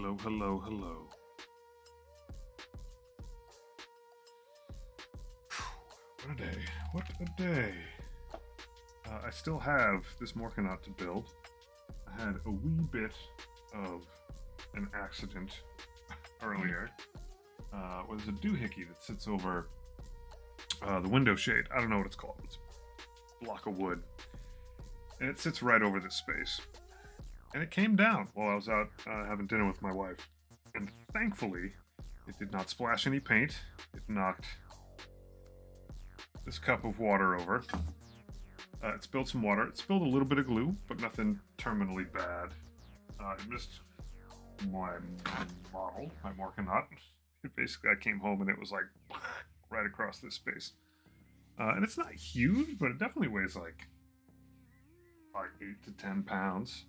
Hello, hello, hello. What a day. What a day. I still have this Morkanaut to build. I had a wee bit of an accident earlier. There's a doohickey that sits over the window shade. I don't know what it's called. It's a block of wood. And it sits right over this space. And it came down while I was out having dinner with my wife. And thankfully, it did not splash any paint. It knocked this cup of water over. It spilled some water. It spilled a little bit of glue, but nothing terminally bad. It missed my model, my Morkanaut. Basically, I came home and it was like right across this space. And it's not huge, but it definitely weighs like 8 to 10 pounds.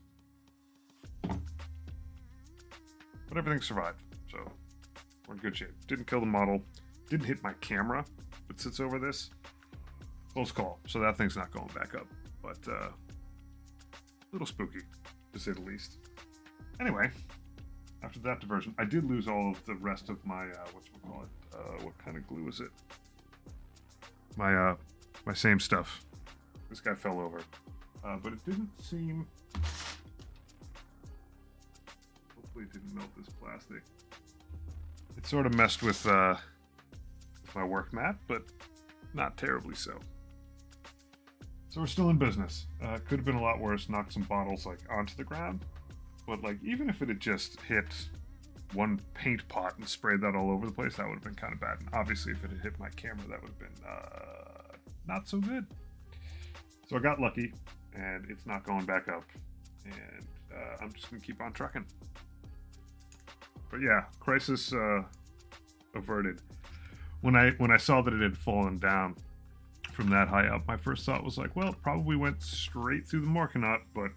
But everything survived, so we're in good shape. Didn't kill the model. Didn't hit my camera that sits over this. Close call, so that thing's not going back up. But a little spooky, to say the least. Anyway, after that diversion, I did lose all of the rest of my, whatchamacallit, what kind of glue is it? My same stuff. This guy fell over. But it didn't seem... Hopefully it didn't melt this plastic. It sort of messed with my work mat, but not terribly so. So we're still in business. Could have been a lot worse, knocked some bottles like onto the ground. But like even if it had just hit one paint pot and sprayed that all over the place, that would have been kind of bad. And obviously if it had hit my camera, that would have been not so good. So I got lucky, and it's not going back up. And I'm just going to keep on trucking. But yeah, crisis averted. When I saw that it had fallen down from that high up, my first thought was like, well, it probably went straight through the Morkanaut, but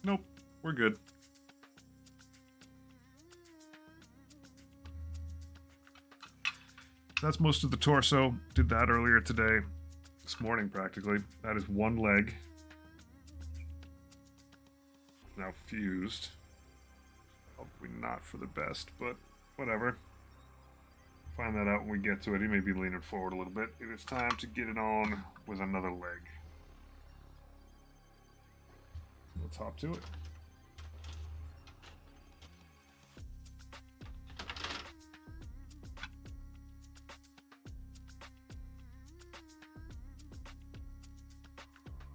nope, we're good. That's most of the torso. Did that earlier today. This morning, practically. That is one leg. Now fused. Probably not for the best, but whatever. Find that out when we get to it. He may be leaning forward a little bit. It is time to get it on with another leg. Let's hop to it.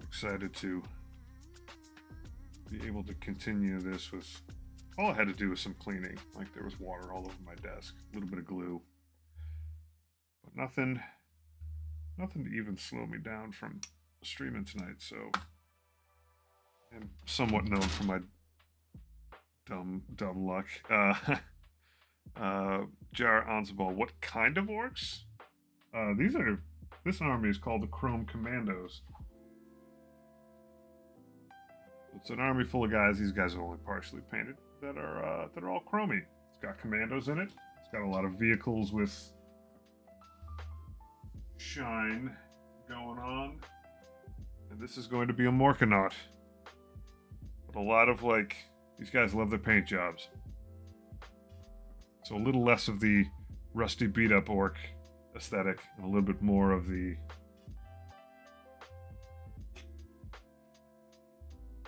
Excited to be able to continue this with... All I had to do was some cleaning. Like there was water all over my desk, a little bit of glue. But nothing to even slow me down from streaming tonight, so I'm somewhat known for my dumb luck. Jar Ansabal, what kind of orcs? This army is called the Chrome Commandos. It's an army full of guys. These guys are only partially painted that are all chromy. It's got commandos in it. It's got a lot of vehicles with shine going on. And this is going to be a Morkanaut. But a lot of these guys love their paint jobs. So a little less of the rusty beat up orc aesthetic and a little bit more of the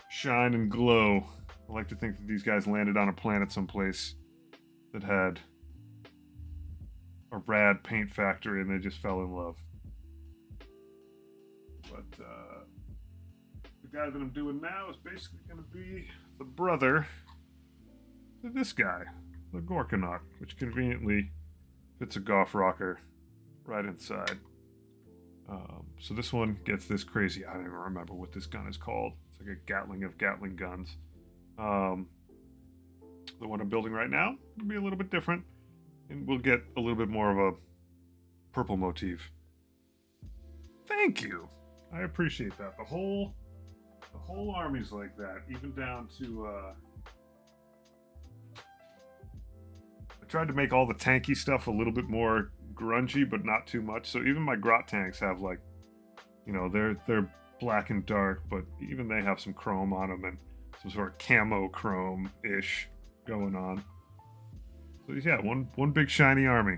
shine and glow. I like to think that these guys landed on a planet someplace that had a rad paint factory and they just fell in love. But the guy that I'm doing now is basically going to be the brother to this guy, the Morkanaut, which conveniently fits a golf rocker right inside. So this one gets this crazy. I don't even remember what this gun is called. It's like a Gatling of Gatling guns. The one I'm building right now will be a little bit different, and we'll get a little bit more of a purple motif. Thank you. I appreciate that. The whole army's like that, even down to I tried to make all the tanky stuff a little bit more grungy, but not too much. So even my grot tanks have they're black and dark, but even they have some chrome on them and some sort of camo chrome-ish going on. So yeah, one big shiny army.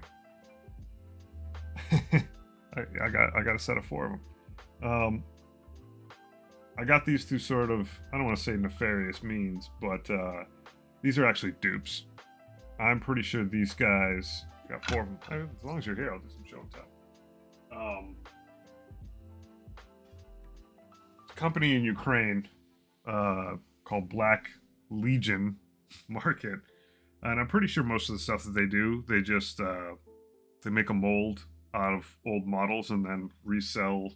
I got a set of 4 of them. I got these through sort of, I don't want to say nefarious means, but these are actually dupes. I'm pretty sure these guys got 4 of them. As long as you're here, I'll do some show and tell. A company in Ukraine called Black Legion Market, and I'm pretty sure most of the stuff that they do, they just they make a mold out of old models and then resell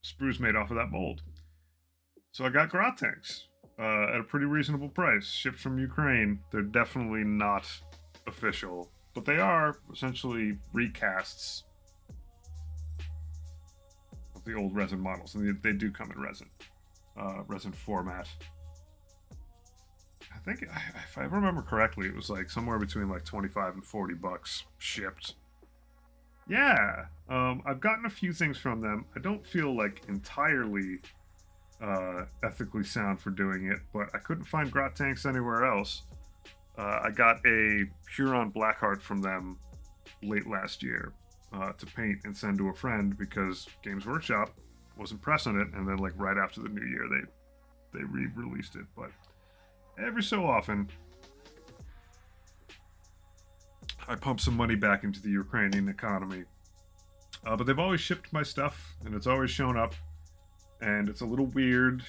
sprues made off of that mold. So I got grot tanks at a pretty reasonable price, shipped from Ukraine. They're definitely not official, but they are essentially recasts of the old resin models, and they do come in resin format. I think, if I remember correctly, it was like somewhere between like 25 and $40 shipped. Yeah, I've gotten a few things from them. I don't feel like entirely ethically sound for doing it, but I couldn't find grot tanks anywhere else. I got a Huron Blackheart from them late last year to paint and send to a friend because Games Workshop wasn't pressing it, and then like right after the new year they re-released it. But every so often I pump some money back into the Ukrainian economy. But they've always shipped my stuff, and it's always shown up. And it's a little weird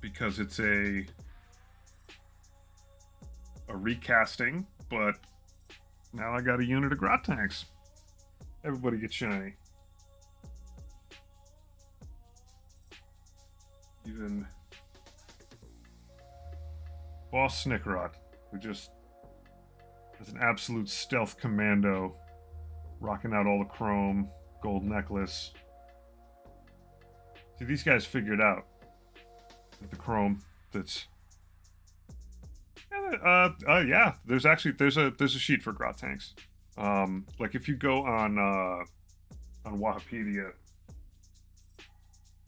because it's a recasting, but now I got a unit of grot tanks. Everybody gets shiny. Even Boss Snickerot, who just is an absolute stealth commando, rocking out all the chrome, gold necklace. See, these guys figured out the chrome that's. Yeah. There's a sheet for grot tanks. Like if you go on Wikipedia,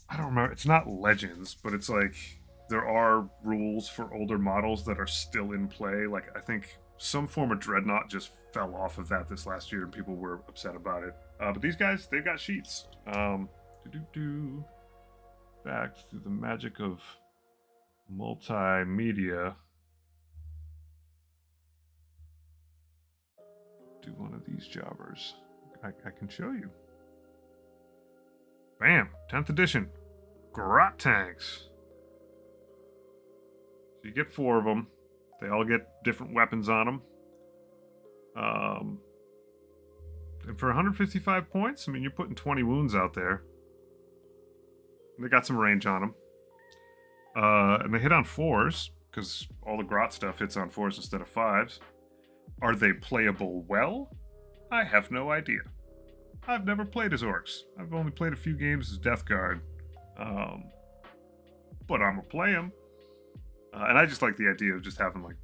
I don't remember. It's not Legends, but it's like there are rules for older models that are still in play. Like I think some form of dreadnought just fell off of that this last year, and people were upset about it. But these guys, they've got sheets. Back through the magic of multimedia. Do one of these jobbers. I can show you. Bam! 10th edition. Grot tanks. So you get 4 of them. They all get different weapons on them. And for 155 points, I mean, you're putting 20 wounds out there. And they got some range on them. And they hit on 4s, because all the grot stuff hits on 4s instead of 5s. Are they playable well? I have no idea. I've never played as orcs. I've only played a few games as Death Guard. But I'm gonna play them. And I just like the idea of just having like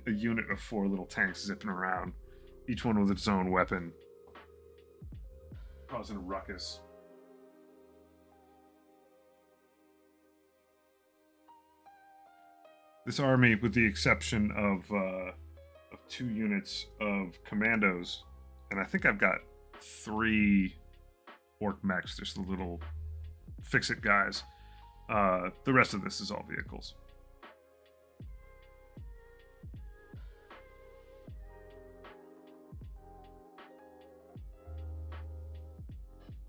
a unit of 4 little tanks zipping around, each one with its own weapon, causing a ruckus. This army, with the exception of 2 units of commandos, and I think I've got 3 orc mechs, just the little fix-it guys. The rest of this is all vehicles.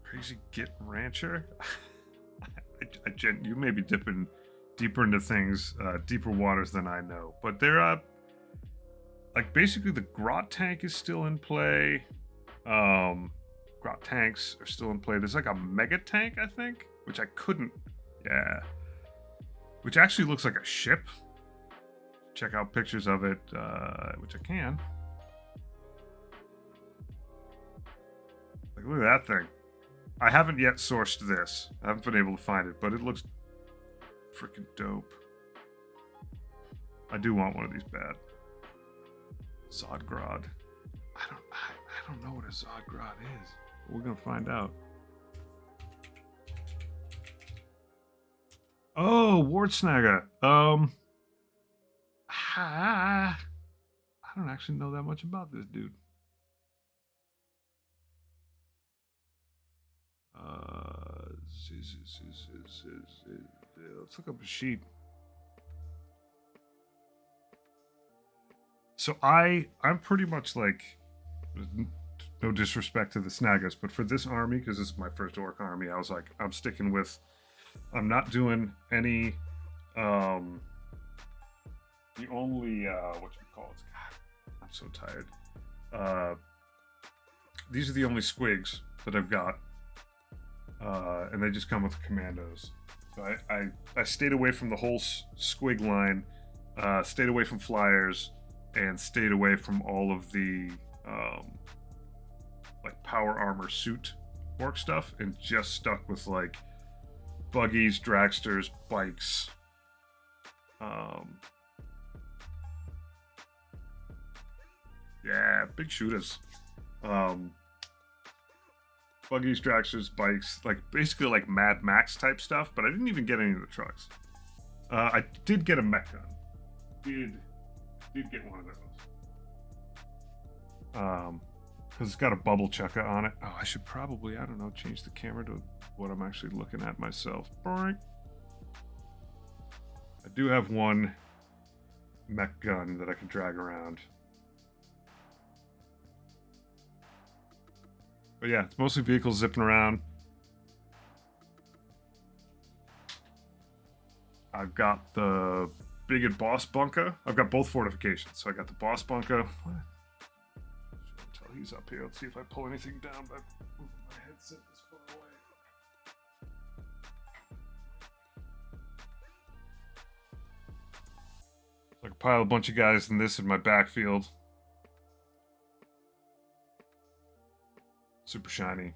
Crazy Git Rancher? You may be dipping deeper into things, deeper waters than I know. But they're, like, basically the grot tank is still in play. Grot tanks are still in play. There's like a mega tank, I think, which I couldn't, yeah. Which actually looks like a ship. Check out pictures of it, which I can. Like, look at that thing. I haven't yet sourced this. I haven't been able to find it, but it looks freaking dope. I do want one of these bad. Zodgrod. I don't know what a Zodgrod is. We're gonna find out. Oh, Wartsnagga. I don't actually know that much about this dude. Let's look up a sheet. So I'm pretty much like, no disrespect to the Snaggas, but for this army, because this is my first Orc army, I was like, I'm sticking with, I'm not doing any, the only, what you call it? God, I'm so tired. These are the only squigs that I've got, and they just come with the commandos. So I stayed away from the whole squig line, stayed away from flyers, and stayed away from all of the like power armor suit orc stuff, and just stuck with like buggies, dragsters, bikes. Yeah, big shooters. Buggies, dragsters, bikes, like basically like Mad Max type stuff, but I didn't even get any of the trucks. I did get a mech gun. Did get one of those. Because it's got a bubble chucker on it. Oh, I should probably, I don't know, change the camera to what I'm actually looking at myself. Boing. I do have one mech gun that I can drag around. But yeah, it's mostly vehicles zipping around. I've got the bigot boss bunker. I've got both fortifications. So I got the boss bunker. What? Until he's up here. Let's see if I pull anything down by moving my headset this far away. So I can pile a bunch of guys in this in my backfield. Super shiny.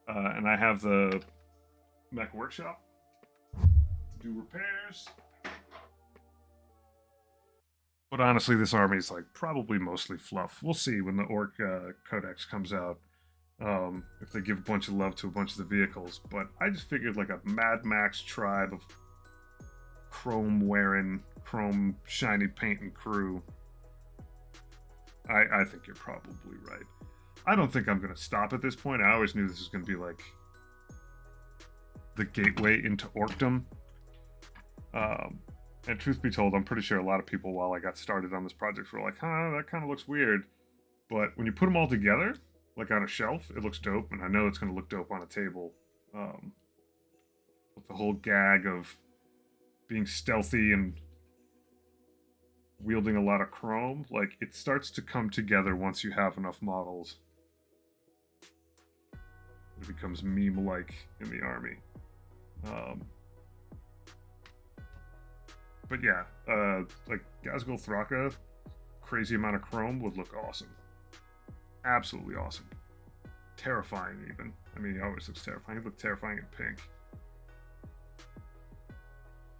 And I have the mech workshop. Do repairs. But honestly, this army is like probably mostly fluff. We'll see when the Orc Codex comes out, if they give a bunch of love to a bunch of the vehicles. But I just figured like a Mad Max tribe of chrome wearing, chrome shiny painting crew. I think you're probably right. I don't think I'm going to stop at this point. I always knew this was going to be like the gateway into Orkdom. And truth be told, I'm pretty sure a lot of people, while I got started on this project, were like, huh, that kind of looks weird. But when you put them all together, like on a shelf, it looks dope. And I know it's going to look dope on a table. With the whole gag of being stealthy and wielding a lot of chrome, like it starts to come together once you have enough models. It becomes meme-like in the army. But yeah, like Gazgul Thraka, crazy amount of chrome would look awesome. Absolutely awesome. Terrifying, even. I mean, he always looks terrifying. He looked terrifying in pink.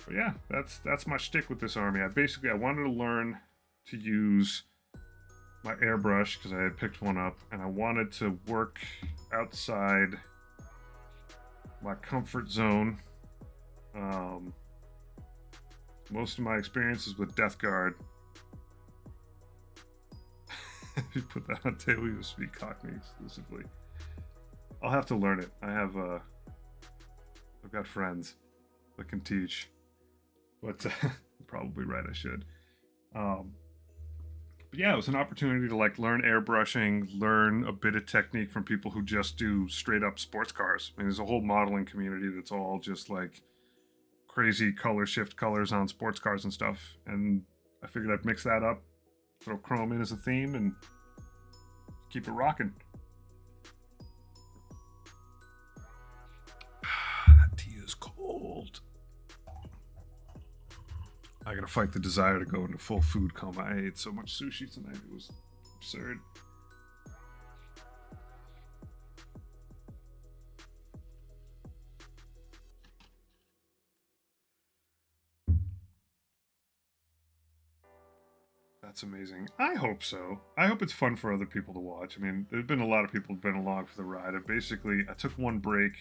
But yeah, that's my shtick with this army. I wanted to learn to use my airbrush because I had picked one up, and I wanted to work outside my comfort zone. Most of my experiences with Death Guard. If you put that on table, you speak Cockney exclusively. I'll have to learn it. I've got friends that can teach, but probably right, I should. But yeah, it was an opportunity to like learn airbrushing, learn a bit of technique from people who just do straight up sports cars. I mean, there's a whole modeling community that's all just like crazy color shift colors on sports cars and stuff, and I figured I'd mix that up, throw chrome in as a theme, and keep it rocking. That tea is cold. I gotta fight the desire to go into full food coma. I ate so much sushi tonight, it was absurd. That's amazing. I hope so. I hope it's fun for other people to watch. I mean, there's been a lot of people who've been along for the ride. I took one break.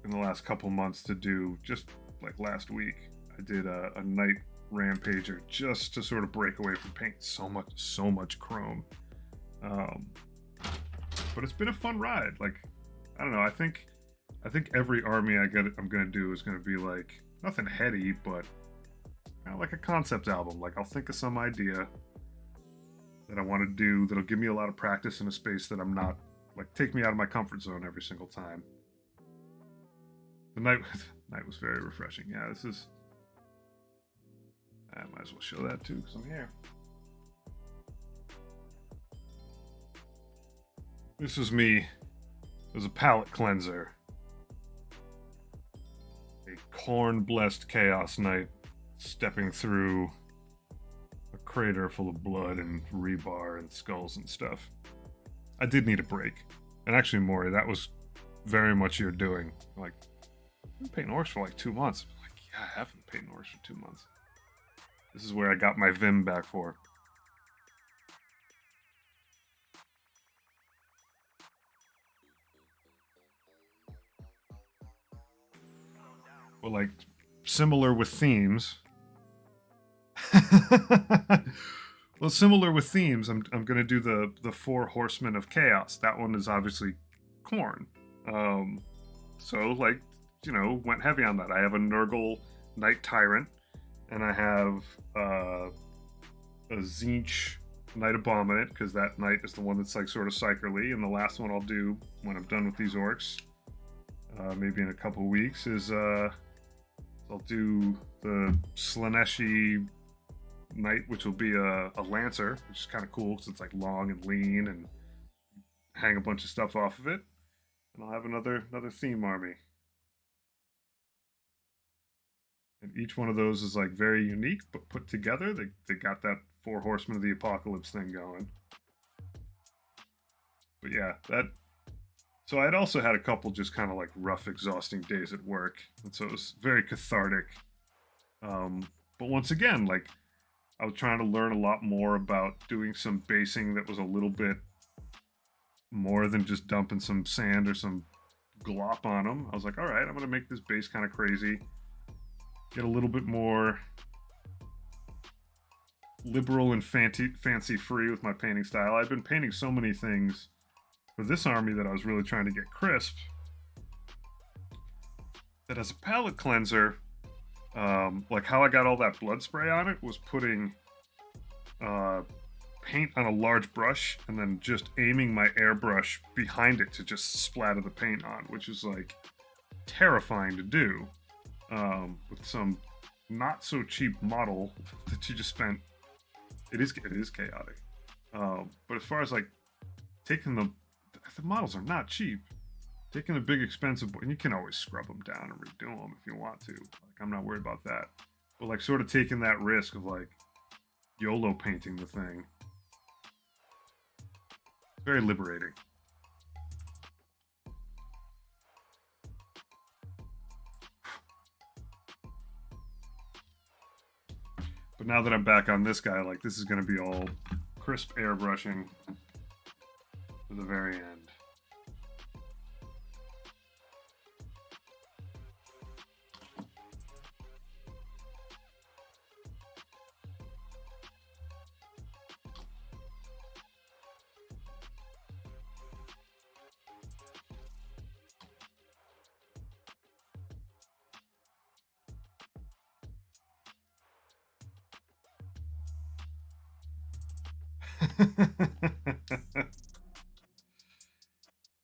in the last couple months to do, just like last week. I did a night rampager just to sort of break away from paint. So much chrome. But it's been a fun ride. Like, I don't know. I think every army I'm gonna do is gonna be like nothing heady, but like a concept album. Like, I'll think of some idea that I want to do that'll give me a lot of practice in a space that I'm not, like, take me out of my comfort zone every single time. The night was very refreshing. Yeah, this is. I might as well show that too, because I'm here. This was me. It was a palate cleanser. A corn-blessed chaos knight stepping through a crater full of blood and rebar and skulls and stuff. I did need a break. And actually, Maury, that was very much your doing. Like, I've been painting orcs for like 2 months. I'm like, yeah, I have been painting orcs for 2 months. This is where I got my Vim back for. Well, like, similar with themes. Well, similar with themes, I'm gonna do the 4 Horsemen of Chaos. That one is obviously Khorne. So, like, you know, went heavy on that. I have a Nurgle Knight Tyrant, and I have a Tzeentch Knight Abominant, because that knight is the one that's like sort of cyclerly. And the last one I'll do when I'm done with these orcs, maybe in a couple weeks, is I'll do the Slaaneshi Knight, which will be a Lancer, which is kind of cool because it's like long and lean and hang a bunch of stuff off of it. And I'll have another theme army. And each one of those is like very unique, but put together, they got that 4 Horsemen of the Apocalypse thing going. But yeah, so I'd also had a couple just kind of like rough, exhausting days at work, and so it was very cathartic. But once again, like, I was trying to learn a lot more about doing some basing that was a little bit more than just dumping some sand or some glop on them. I was like, all right, I'm going to make this base kind of crazy. Get a little bit more liberal and fancy free with my painting style. I've been painting so many things for this army that I was really trying to get crisp, that as a palette cleanser, like how I got all that blood spray on it was putting paint on a large brush and then just aiming my airbrush behind it to just splatter the paint on, which is like terrifying to do, with some not so cheap model that you just spent. It is chaotic, but as far as like taking the models are not cheap. Taking the big expensive, and you can always scrub them down and redo them if you want to. Like, I'm not worried about that. But like sort of taking that risk of like YOLO painting the thing. Very liberating. But now that I'm back on this guy, like, this is going to be all crisp airbrushing to the very end.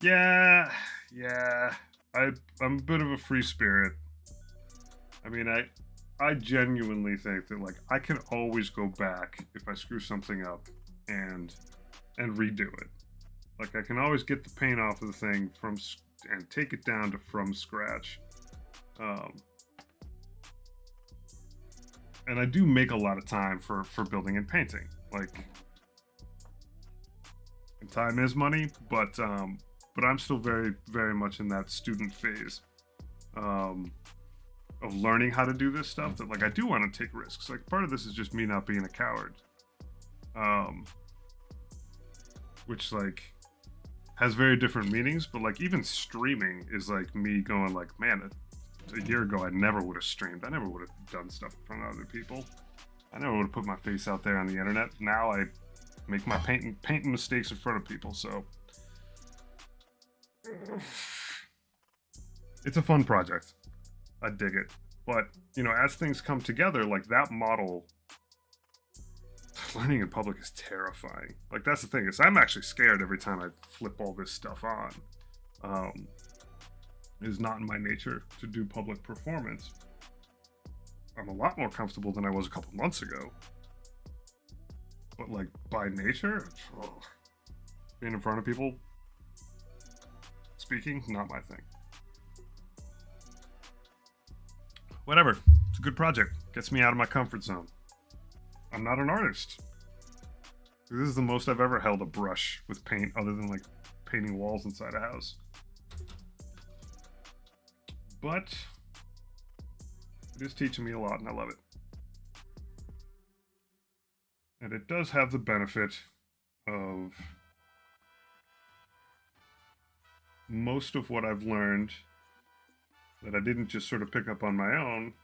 yeah. I'm a bit of a free spirit. I mean, I genuinely think that like I can always go back if I screw something up and redo it. Like, I can always get the paint off of the thing and take it down to from scratch. And I do make a lot of time for building and painting. Like, and time is money, but I'm still very, very much in that student phase of learning how to do this stuff. That like I do want to take risks. Like, part of this is just me not being a coward, which like has very different meanings, but like even streaming is like me going like, man, a year ago I never would have streamed. I never would have done stuff in front of other people. I never would have put my face out there on the internet. Now I make my painting mistakes in front of people, so it's a fun project. I dig it. But, you know, as things come together, like that model, learning in public is terrifying. Like that's the thing, is I'm actually scared every time I flip all this stuff on. It is not in my nature to do public performance. I'm a lot more comfortable than I was a couple months ago. But like by nature, being in front of people, speaking, not my thing. Whatever, it's a good project. Gets me out of my comfort zone. I'm not an artist. This is the most I've ever held a brush with paint other than like painting walls inside a house. But it is teaching me a lot and I love it. And it does have the benefit of most of what I've learned that I didn't just sort of pick up on my own.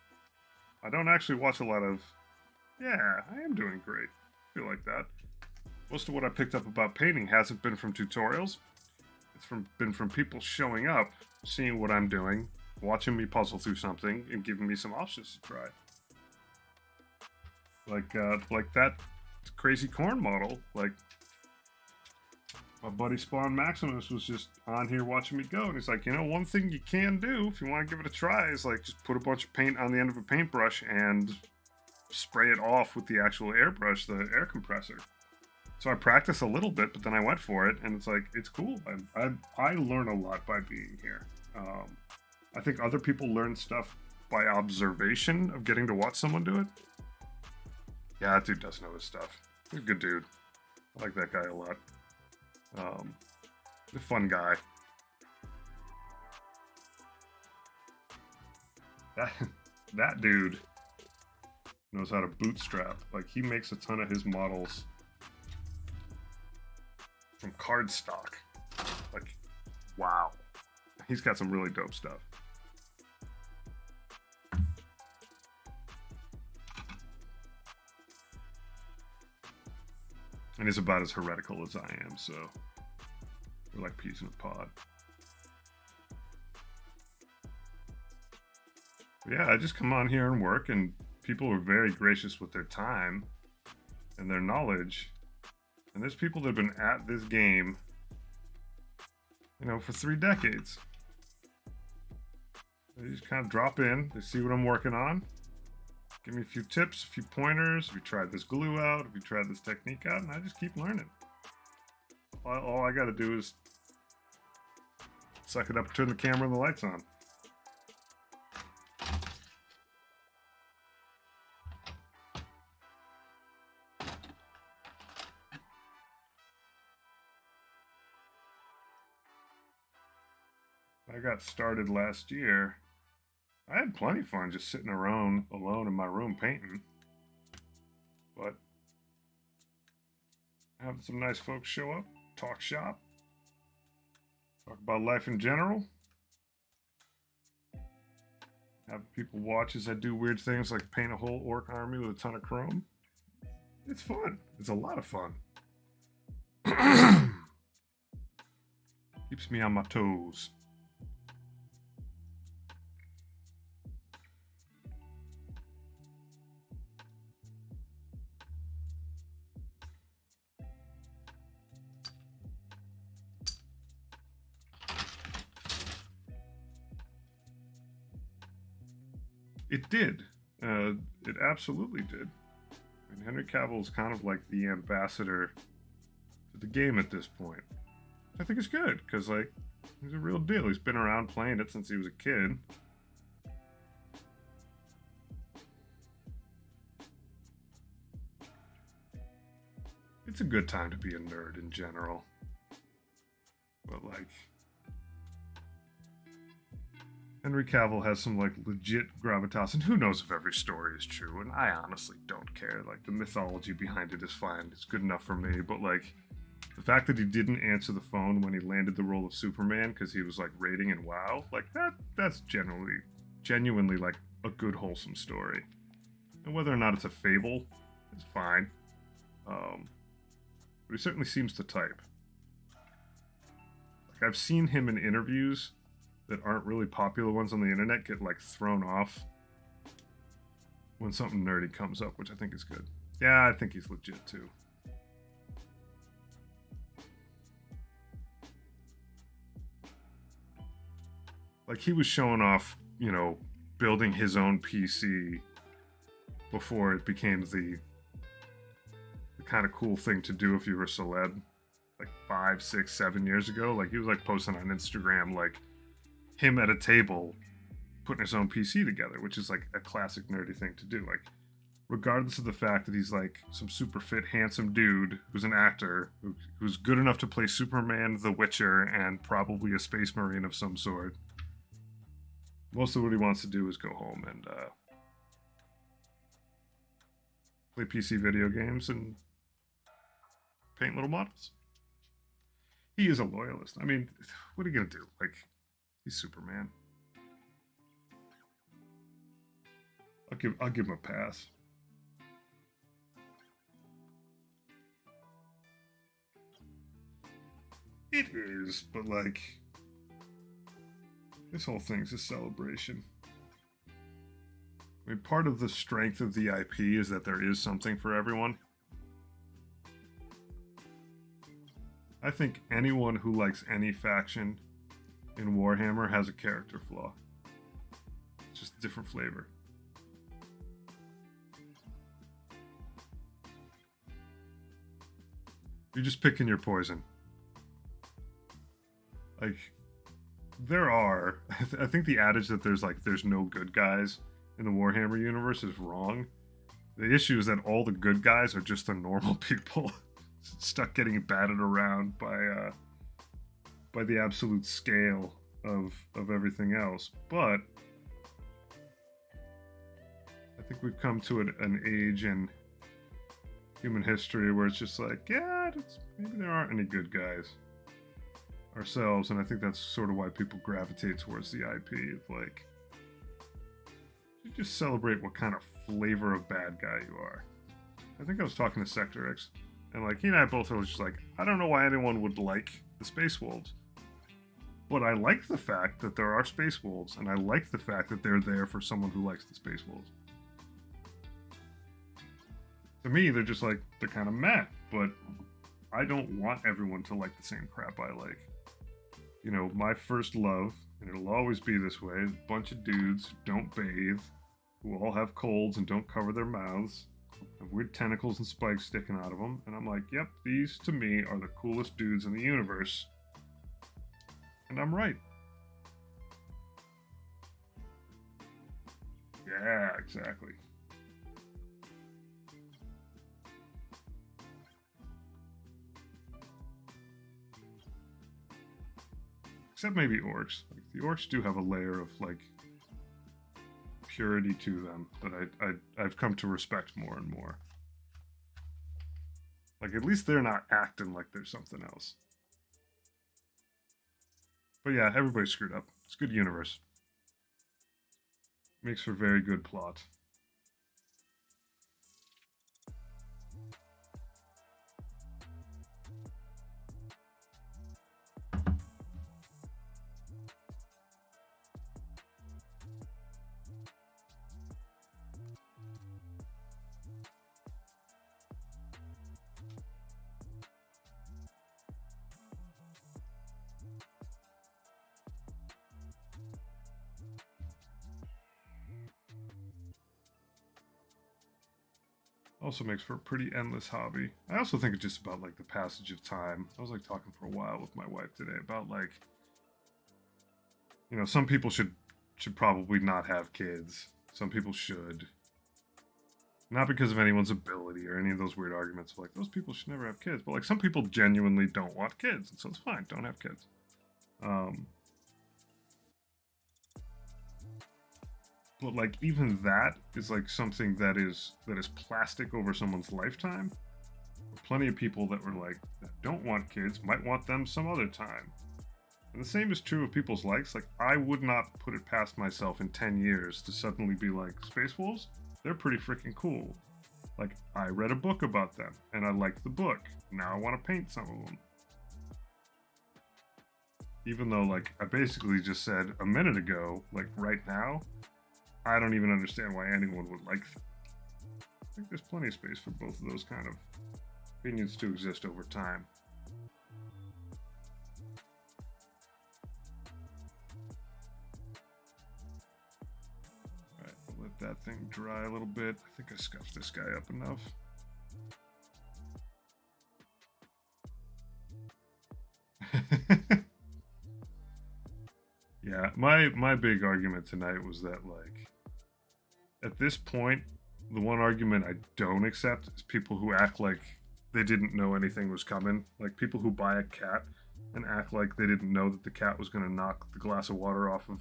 I don't actually watch a lot of, yeah, I am doing great. I feel like that. Most of what I picked up about painting hasn't been from tutorials. It's been from people showing up, seeing what I'm doing, watching me puzzle through something, and giving me some options to try. Like that crazy corn model. Like my buddy Spawn Maximus was just on here watching me go, and he's like, you know, one thing you can do if you want to give it a try is like just put a bunch of paint on the end of a paintbrush and spray it off with the actual airbrush, the air compressor. So I practiced a little bit, but then I went for it, and it's like, it's cool. I learn a lot by being here. I think other people learn stuff by observation of getting to watch someone do it. Yeah, that dude does know his stuff. He's a good dude. I like that guy a lot. A fun guy. That dude knows how to bootstrap. Like, he makes a ton of his models from cardstock. Like, wow. He's got some really dope stuff. And he's about as heretical as I am, so we're like peas in a pod. Yeah, I just come on here and work, and people are very gracious with their time and their knowledge. And there's people that have been at this game, you know, for 3 decades. They just kind of drop in, they see what I'm working on, give me a few tips, a few pointers. Have you tried this glue out? Have you tried this technique out? And I just keep learning. All I got to do is suck it up, turn the camera and the lights on. I got started last year. I had plenty of fun just sitting around alone in my room painting. But having some nice folks show up, talk shop, talk about life in general. Have people watch as I do weird things like paint a whole orc army with a ton of chrome. It's fun. It's a lot of fun. Keeps me on my toes. It did. It absolutely did. And Henry Cavill is kind of like the ambassador to the game at this point. I think it's good, because, like, he's a real deal. He's been around playing it since he was a kid. It's a good time to be a nerd in general. But, like, Henry Cavill has some, like, legit gravitas, and who knows if every story is true, and I honestly don't care. Like, the mythology behind it is fine. It's good enough for me, but, like, The fact that he didn't answer the phone when he landed the role of Superman because he was like rating and wow, like that's genuinely like a good wholesome story. And whether or not it's a fable, it's fine. But he certainly seems to type. Like I've seen him in interviews that aren't really popular ones on the internet get like thrown off when something nerdy comes up, which I think is good. Yeah, I think he's legit too. Like he was showing off, building his own PC before it became the kind of cool thing to do if you were a celeb, like 5, 6, 7 years ago. Like he was like posting on Instagram, like him at a table putting his own PC together, which is like a classic nerdy thing to do. Like, regardless of the fact that he's like some super fit, handsome dude who's an actor who's good enough to play Superman, The Witcher, and probably a space marine of some sort. Most of what he wants to do is go home and play PC video games and paint little models. He is a loyalist. I mean, what are you gonna do? Like, he's Superman. I'll give him a pass. It is, but like, this whole thing's a celebration. I mean, part of the strength of the IP is that there is something for everyone. I think anyone who likes any faction in Warhammer has a character flaw. It's just a different flavor. You're just picking your poison. Like, there are. I think the adage that there's no good guys in the Warhammer universe is wrong. The issue is that all the good guys are just the normal people stuck getting batted around by the absolute scale of everything else. But I think we've come to an age in human history where it's just like, yeah, maybe there aren't any good guys ourselves, and I think that's sort of why people gravitate towards the IP. It's like, you just celebrate what kind of flavor of bad guy you are. I think I was talking to Sector X, and like he and I both were just like, I don't know why anyone would like the Space Wolves, but I like the fact that there are Space Wolves, and I like the fact that they're there for someone who likes the Space Wolves. To me, they're just like, they're kind of meh, but I don't want everyone to like the same crap I like. My first love, and it'll always be this way, is a bunch of dudes who don't bathe, who all have colds and don't cover their mouths, have weird tentacles and spikes sticking out of them, and I'm like, yep, these to me are the coolest dudes in the universe. And I'm right. Yeah, exactly. Except maybe orcs. Like, the orcs do have a layer of like purity to them that I've come to respect more and more. Like, at least they're not acting like there's something else. But yeah, everybody's screwed up. It's a good universe. Makes for very good plot. Also makes for a pretty endless hobby. I also think it's just about like the passage of time. I was like talking for a while with my wife today about like, some people should probably not have kids. Some people should. Not because of anyone's ability or any of those weird arguments of like those people should never have kids, but like some people genuinely don't want kids, and so it's fine, don't have kids. But like even that is like something that is plastic over someone's lifetime. Plenty of people that were like, that don't want kids, might want them some other time. And the same is true of people's likes. Like, I would not put it past myself in 10 years to suddenly be like, Space Wolves, they're pretty freaking cool. Like, I read a book about them, and I liked the book. Now I want to paint some of them. Even though, like, I basically just said a minute ago, like, right now, I don't even understand why anyone would like them. I think there's plenty of space for both of those kind of opinions to exist over time. Alright, I'll let that thing dry a little bit. I think I scuffed this guy up enough. Yeah, my big argument tonight was that, like, at this point, the one argument I don't accept is people who act like they didn't know anything was coming. Like, people who buy a cat and act like they didn't know that the cat was going to knock the glass of water off of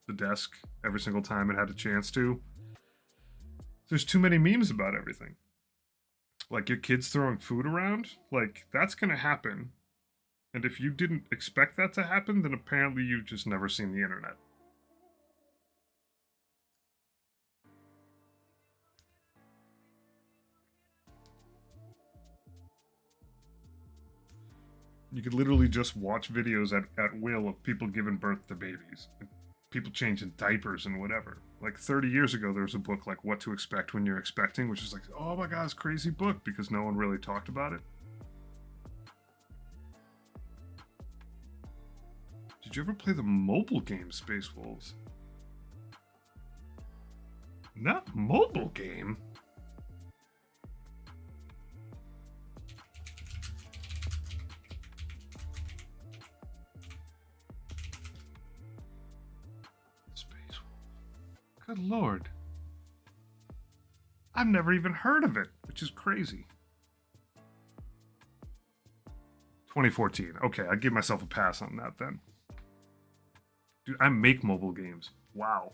the desk every single time it had a chance to. There's too many memes about everything. Like, your kids throwing food around, like, that's going to happen. And if you didn't expect that to happen, then apparently you've just never seen the internet. You could literally just watch videos at will of people giving birth to babies. People changing diapers and whatever. Like 30 years ago, there was a book like What to Expect When You're Expecting, which is like, oh my god, it's a crazy book because no one really talked about it. Did you ever play the mobile game Space Wolves? Not mobile game? Space Wolf. Good lord. I've never even heard of it, which is crazy. 2014. Okay, I give myself a pass on that then. Dude, I make mobile games. Wow.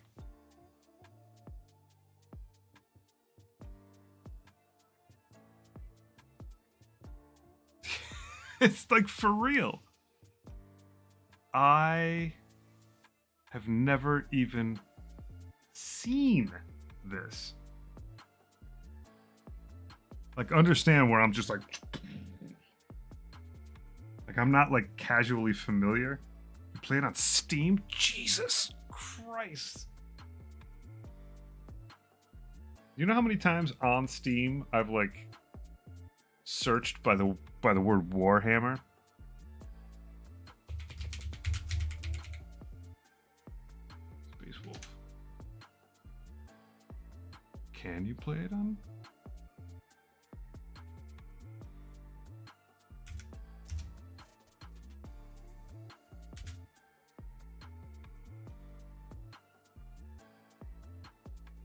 It's like for real. I have never even seen this. Like, understand where I'm just like I'm not like casually familiar. You play it on Steam? Jesus Christ. You know how many times on Steam I've like searched by the word Warhammer? Space Wolf. Can you play it on?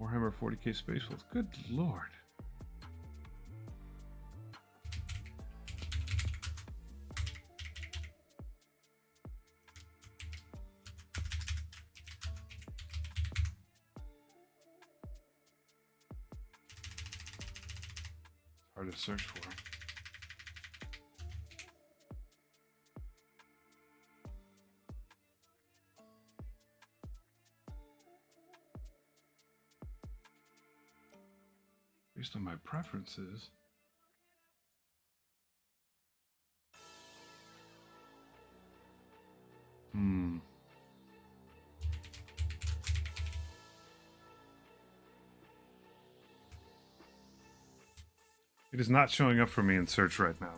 Warhammer 40k Space Wolf. Good lord. Hard to search for. Based on my preferences. It is not showing up for me in search right now.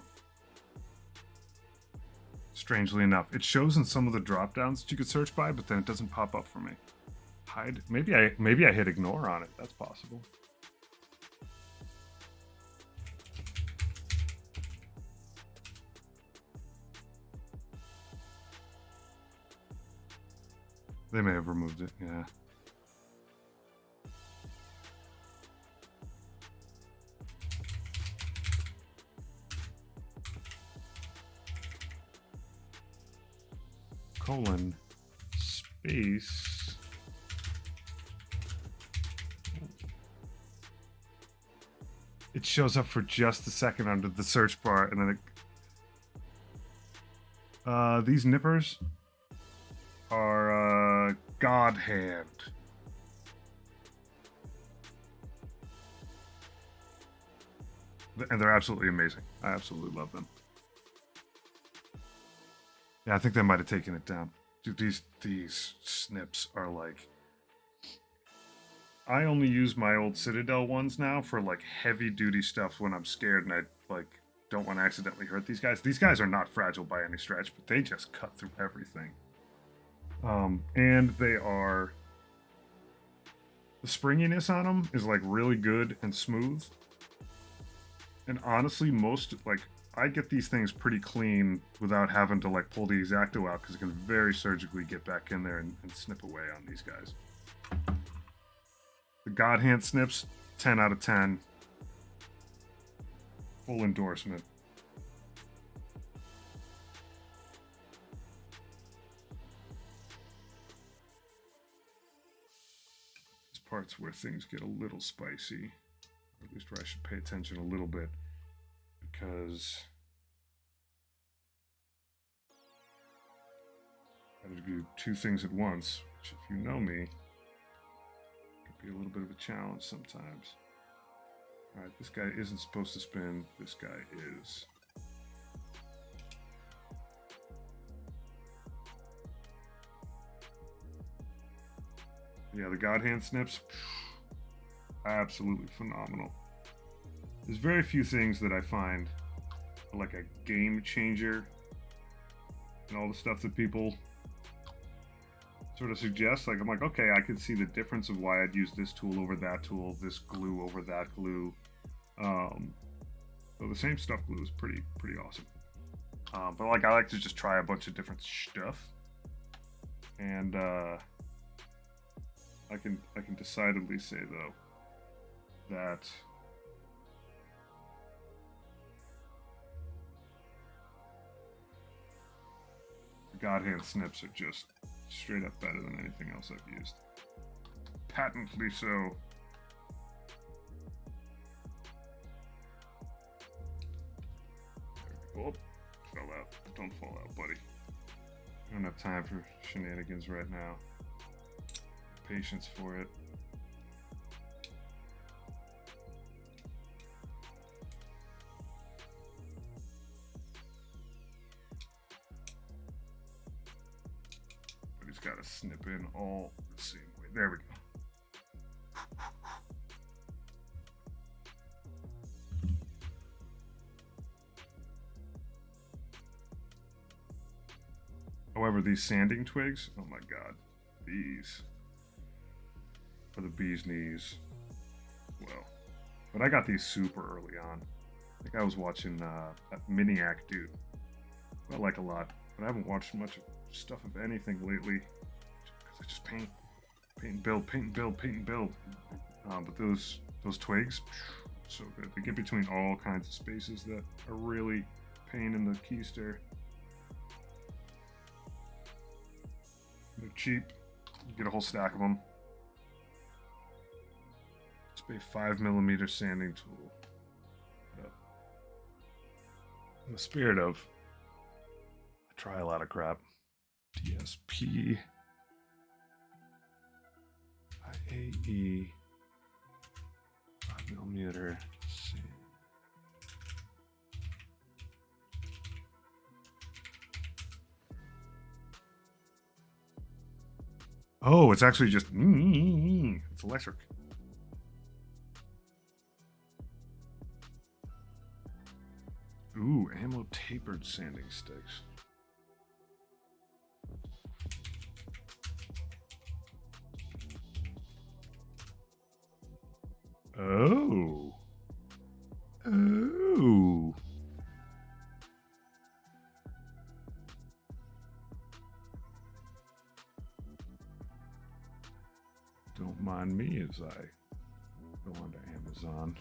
Strangely enough. It shows in some of the drop downs that you could search by, but then it doesn't pop up for me. Hide. Maybe I hit ignore on it. That's possible. They may have removed it, yeah. Colon space. it shows up for just a second under the search bar, and then these nippers are God Hand. And they're absolutely amazing. I absolutely love them. Yeah, I think they might have taken it down. Dude, these snips are like... I only use my old Citadel ones now for like heavy duty stuff when I'm scared and I like don't want to accidentally hurt these guys. These guys are not fragile by any stretch, but they just cut through everything. And they are... The springiness on them is like really good and smooth. And honestly, most, like, I get these things pretty clean without having to like pull the X-Acto out because it can very surgically get back in there and snip away on these guys. The God Hand snips, 10 out of 10. Full endorsement. This part's where things get a little spicy. Or at least where I should pay attention a little bit. Because I have to do two things at once, which if you know me, be a little bit of a challenge sometimes. Alright, this guy isn't supposed to spin. This guy is. Yeah, the God Hand snips, absolutely phenomenal. There's very few things that I find like a game changer and all the stuff that people sort of suggest. Like, I'm like, okay, I can see the difference of why I'd use this tool over that tool, this glue over that glue. So the same stuff glue is pretty awesome. But like, I like to just try a bunch of different stuff, and I can decidedly say though that the God Hand snips are just straight up better than anything else I've used. Patently so. Oh, fell out. Don't fall out, buddy. I don't have time for shenanigans right now. Patience for it. But he's got to snip in all the same way. There we go. However, these sanding twigs, oh my god, these are the bee's knees. Well, but I got these super early on. I think I was watching that Miniac dude, who I like a lot, but I haven't watched much stuff of anything lately because I just paint and build, paint and build, paint and build. But those twigs, so good. They get between all kinds of spaces that are really pain in the keister. They're cheap. You get a whole stack of them. It's a 5mm sanding tool. In the spirit of, I try a lot of crap. DSP. IAE. 5mm. Oh, it's actually just it's electric. Ooh, ammo tapered sanding sticks. Oh. Oh. Don't mind me as I go onto Amazon.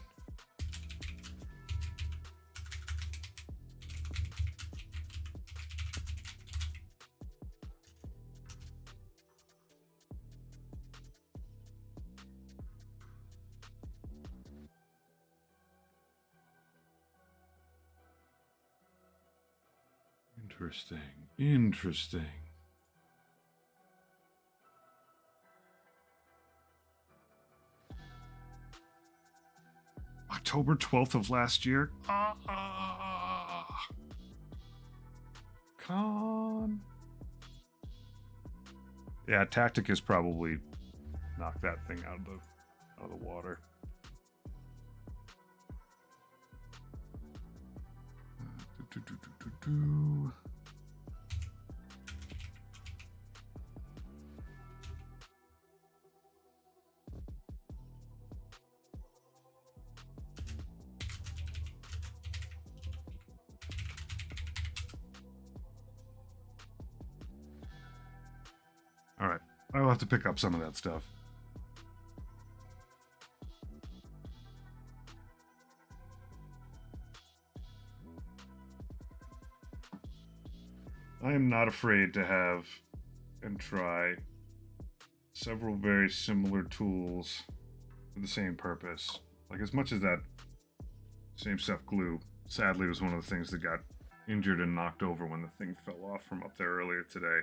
Interesting. Interesting. October 12th of last year. Con. Yeah, Tactic is probably knocked that thing out of the water. All right, I will have to pick up some of that stuff. I am not afraid to have and try several very similar tools for the same purpose. Like, as much as that same stuff glue, sadly, was one of the things that got injured and knocked over when the thing fell off from up there earlier today.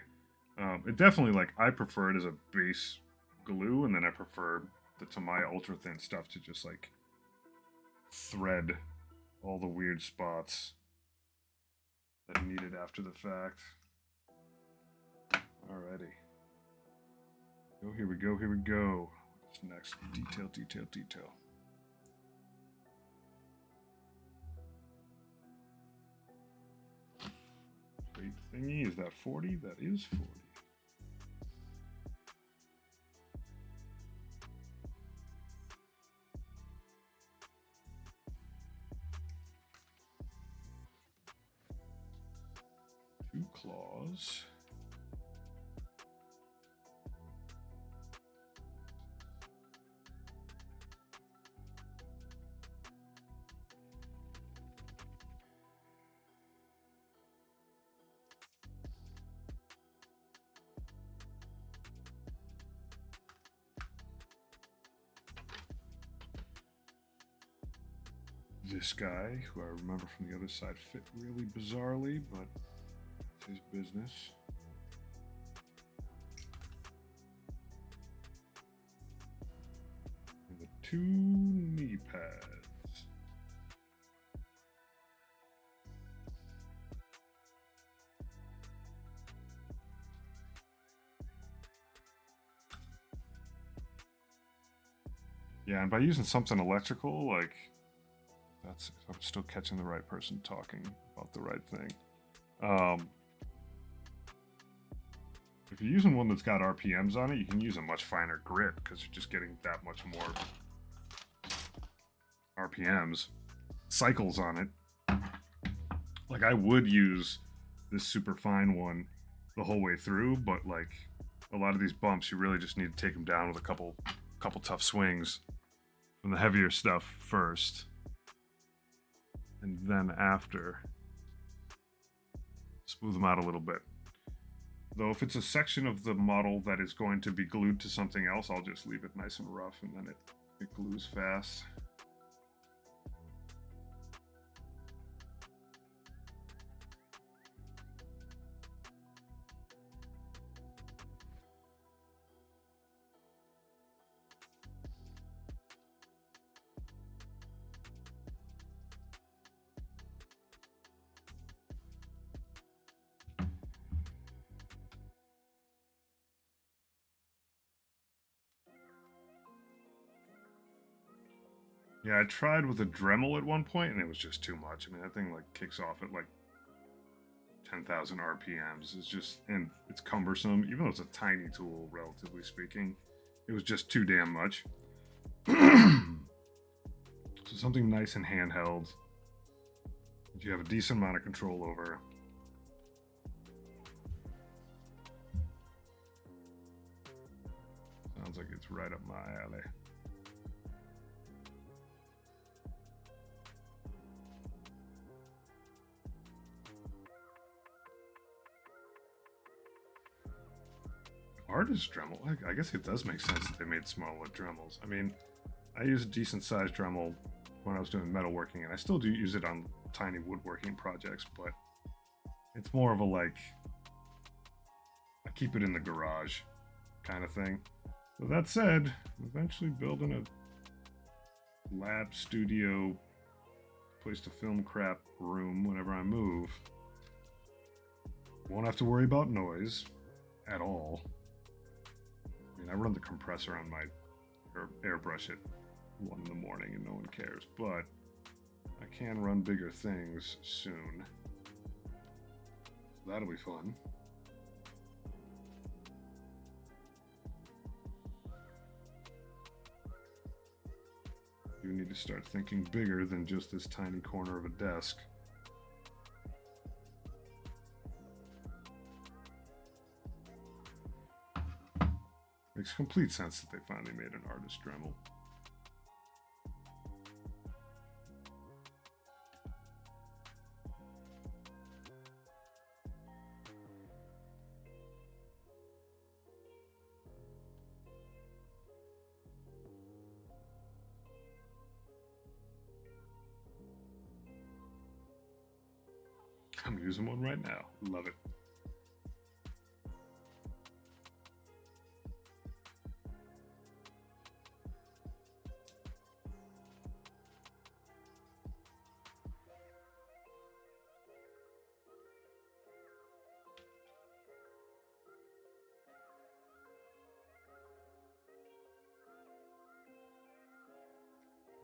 It definitely, like, I prefer it as a base glue, and then I prefer the Tamiya ultra thin stuff to just, like, thread all the weird spots that are needed after the fact. Alrighty. Oh, here we go, here we go. What's next? Detail, detail, detail. Weight thingy, is that 40? That is 40. Two claws. This guy, who I remember from the other side, fit really bizarrely, but it's his business. And the two knee pads. Yeah, and by using something electrical, like, that's if I'm still catching the right person talking about the right thing. If you're using one that's got RPMs on it, you can use a much finer grit because you're just getting that much more RPMs, cycles on it. Like, I would use this super fine one the whole way through, but like a lot of these bumps, you really just need to take them down with a couple tough swings from the heavier stuff first. And then after, smooth them out a little bit. Though if it's a section of the model that is going to be glued to something else, I'll just leave it nice and rough, and then it glues fast. Yeah, I tried with a Dremel at one point, and it was just too much. I mean, that thing like kicks off at like 10,000 RPMs. It's just, and it's cumbersome, even though it's a tiny tool, relatively speaking. It was just too damn much. So something nice and handheld that you have a decent amount of control over. Sounds like it's right up my alley. Artist Dremel. I guess it does make sense that they made smaller Dremels. I mean, I use a decent sized Dremel when I was doing metalworking, and I still do use it on tiny woodworking projects, but It's more of a like, I keep it in the garage kind of thing. So that said, I'm eventually building a lab studio place to film crap room whenever I move. Won't have to worry about noise at all. I mean, I run the compressor on my airbrush at 1 in the morning and no one cares, but I can run bigger things soon. So that'll be fun. You need to start thinking bigger than just this tiny corner of a desk. Makes complete sense that they finally made an artist Dremel. I'm using one right now. Love it.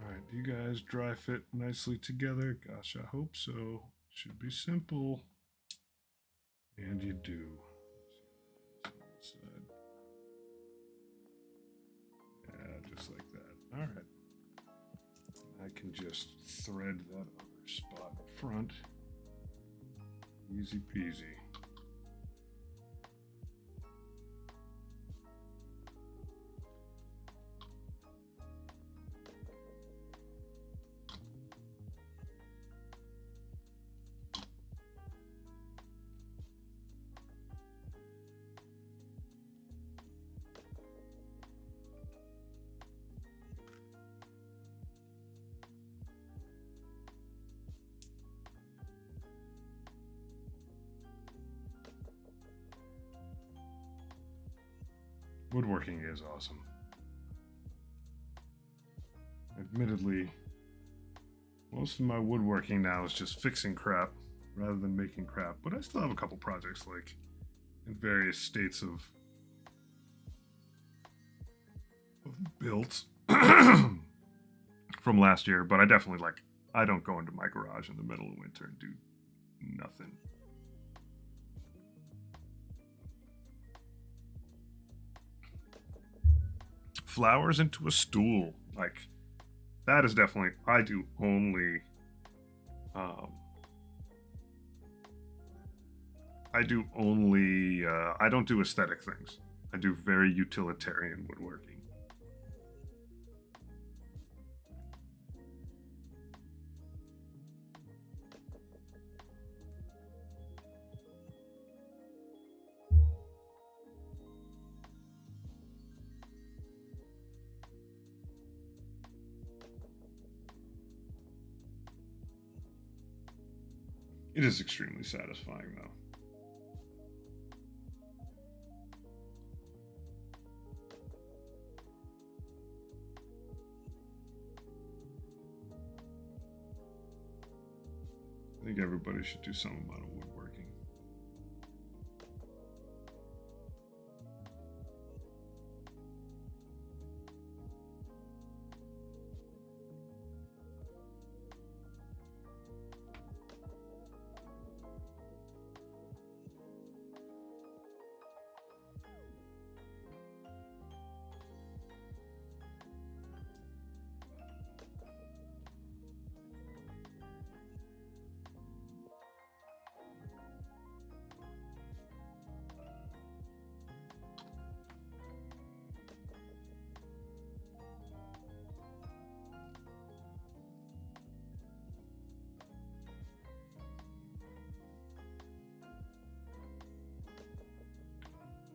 Alright, do you guys dry fit nicely together? Gosh, I hope so. Should be simple. And you do. Yeah, just like that. Alright. I can just thread that other spot in front. Easy peasy. Woodworking is awesome. Admittedly, most of my woodworking now is just fixing crap rather than making crap, but I still have a couple projects like in various states of built from last year, but I definitely I don't go into my garage in the middle of winter and do nothing. Flowers into a stool, like that is definitely, I do only I don't do aesthetic things. I do very utilitarian woodworking. It is extremely satisfying, though. I think everybody should do some amount of woodworking.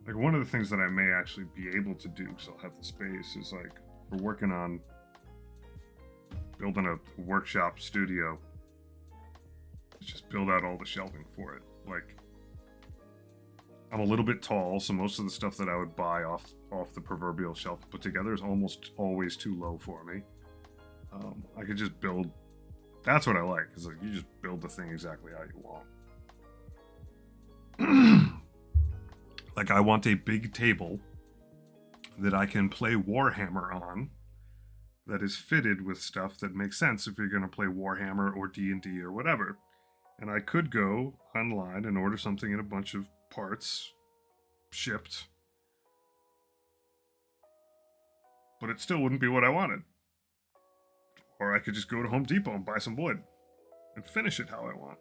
Like one of the things that I may actually be able to do, because I'll have the space, is like we're working on building a workshop studio. Just build out all the shelving for it. Like, I'm a little bit tall, so most of the stuff that I would buy off the proverbial shelf to put together is almost always too low for me. I could just build. That's what I like, is like you just build the thing exactly how you want. Like, I want a big table that I can play Warhammer on, that is fitted with stuff that makes sense if you're going to play Warhammer or D&D or whatever. And I could go online and order something in a bunch of parts shipped, but it still wouldn't be what I wanted. Or I could just go to Home Depot and buy some wood and finish it how I want.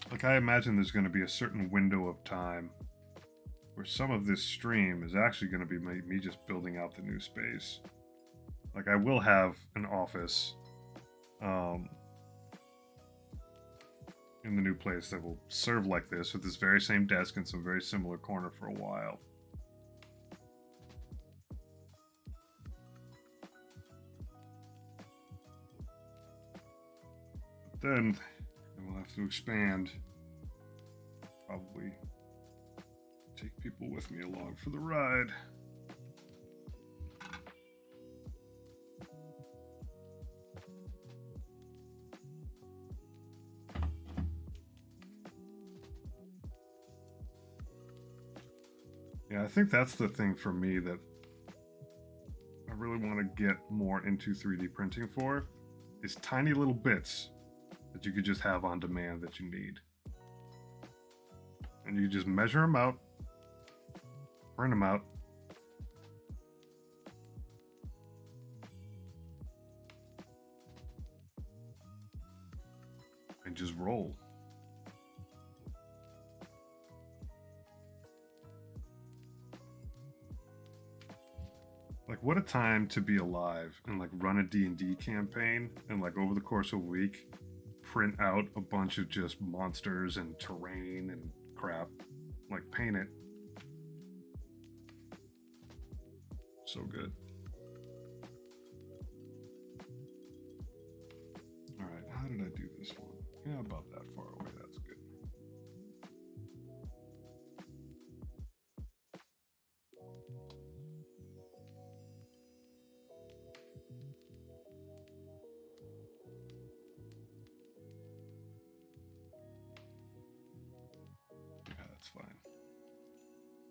Like, I imagine there's going to be a certain window of time where some of this stream is actually going to be me just building out the new space. Like, I will have an office in the new place that will serve like this, with this very same desk and some very similar corner for a while. But then we'll have to expand. Probably take people with me along for the ride. Yeah, I think that's the thing for me that I really want to get more into 3D printing for, is tiny little bits that you could just have on demand that you need. And you just measure them out, print them out, and just roll. Like, what a time to be alive and like run a D&D campaign and like over the course of a week print out a bunch of just monsters and terrain and crap, like paint it. So good. All right, how did I do this one? Yeah, about that far away. That's good. Yeah, that's fine.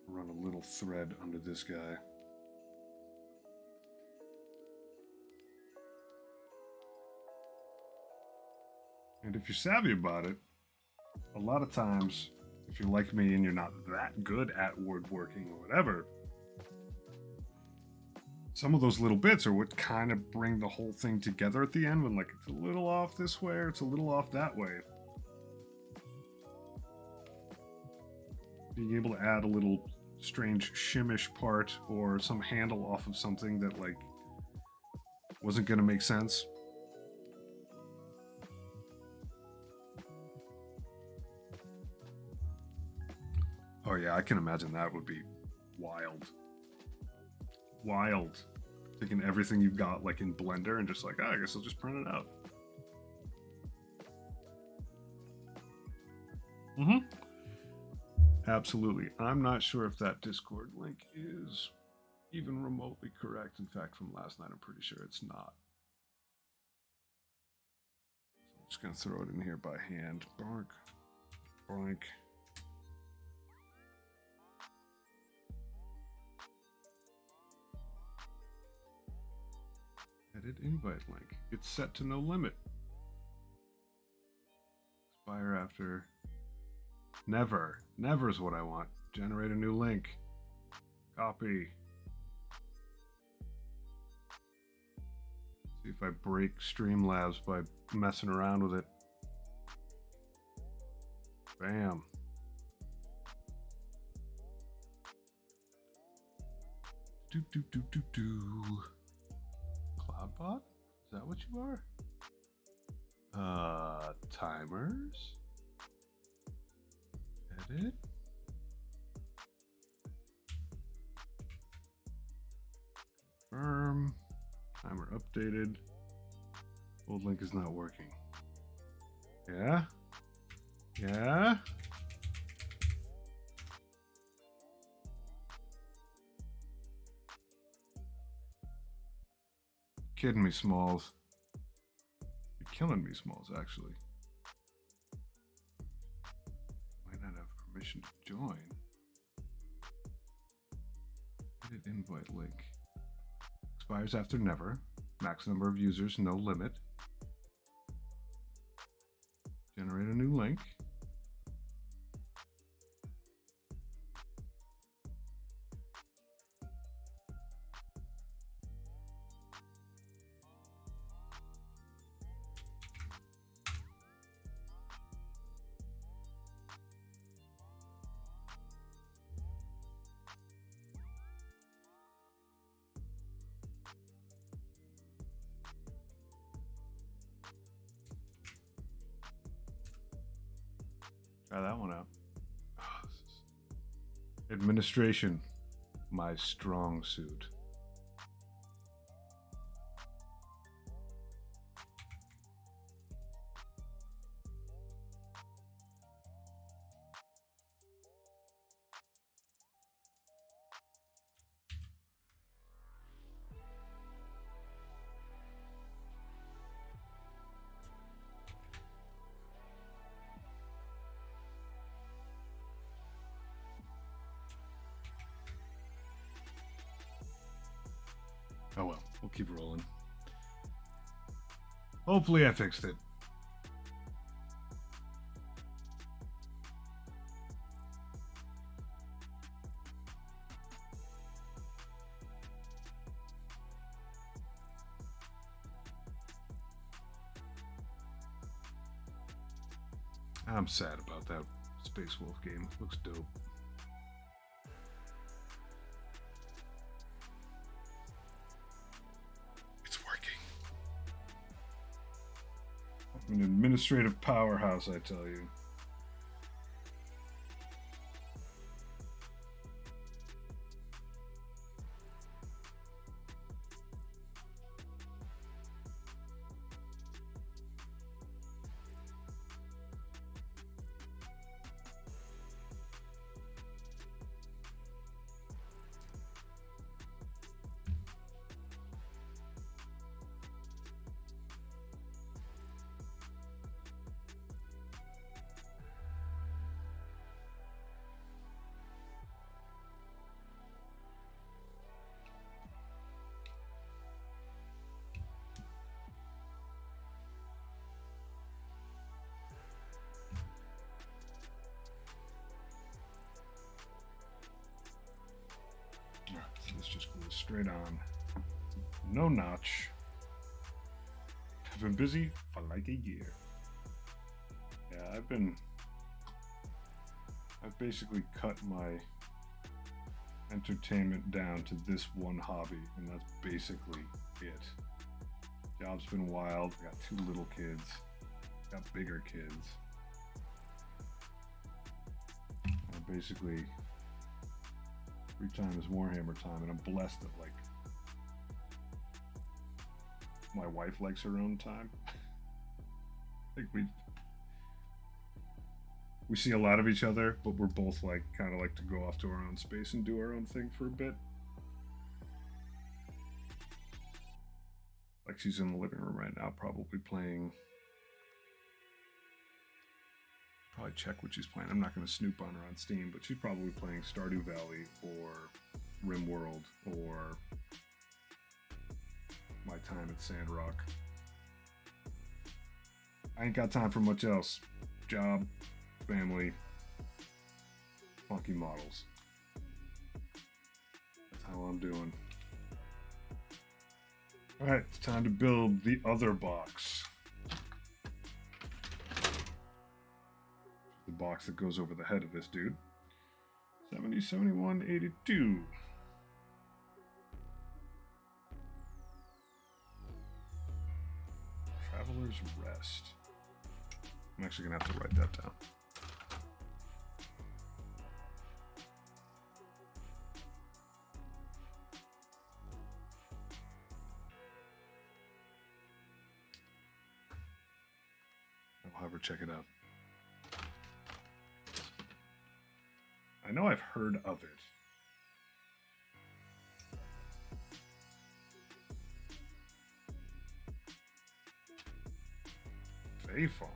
Run a little thread under this guy. And if you're savvy about it, a lot of times, if you're like me and you're not that good at woodworking or whatever, some of those little bits are what kind of bring the whole thing together at the end, when like it's a little off this way or it's a little off that way. Being able to add a little strange shimmish part or some handle off of something that like wasn't going to make sense. Oh yeah, I can imagine that would be wild. Wild. Taking everything you've got like in Blender and just like, oh, I guess I'll just print it out. Mm-hmm. Absolutely. I'm not sure if that Discord link is even remotely correct. In fact, from last night, I'm pretty sure it's not. So I'm just going to throw it in here by hand. Bark. Blank. Edit invite link. It's set to no limit. Expire after. Never. Never is what I want. Generate a new link. Copy. See if I break Streamlabs by messing around with it. Bam. Cloudbot? Is that what you are? Timers? Edit? Confirm. Timer updated. Old link is not working. Yeah? Yeah? Kidding me, Smalls. You're killing me, Smalls, actually. Might not have permission to join. Edit invite link. Expires after never. Max number of users, no limit. Generate a new link. Try that one out. Administration, my strong suit. Oh well, we'll keep rolling. Hopefully I fixed it. I'm sad about that Space Wolf game. It looks dope. It's working. An administrative powerhouse, I tell you. Let's just go straight on. No notch. I've been busy for like a year. Yeah, I've basically cut my entertainment down to this one hobby, and that's basically it. Job's been wild. I got 2 little kids. Got bigger kids. I basically free time is Warhammer time, and I'm blessed that like my wife likes her own time. Like we see a lot of each other, but we're both like kind of like to go off to our own space and do our own thing for a bit. Like she's in the living room right now, probably playing. Probably check what she's playing. I'm not going to snoop on her on Steam, but she's probably playing Stardew Valley or RimWorld or My Time at Sandrock. I ain't got time for much else. Job, family, funky models. That's how I'm doing. Alright, it's time to build the other box. The box that goes over the head of this dude. 70, 71, 82. Farmer's Rest. I'm actually going to have to write that down. I'll have her check it out. I know I've heard of it. Fay Farm.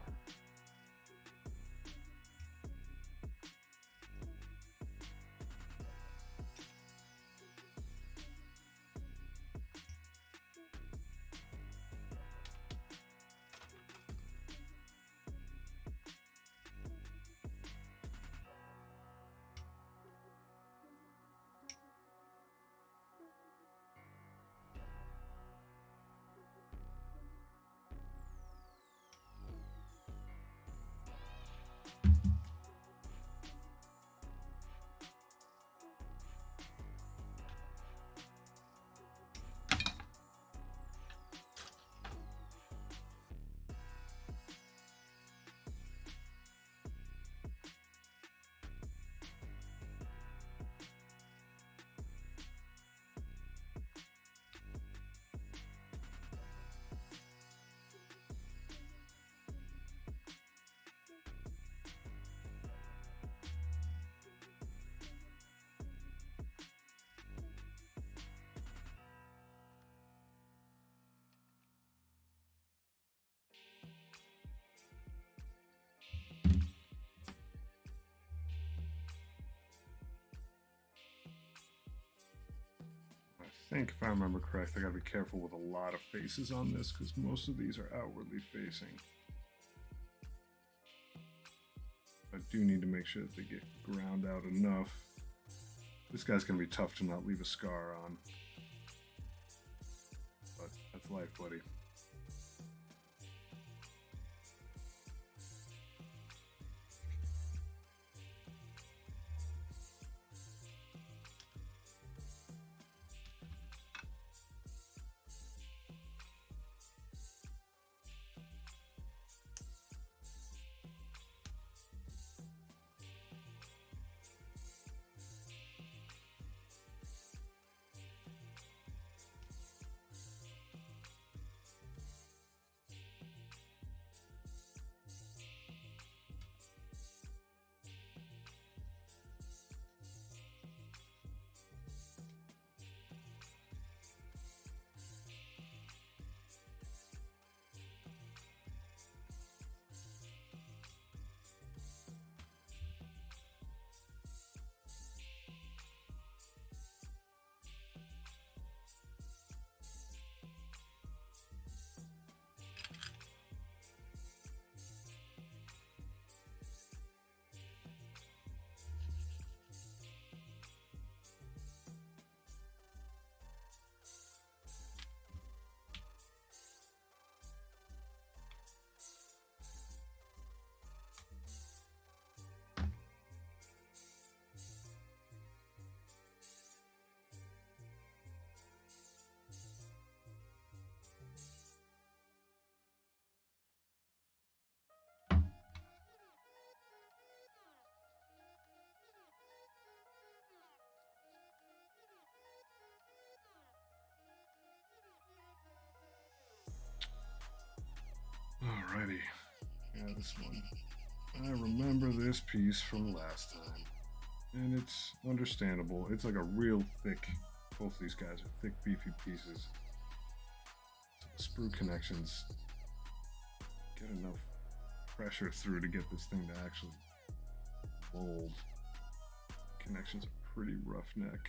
I think if I remember correct, I gotta be careful with a lot of faces on this because most of these are outwardly facing. I do need to make sure that they get ground out enough. This guy's gonna be tough to not leave a scar on. But that's life, buddy. Alrighty. Yeah, this one. I remember this piece from last time. And it's understandable. It's like a real thick, both these guys are thick, beefy pieces. So the sprue connections get enough pressure through to get this thing to actually mold. Connections are pretty roughneck.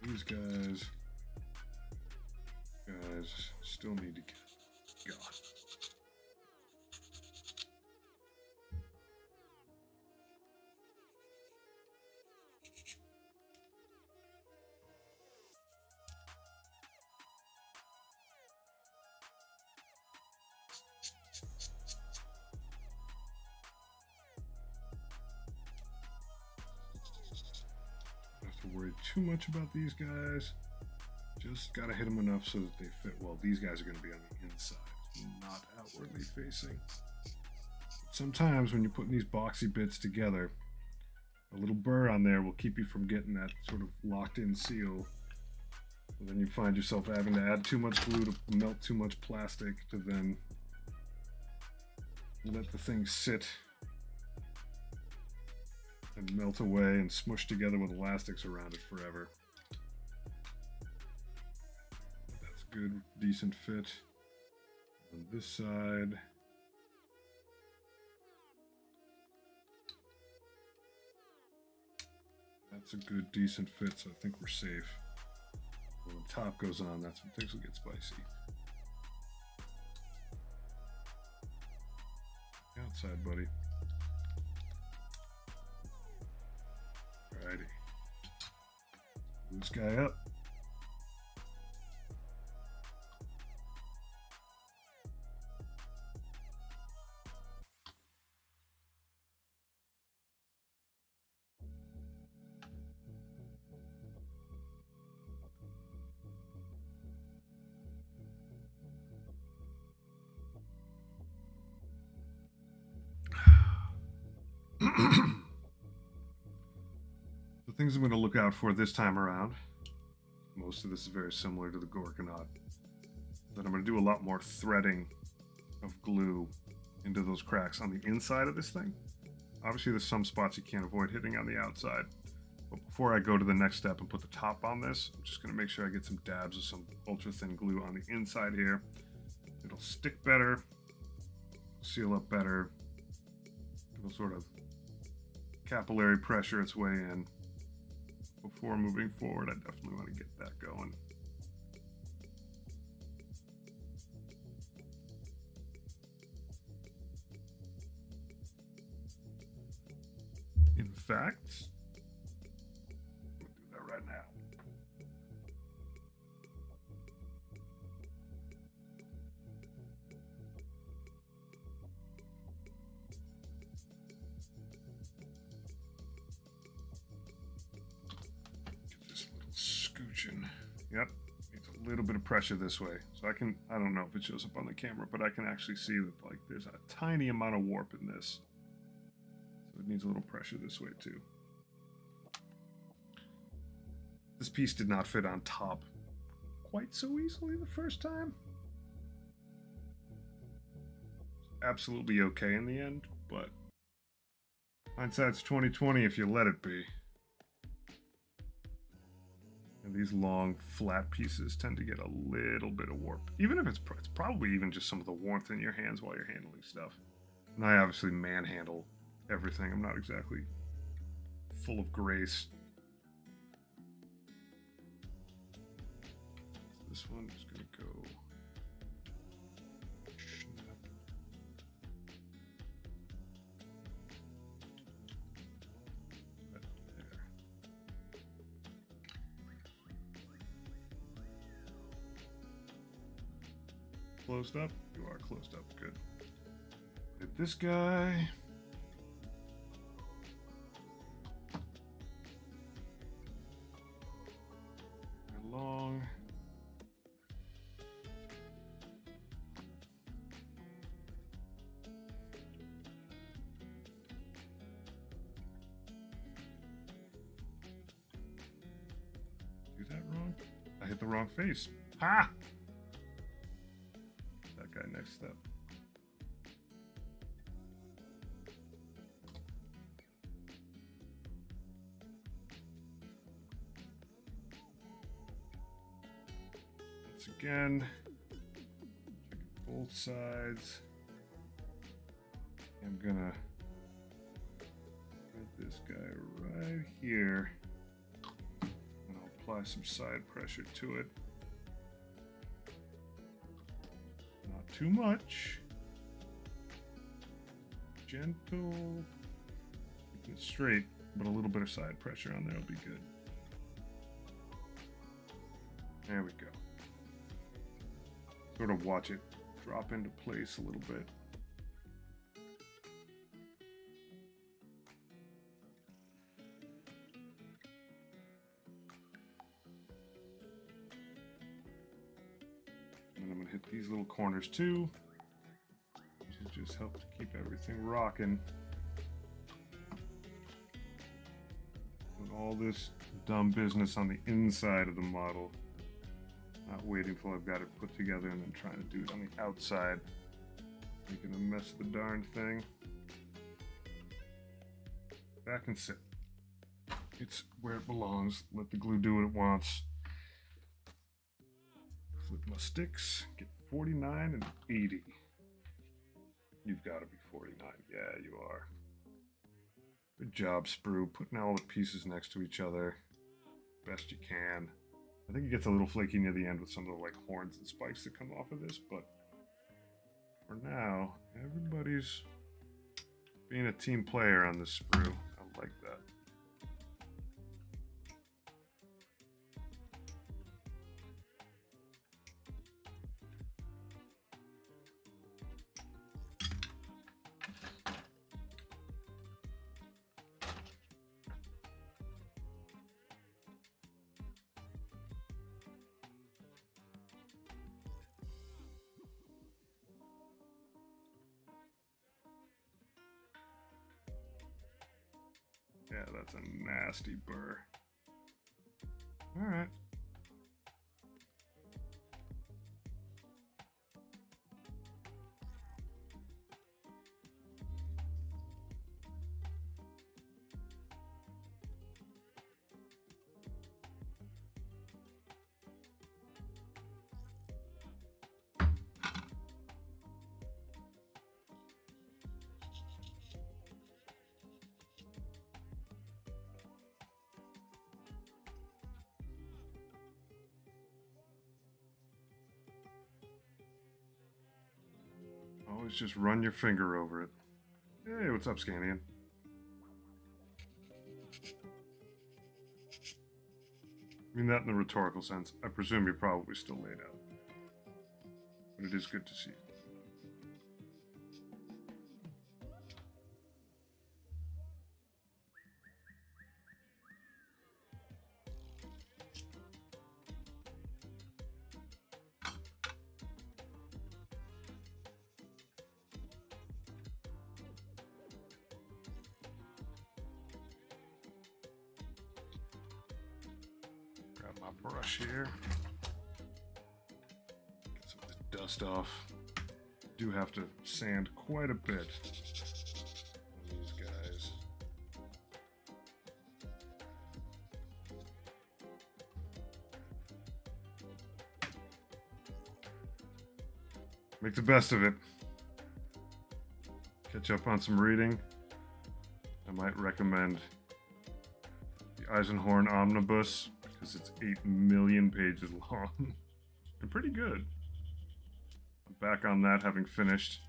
These guys still need to get gone. worry too much about these guys. Just gotta hit them enough so that they fit. Well, these guys are gonna be on the inside, not outwardly facing. Sometimes when you're putting these boxy bits together, a little burr on there will keep you from getting that sort of locked in seal. And then you find yourself having to add too much glue to melt too much plastic to then let the thing sit and melt away and smush together with elastics around it forever. That's a good, decent fit. On this side, that's a good, decent fit, so I think we're safe. When the top goes on, that's when things will get spicy. Outside, buddy. Alrighty. Glue this guy up. The things I'm going to look out for this time around, most of this is very similar to the Morkanaut, that I'm going to do a lot more threading of glue into those cracks on the inside of this thing. Obviously there's some spots you can't avoid hitting on the outside, but before I go to the next step and put the top on this, I'm just going to make sure I get some dabs of some ultra thin glue on the inside here. It'll stick better, seal up better, it'll sort of capillary pressure its way in. Before moving forward, I definitely want to get that going. In fact, I'm going to do that right now. Yep, it's a little bit of pressure this way. So I don't know if it shows up on the camera, but I can actually see that like there's a tiny amount of warp in this. So it needs a little pressure this way too. This piece did not fit on top quite so easily the first time. Absolutely okay in the end, but hindsight's 20/20 if you let it be. And these long, flat pieces tend to get a little bit of warp. Even if it's probably even just some of the warmth in your hands while you're handling stuff. And I obviously manhandle everything. I'm not exactly full of grace. This one is going to go... Closed up? You are closed up. Good. Hit this guy. Long. Do that wrong? I hit the wrong face. Ha! Next step. Once again, check both sides. I'm gonna put this guy right here, and I'll apply some side pressure to it. Too much. Gentle. Keep it straight, but a little bit of side pressure on there will be good. There we go. Sort of watch it drop into place a little bit. hit these little corners too. This will just help to keep everything rocking. Doing all this dumb business on the inside of the model. Not waiting till I've got it put together and then trying to do it on the outside. Making a mess of the darn thing. Back and sit. It's where it belongs. Let the glue do what it wants. Flip my sticks. Get 49 and 80. You've got to be 49. Yeah, you are. Good job, Sprue. Putting all the pieces next to each other. Best you can. I think it gets a little flaky near the end with some of the like horns and spikes that come off of this, but for now, everybody's being a team player on this sprue. I like that. Yeah, that's a nasty burr. All right. Always just run your finger over it. Hey, what's up, Scannian? I mean that in the rhetorical sense. I presume you're probably still laid out. But it is good to see you. Grab my brush here. Get some of this dust off. Do have to sand quite a bit on these guys. Make the best of it. Catch up on some reading. I might recommend the Eisenhorn Omnibus because it's 8 million pages long and pretty good. I'm back on that, having finished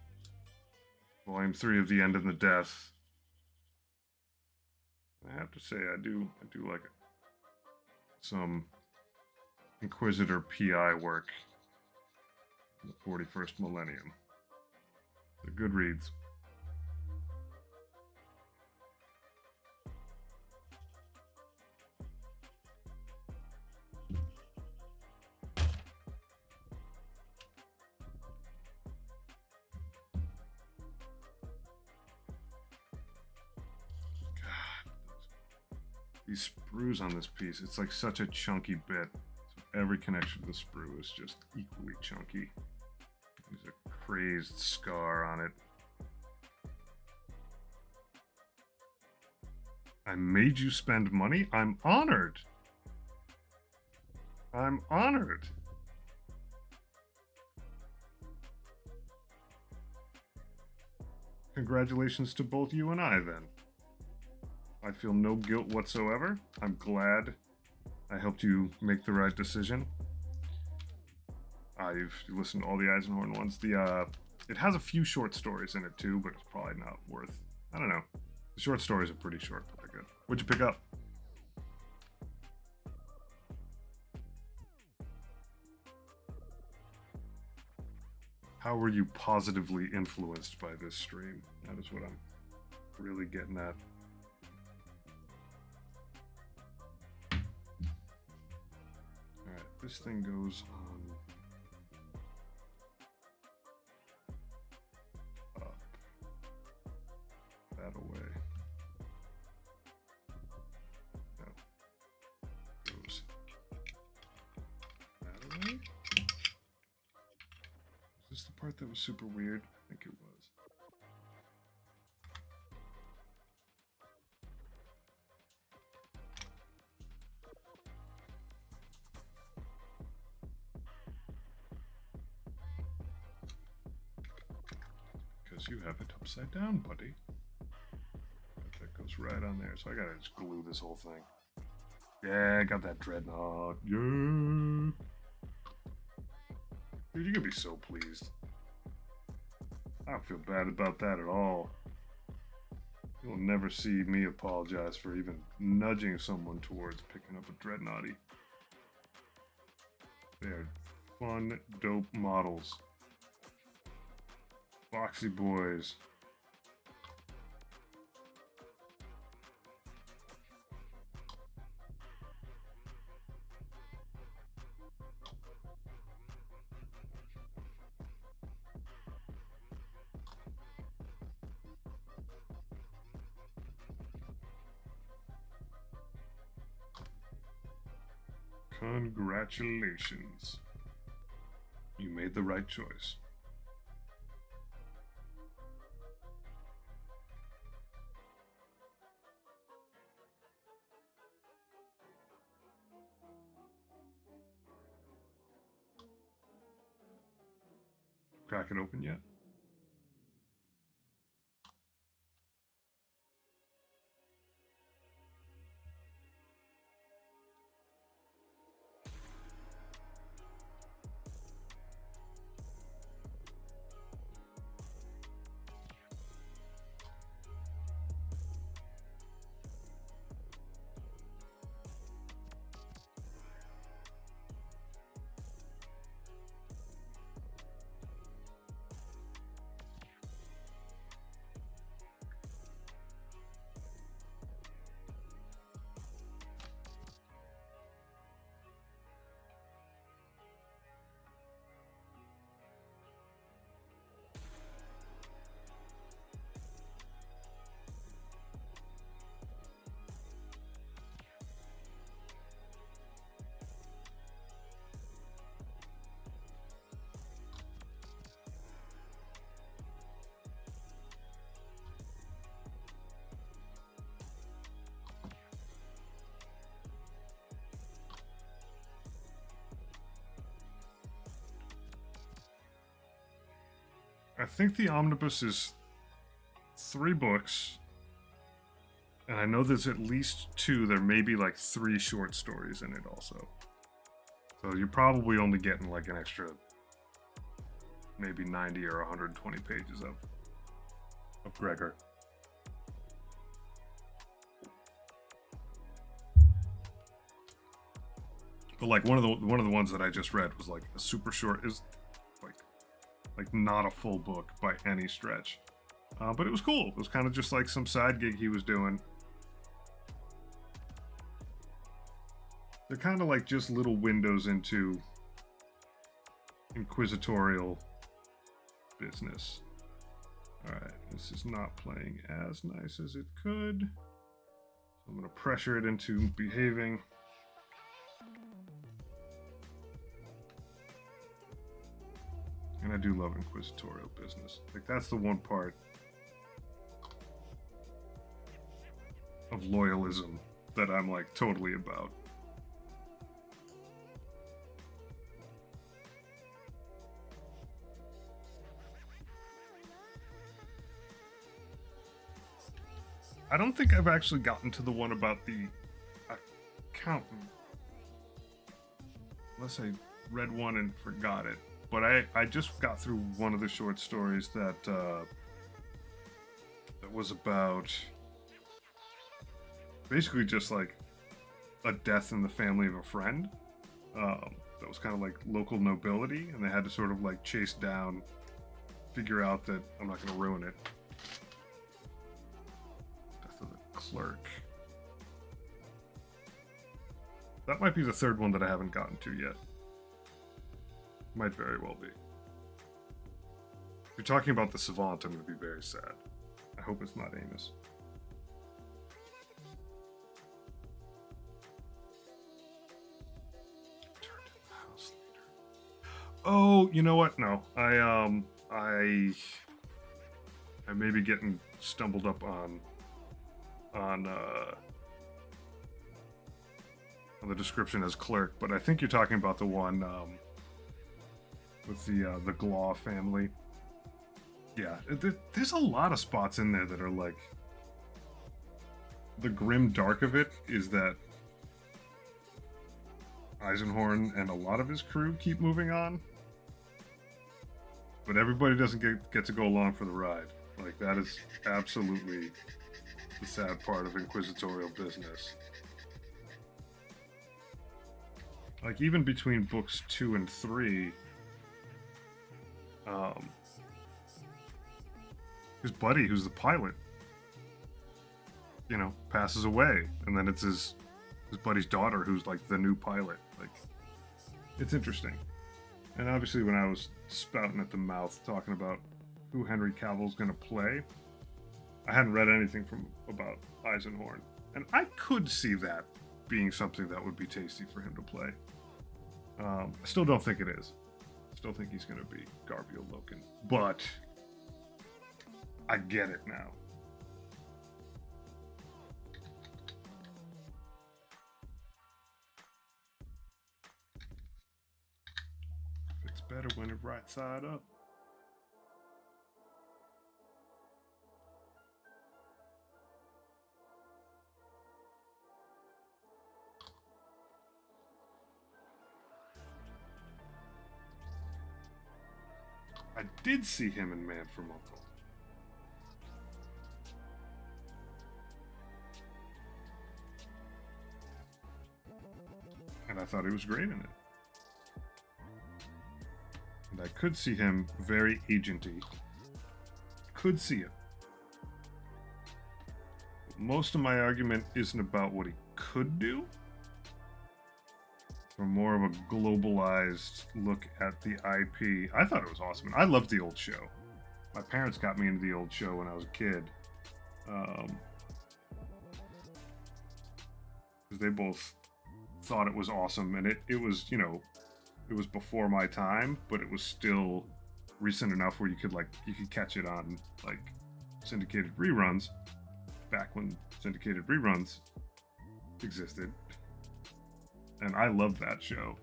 Volume 3 of The End and the Death. I have to say, I do like some Inquisitor PI work in the 41st millennium. They're good reads. These sprues on this piece, it's like such a chunky bit. So every connection to the sprue is just equally chunky. There's a crazed scar on it. I made you spend money? I'm honored. I'm honored. Congratulations to both you and I, then. I feel no guilt whatsoever. I'm glad I helped you make the right decision. I've listened to all the Eisenhorn ones. It has a few short stories in it too, but it's probably not worth. I don't know. The short stories are pretty short, but they're good. What'd you pick up? How were you positively influenced by this stream? That is what I'm really getting at. Alright, this thing goes on part that was super weird? I think it was. Because you have it upside down, buddy. But that goes right on there. So I gotta just glue this whole thing. Yeah, I got that dreadnought. Yeah. Dude, you're gonna be so pleased. I don't feel bad about that at all. You'll never see me apologize for even nudging someone towards picking up a dreadnoughty. They're fun, dope models. Boxy boys. Congratulations. You made the right choice. Crack it open yet? I think the omnibus is 3 books, and I know there's at least 2. There may be like 3 short stories in it also. So you're probably only getting like an extra maybe 90 or 120 pages of Gregor. But like one of the ones that I just read was like a super short, is like not a full book by any stretch. But it was cool. It was kind of just like some side gig he was doing. They're kind of like just little windows into inquisitorial business. Alright, this is not playing as nice as it could. So I'm going to pressure it into behaving. And I do love inquisitorial business. Like, that's the one part of loyalism that I'm like totally about. I don't think I've actually gotten to the one about the accountant. Unless I read one and forgot it. But I just got through one of the short stories that was about basically just like a death in the family of a friend. That was kind of like local nobility, and they had to sort of like chase down, figure out that I'm not going to ruin it. Death of the clerk. That might be the third one that I haven't gotten to yet. Might very well be. If you're talking about the Savant, I'm going to be very sad. I hope it's not Amos. Turn to the house leader. Oh, you know what? No, I may be getting stumbled up on uh, on the description as clerk, but I think you're talking about the one with the Glaw family. Yeah, there's a lot of spots in there that are like the grim dark of it is that Eisenhorn and a lot of his crew keep moving on, but everybody doesn't get to go along for the ride. Like that is absolutely the sad part of inquisitorial business. Like even between books 2 and 3, um, his buddy, who's the pilot, passes away, and then it's his buddy's daughter who's like the new pilot. Like, it's interesting. And obviously, when I was spouting at the mouth talking about who Henry Cavill's going to play, I hadn't read anything about Eisenhorn, and I could see that being something that would be tasty for him to play. I still don't think it is. Still think he's going to be Garfield Loken, but I get it now. It's better when it's right side up. I did see him in Man from Uncle. And I thought he was great in it. And I could see him very agenty. Could see it. Most of my argument isn't about what he could do, or more of a globalized look at the IP. I thought it was awesome. I loved the old show. My parents got me into the old show when I was a kid. Because they both thought it was awesome, and it was, it was before my time, but it was still recent enough where you could catch it on like syndicated reruns back when syndicated reruns existed, and I loved that show.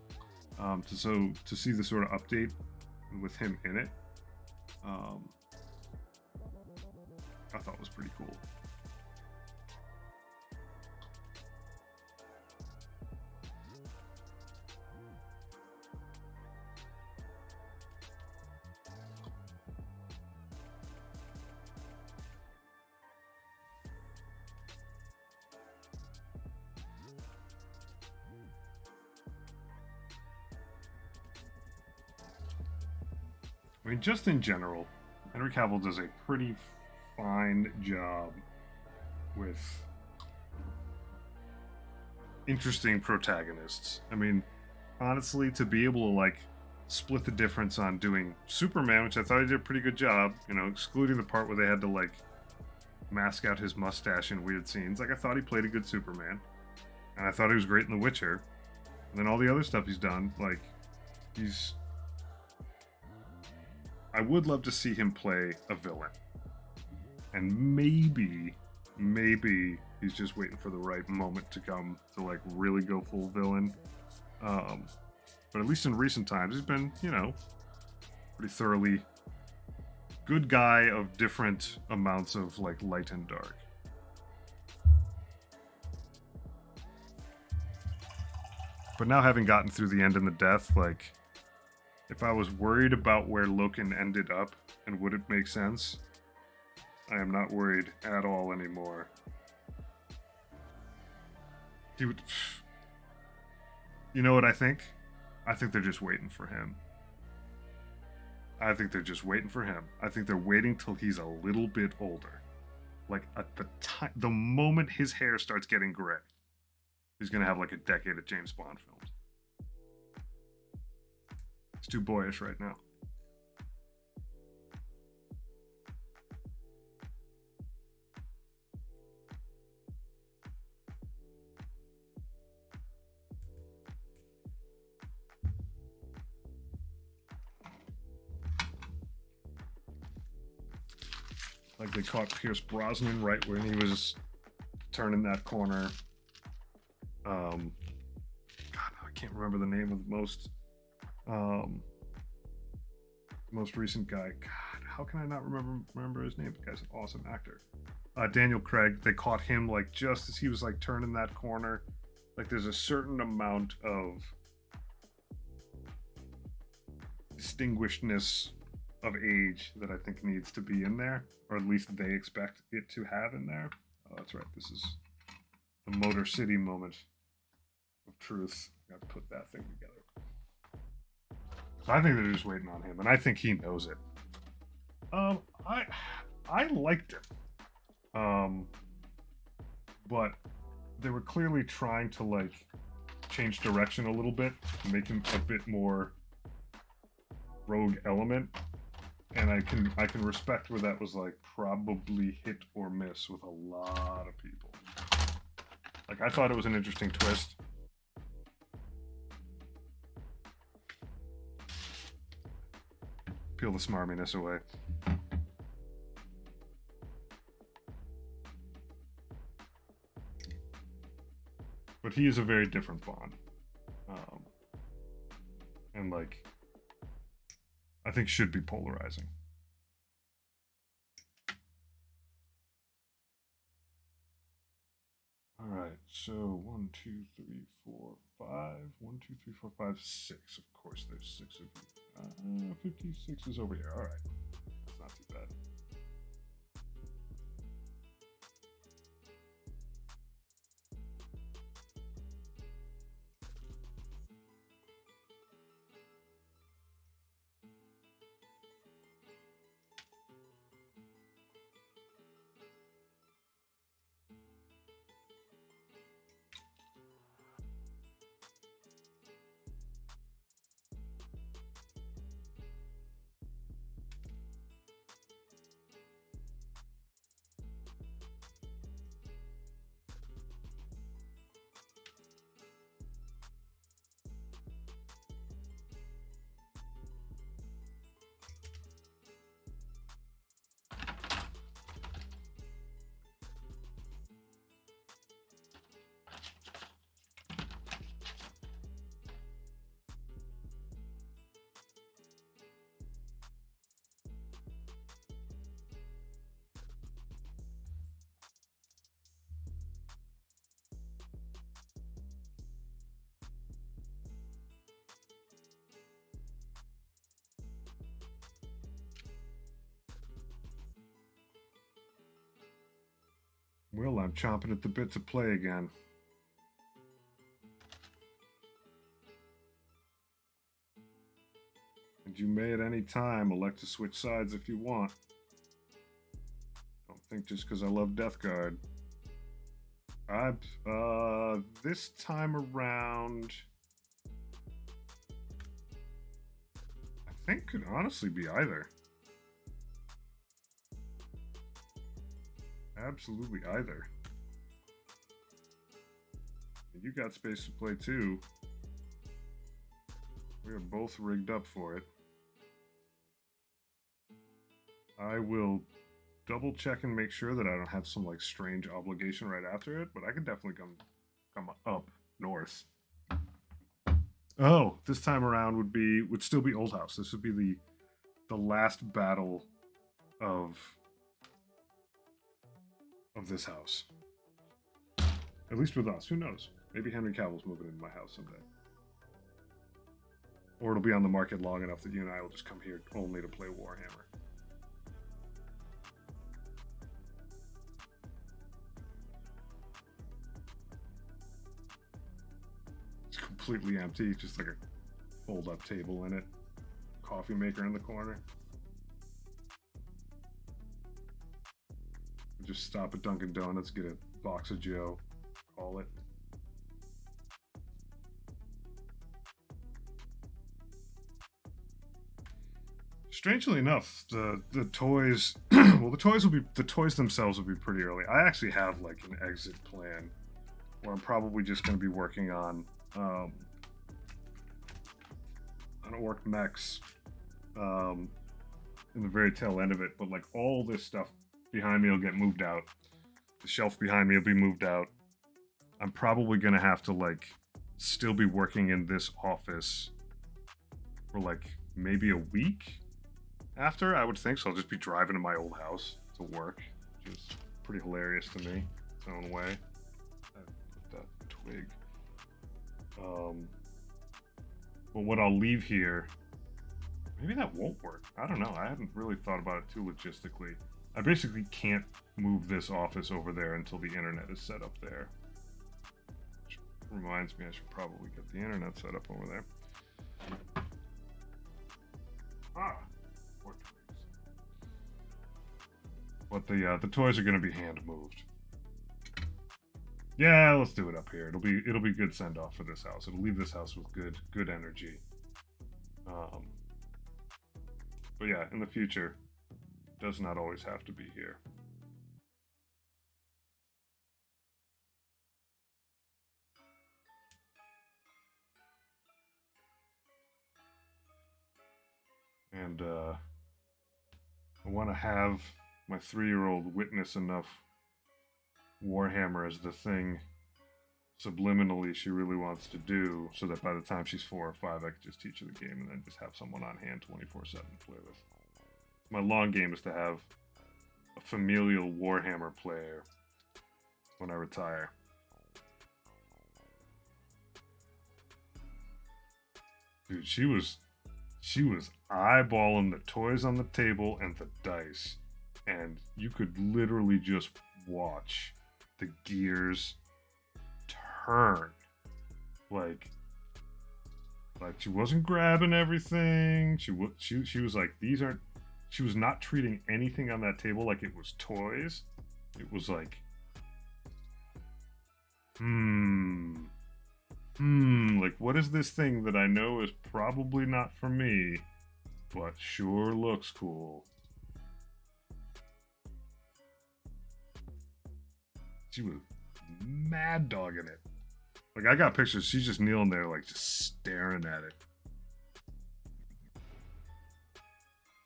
To see the sort of update with him in it, I thought was pretty cool. I mean, just in general, Henry Cavill does a pretty fine job with interesting protagonists. I mean, honestly, to be able to split the difference on doing Superman, which I thought he did a pretty good job, excluding the part where they had to mask out his mustache in weird scenes. I thought he played a good Superman, and I thought he was great in The Witcher. And then all the other stuff he's done, I would love to see him play a villain. And maybe he's just waiting for the right moment to come to really go full villain. But at least in recent times, he's been, pretty thoroughly good guy of different amounts of light and dark. But now, having gotten through the end and the death, if I was worried about where Loken ended up and would it make sense, I am not worried at all anymore. He would. You know what I think? I think they're just waiting for him. I think they're waiting till he's a little bit older. At the moment his hair starts getting gray, he's gonna have a decade of James Bond films. It's too boyish right now. Like they caught Pierce Brosnan right when he was turning that corner. God, I can't remember the name of the most recent guy. God, how can I not remember his name? The guy's an awesome actor. Daniel Craig. They caught him like just as he was like turning that corner. Like there's a certain amount of distinguishedness of age that I think needs to be in there, or at least they expect it to have in there. Oh, that's right. This is the Motor City moment of truth. I got to put that thing together. So I think they're just waiting on him, and I think he knows it. I liked it, but they were clearly trying to like change direction a little bit, to make him a bit more rogue element, and I can respect where that was like probably hit or miss with a lot of people. Like I thought it was an interesting twist. Peel the smarminess away. But he is a very different Bond. And like I think should be polarizing. All right, so 1, 2, 3, 4, 5. 1, 2, 3, 4, 5, 6. Of course, there's 6 of you. 56 is over here. All right, that's not too bad. Well, I'm chomping at the bit to play again. And you may at any time elect to switch sides if you want. Don't think just because I love Death Guard. This time around, I think could honestly be either. Absolutely either. You got space to play too. We are both rigged up for it. I will double check and make sure that I don't have some like strange obligation right after it, but I could definitely come up north. Oh, this time around would still be Old House. This would be the last battle of this house. At least with us. Who knows? Maybe Henry Cavill's moving into my house someday. Or it'll be on the market long enough that you and I will just come here only to play Warhammer. It's completely empty, just like a fold-up table in it. Coffee maker in the corner. Just stop at Dunkin' Donuts, get a box of Joe, call it. Strangely enough, the toys, well, the toys themselves will be pretty early. I actually have like an exit plan where I'm probably just going to be working on an Ork Mechs in the very tail end of it, but like all this stuff behind me will get moved out. The shelf behind me will be moved out. I'm probably gonna have to like still be working in this office for like maybe a week after, I would think. So I'll just be driving to my old house to work, which is pretty hilarious to me, its own way. Put that twig. But what I'll leave here, maybe that won't work. I don't know. I haven't really thought about it too logistically. I basically can't move this office over there until the internet is set up there. Which reminds me, I should probably get the internet set up over there. Ah, poor twigs. But the toys are going to be hand moved. Yeah, let's do it up here. It'll be good send off for this house. It'll leave this house with good energy. But yeah, in the future, it does not always have to be here. And I want to have my 3-year-old witness enough Warhammer as the thing subliminally she really wants to do, so that by the time she's 4 or 5, I could just teach her the game and then just have someone on hand 24/7 to play with. My long game is to have a familial Warhammer player when I retire. Dude, she was eyeballing the toys on the table and the dice, and you could literally just watch the gears turn. Like she wasn't grabbing everything. She was like, these aren't. She was not treating anything on that table like it was toys. It was like, like, what is this thing that I know is probably not for me, but sure looks cool? She was mad dogging it. Like, I got pictures. She's just kneeling there, like, just staring at it.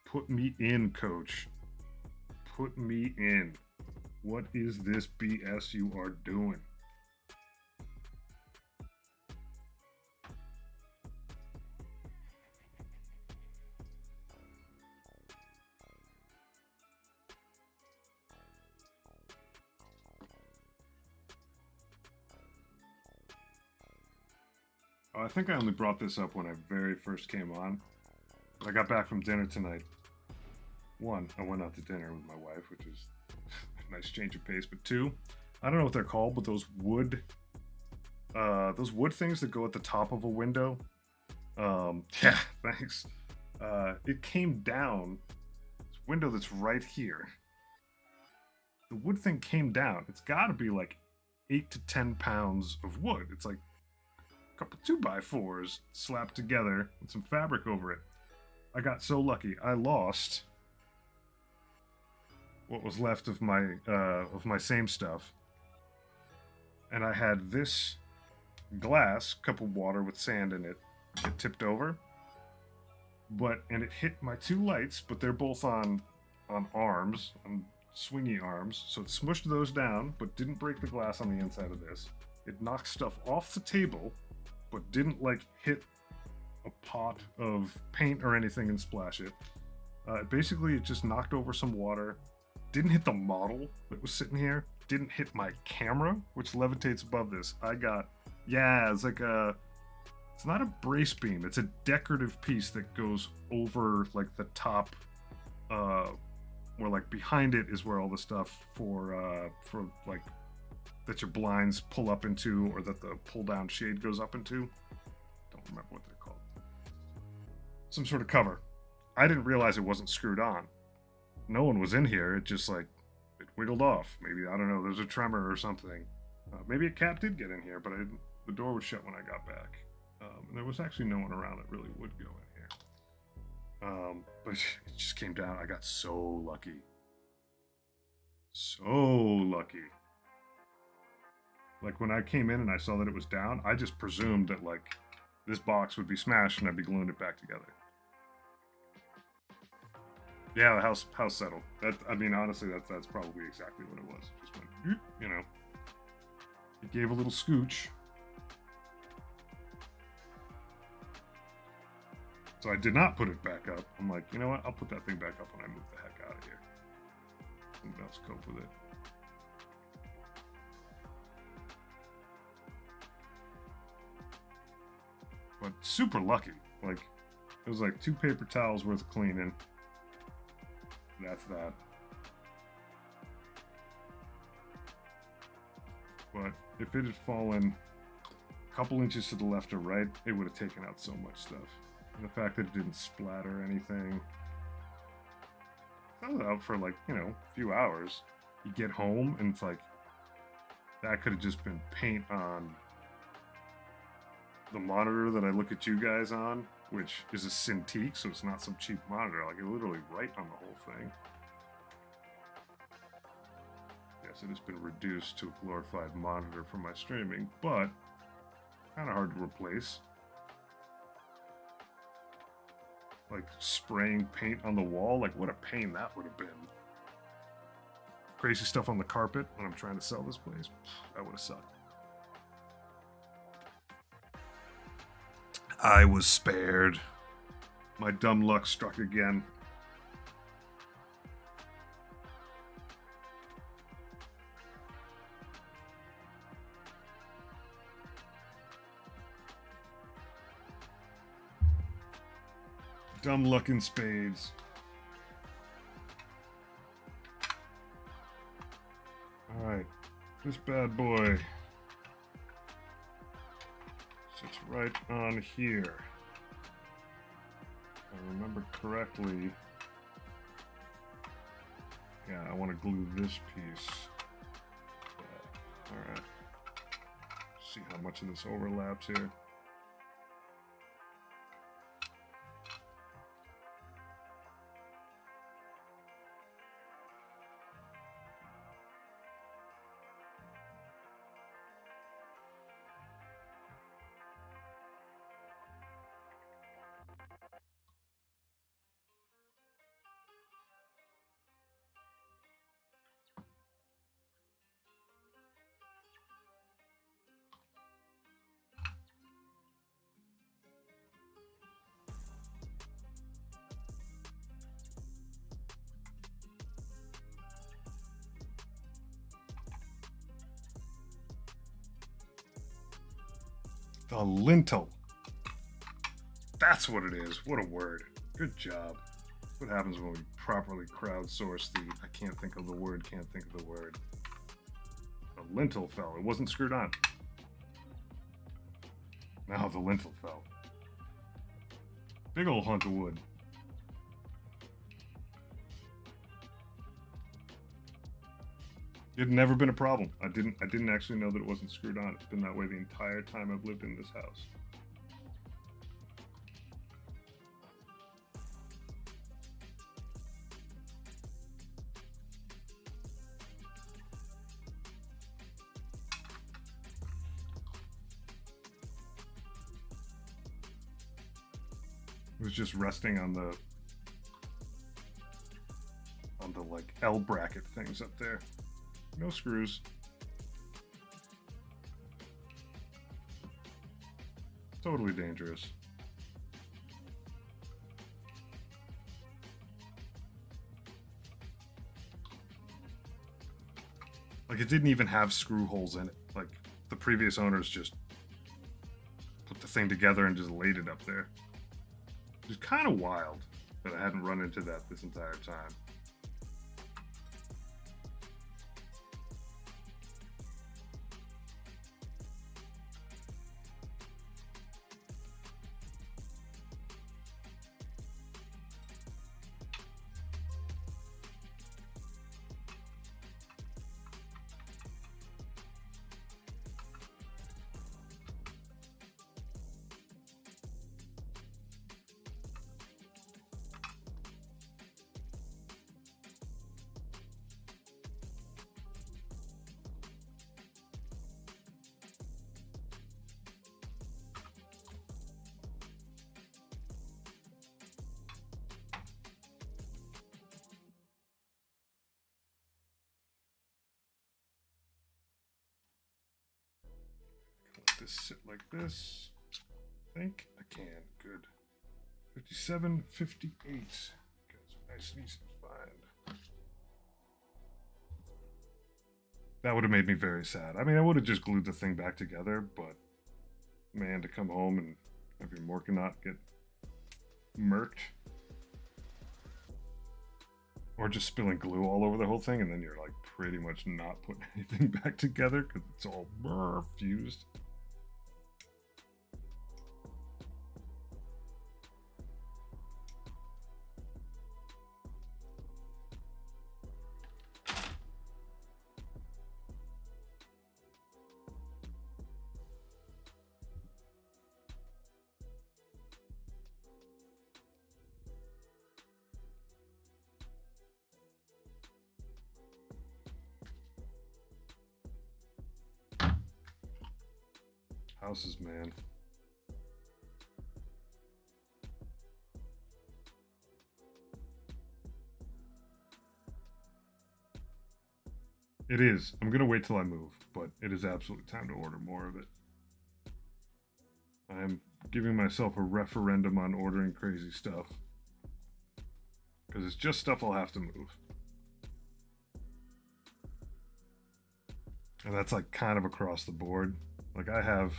Put me in, coach. Put me in. What is this BS you are doing? I think I only brought this up when I very first came on. I got back from dinner tonight. One, I went out to dinner with my wife, which was a nice change of pace. But two, I don't know what they're called, but those wood things that go at the top of a window. Yeah, thanks. It came down. This window that's right here. The wood thing came down. It's got to be like 8 to 10 pounds of wood. It's like couple 2x4s slapped together with some fabric over it. I got so lucky. I lost what was left of my same stuff, and I had this glass cup of water with sand in it. It tipped over, and it hit my 2 lights, but they're both on arms, on swingy arms, so it smushed those down, but didn't break the glass on the inside of this. It knocked stuff off the table, but didn't like hit a pot of paint or anything and splash it. Basically, it just knocked over some water. Didn't hit the model that was sitting here. Didn't hit my camera, which levitates above this. It's like it's not a brace beam. It's a decorative piece that goes over like the top, where like behind it is where all the stuff for like that your blinds pull up into, or that the pull down shade goes up into. Don't remember what they're called. Some sort of cover. I didn't realize it wasn't screwed on. No one was in here. It just like, it wiggled off. Maybe, I don't know, there's a tremor or something. Maybe a cat did get in here, but the door was shut when I got back. And there was actually no one around that really would go in here. But it just came down. I got so lucky. So lucky. Like, when I came in and I saw that it was down, I just presumed that, like, this box would be smashed and I'd be gluing it back together. Yeah, the house settled. That I mean, honestly, that's probably exactly what it was. Just went, you know, it gave a little scooch. So I did not put it back up. I'm like, you know what? I'll put that thing back up when I move the heck out of here. Something else cope with it. But super lucky. Like, it was like 2 paper towels worth of cleaning. That's that. But if it had fallen a couple inches to the left or right, it would have taken out so much stuff. And the fact that it didn't splatter anything. I was out for like, you know, a few hours. You get home and it's like, that could have just been paint on the monitor that I look at you guys on, which is a Cintiq, so it's not some cheap monitor. Like, it literally right on the whole thing. Yes, it has been reduced to a glorified monitor for my streaming, but kind of hard to replace. Like, spraying paint on the wall, like, what a pain that would have been. Crazy stuff on the carpet when I'm trying to sell this place. That would have sucked. I was spared. My dumb luck struck again. Dumb luck in spades. Alright. This bad boy sits right on here. If I remember correctly. Yeah, I want to glue this piece. Alright. See how much of this overlaps here. The lintel. That's what it is. What a word. Good job. That's what happens when we properly crowdsource the I can't think of the word, can't think of the word. The lintel fell. It wasn't screwed on. Now the lintel fell. Big old hunk of wood. It had never been a problem. I didn't actually know that it wasn't screwed on. It's been that way the entire time I've lived in this house. It was just resting on the like L bracket things up there. No screws. Totally dangerous. Like, it didn't even have screw holes in it. Like, the previous owners just put the thing together and just laid it up there. It was kind of wild that I hadn't run into that this entire time. this sit like this. I think I can. Good. 57, 58. Okay, so nice and easy to find. That would have made me very sad. I mean, I would have just glued the thing back together, but man, to come home and have your Morkanaut get murked, or just spilling glue all over the whole thing, and then you're like pretty much not putting anything back together because it's all fused. Houses, man. It is. I'm going to wait till I move, but it is absolutely time to order more of it. I am giving myself a referendum on ordering crazy stuff. Because it's just stuff I'll have to move. And that's like kind of across the board. Like I have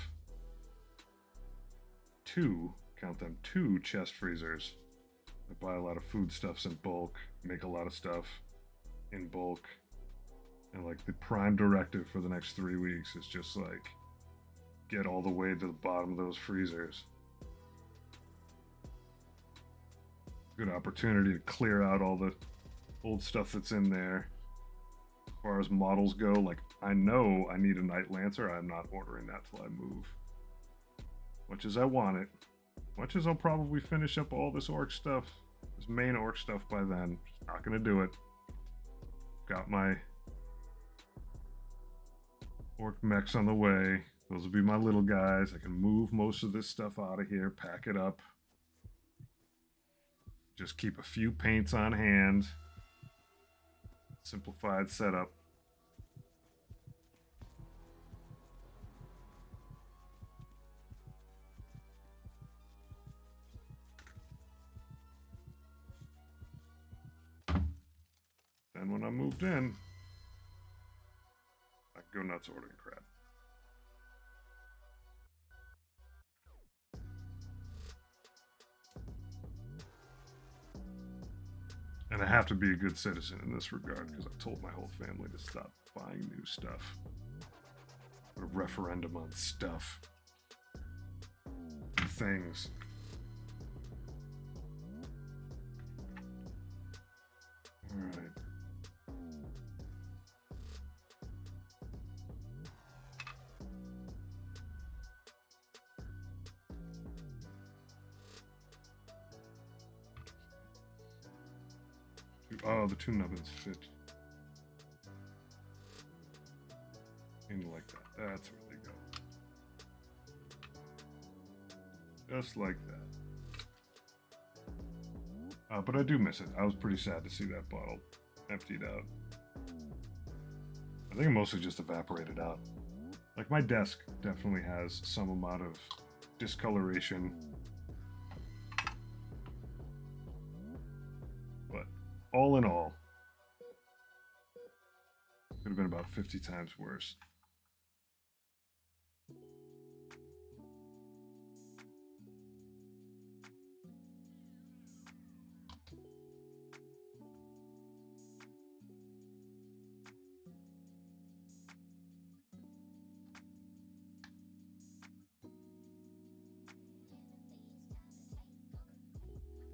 count them, two chest freezers. I buy a lot of foodstuffs in bulk, make a lot of stuff in bulk. And like the prime directive for the next 3 weeks is just like get all the way to the bottom of those freezers. Good opportunity to clear out all the old stuff that's in there. As far as models go, like I know I need a Night Lancer. I'm not ordering that till I move. Much as I want it, much as I'll probably finish up all this orc stuff, this main orc stuff by then, just not gonna do it. Got my orc mechs on the way. Those will be my little guys. I can move most of this stuff out of here, pack it up. Just keep a few paints on hand. Simplified setup. Then when I moved in, I could go nuts ordering crap. And I have to be a good citizen in this regard because I've told my whole family to stop buying new stuff. Put a referendum on stuff. Things. Alright. Oh, the two nubbins fit in like that. That's where they go. Just like that. But I do miss it. I was pretty sad to see that bottle emptied out. I think it mostly just evaporated out. Like my desk definitely has some amount of discoloration. But all in all, could have been about 50 times worse.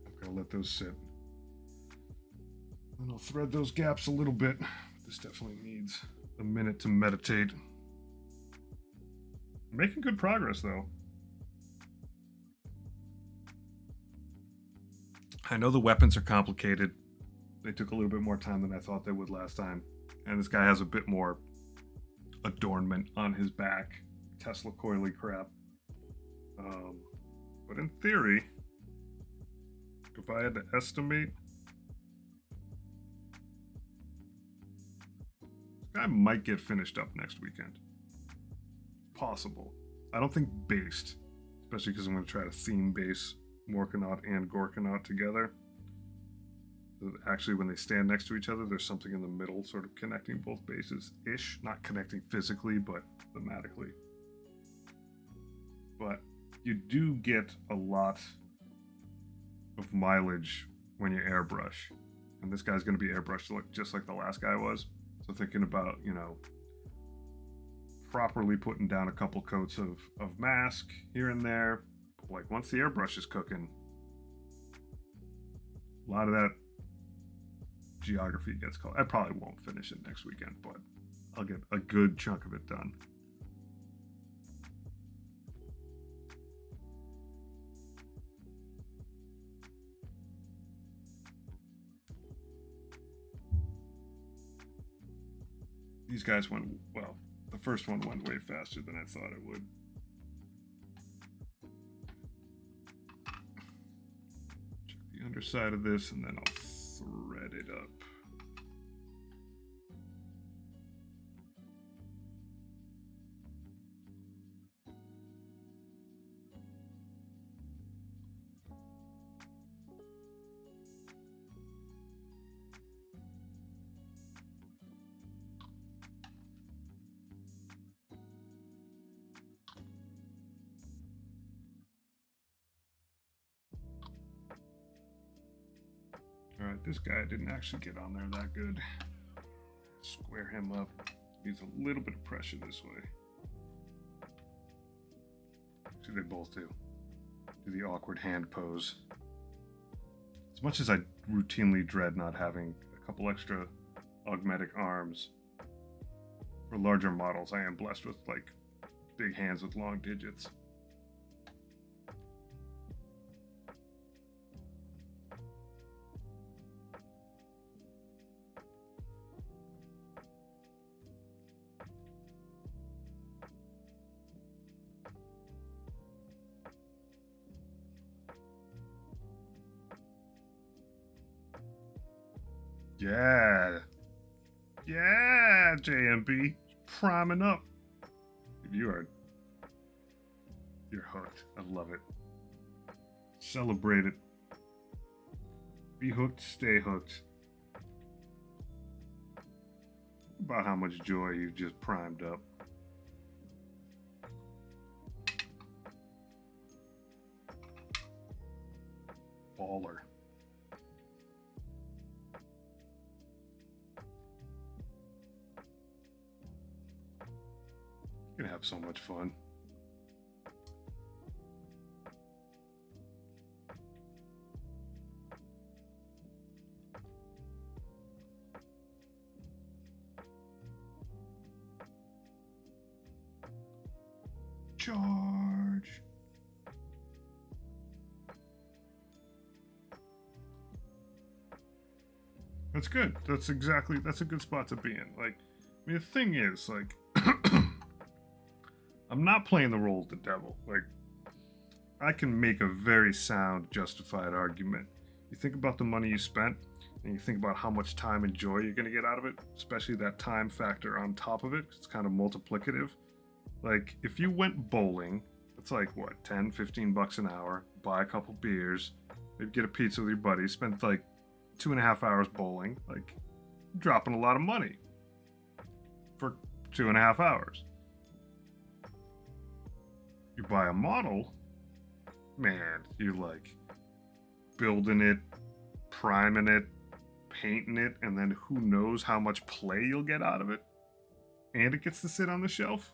I'm gonna let those sit. And I'll thread those gaps a little bit. This definitely needs a minute to meditate. Making good progress, though. I know the weapons are complicated. They took a little bit more time than I thought they would last time. And this guy has a bit more adornment on his back. Tesla coily crap. But in theory, if I had to estimate, this guy might get finished up next weekend. Possible. I don't think based, especially because I'm going to try to theme base Morkanaut and Gorkanaut together. So actually, when they stand next to each other, there's something in the middle sort of connecting both bases-ish. Not connecting physically, but thematically. But you do get a lot of mileage when you airbrush. And this guy's going to be airbrushed just like the last guy was. So thinking about, properly putting down a couple coats of mask here and there. Like once the airbrush is cooking, a lot of that geography gets called. I probably won't finish it next weekend, but I'll get a good chunk of it done. These guys went, well, the first one went way faster than I thought it would. Check the underside of this and then I'll thread it up. Alright, this guy didn't actually get on there that good. Square him up. Needs a little bit of pressure this way. Actually, they both do. Do the awkward hand pose. As much as I routinely dread not having a couple extra augmetic arms, for larger models, I am blessed with, like, big hands with long digits. Yeah. Yeah, JMB. Priming up. You're hooked. I love it. Celebrate it. Be hooked, stay hooked. About how much joy you just primed up. Baller. You're gonna have so much fun. Charge. That's good. That's a good spot to be in. Like, I mean, the thing is, like, I'm not playing the role of the devil. Like, I can make a very sound, justified argument. You think about the money you spent, and you think about how much time and joy you're going to get out of it, especially that time factor on top of it. It's kind of multiplicative. Like, if you went bowling, it's like, what, 10, 15 bucks an hour, buy a couple beers, maybe get a pizza with your buddies, spend like 2.5 hours bowling, like, dropping a lot of money for 2.5 hours. You buy a model, man, you're like building it, priming it, painting it, and then who knows how much play you'll get out of it. And it gets to sit on the shelf.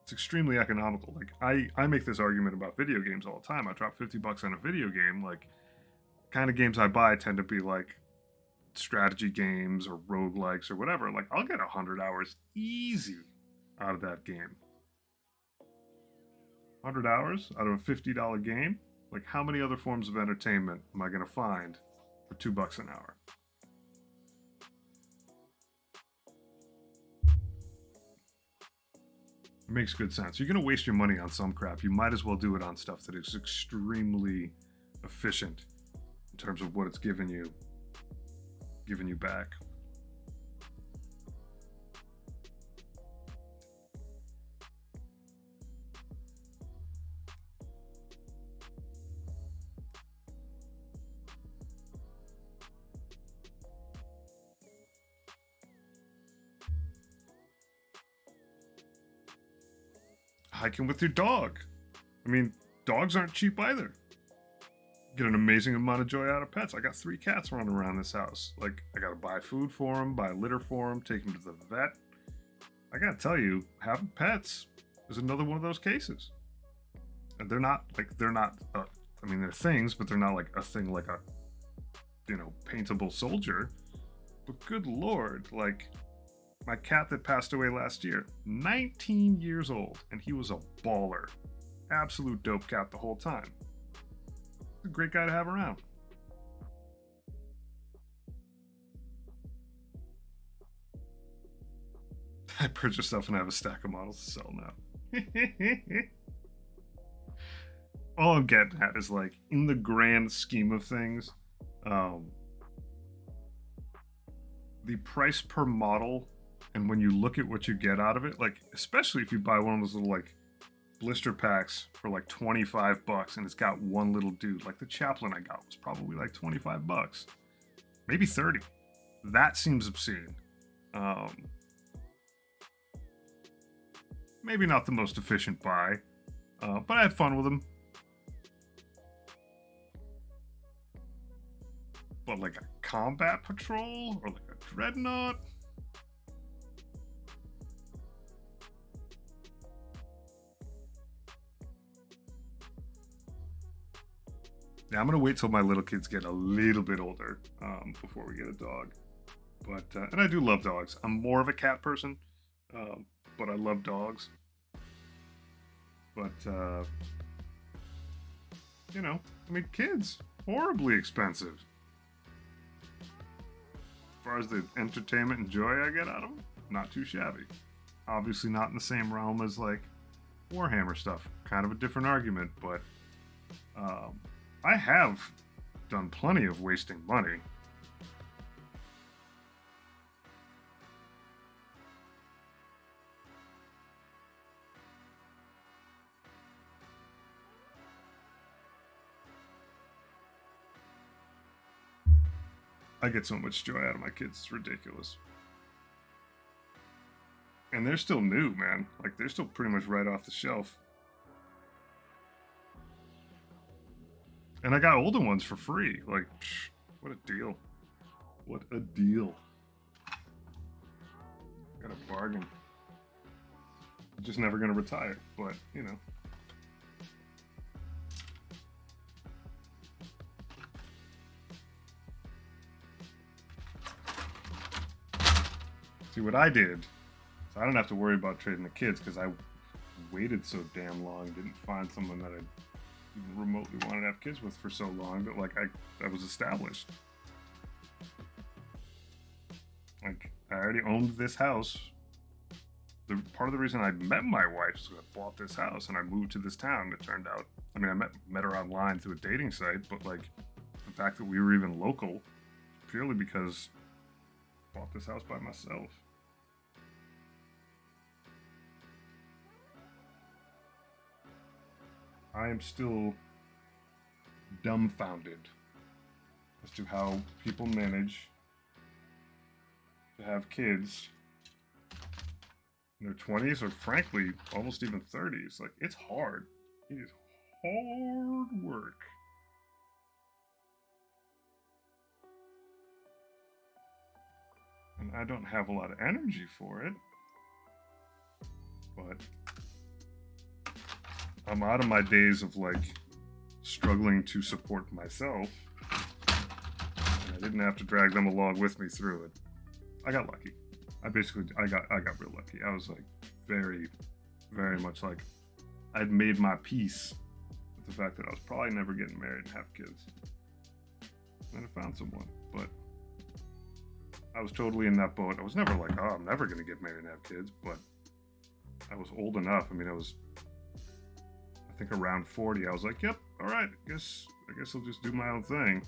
It's extremely economical. Like, I make this argument about video games all the time. I drop 50 bucks on a video game. Like, kind of games I buy tend to be like strategy games or roguelikes or whatever. Like, I'll get 100 hours easy out of that game. 100 hours out of a $50 game? Like, how many other forms of entertainment am I going to find for $2 an hour? It makes good sense. You're going to waste your money on some crap. You might as well do it on stuff that is extremely efficient in terms of what it's giving you back. hiking with your dog. I mean, dogs aren't cheap either. Get an amazing amount of joy out of pets. I got 3 cats running around this house. Like, I gotta buy food for them, buy litter for them, take them to the vet. I gotta tell you, having pets is another one of those cases. And they're not, I mean, they're things, but they're not like a thing like a, paintable soldier. But good Lord, like, my cat that passed away last year, 19 years old, and he was a baller. Absolute dope cat the whole time. A great guy to have around. I purchased stuff and I have a stack of models to sell now. All I'm getting at is, like, in the grand scheme of things, the price per model, and when you look at what you get out of it, like, especially if you buy one of those little, like, blister packs for like $25 and it's got one little dude, like the Chaplain I got was probably like $25, maybe 30. That seems obscene. Maybe not the most efficient buy, but I had fun with them. But like a combat patrol or like a dreadnought, yeah, I'm gonna wait till my little kids get a little bit older before we get a dog. But and I do love dogs. I'm more of a cat person, but I love dogs. But I mean, kids horribly expensive. As far as the entertainment and joy I get out of them, not too shabby. Obviously, not in the same realm as like Warhammer stuff. Kind of a different argument, but. I have done plenty of wasting money. I get so much joy out of my kids, it's ridiculous. And they're still new, man. Like, they're still pretty much right off the shelf. And I got older ones for free. Like, what a deal. What a deal. Got a bargain. I'm just never going to retire, but, See, what I did, so I don't have to worry about trading the kids because I waited so damn long, didn't find someone that I even remotely wanted to have kids with for so long that, like, I was established. Like, I already owned this house. Part of the reason I met my wife is I bought this house and I moved to this town. It turned out, I mean, I met her online through a dating site, but like the fact that we were even local, purely because I bought this house by myself. I am still dumbfounded as to how people manage to have kids in their 20s or frankly almost even 30s. Like, it's hard. It is hard work. And I don't have a lot of energy for it. But I'm out of my days of like struggling to support myself. And I didn't have to drag them along with me through it. I got lucky. I got real lucky. I was like very, very much like I'd made my peace with the fact that I was probably never getting married and have kids. And I found someone, but I was totally in that boat. I was never like, oh, I'm never gonna get married and have kids, but I was old enough. I mean, I think around 40. I was like, yep, all right, I guess I'll just do my own thing,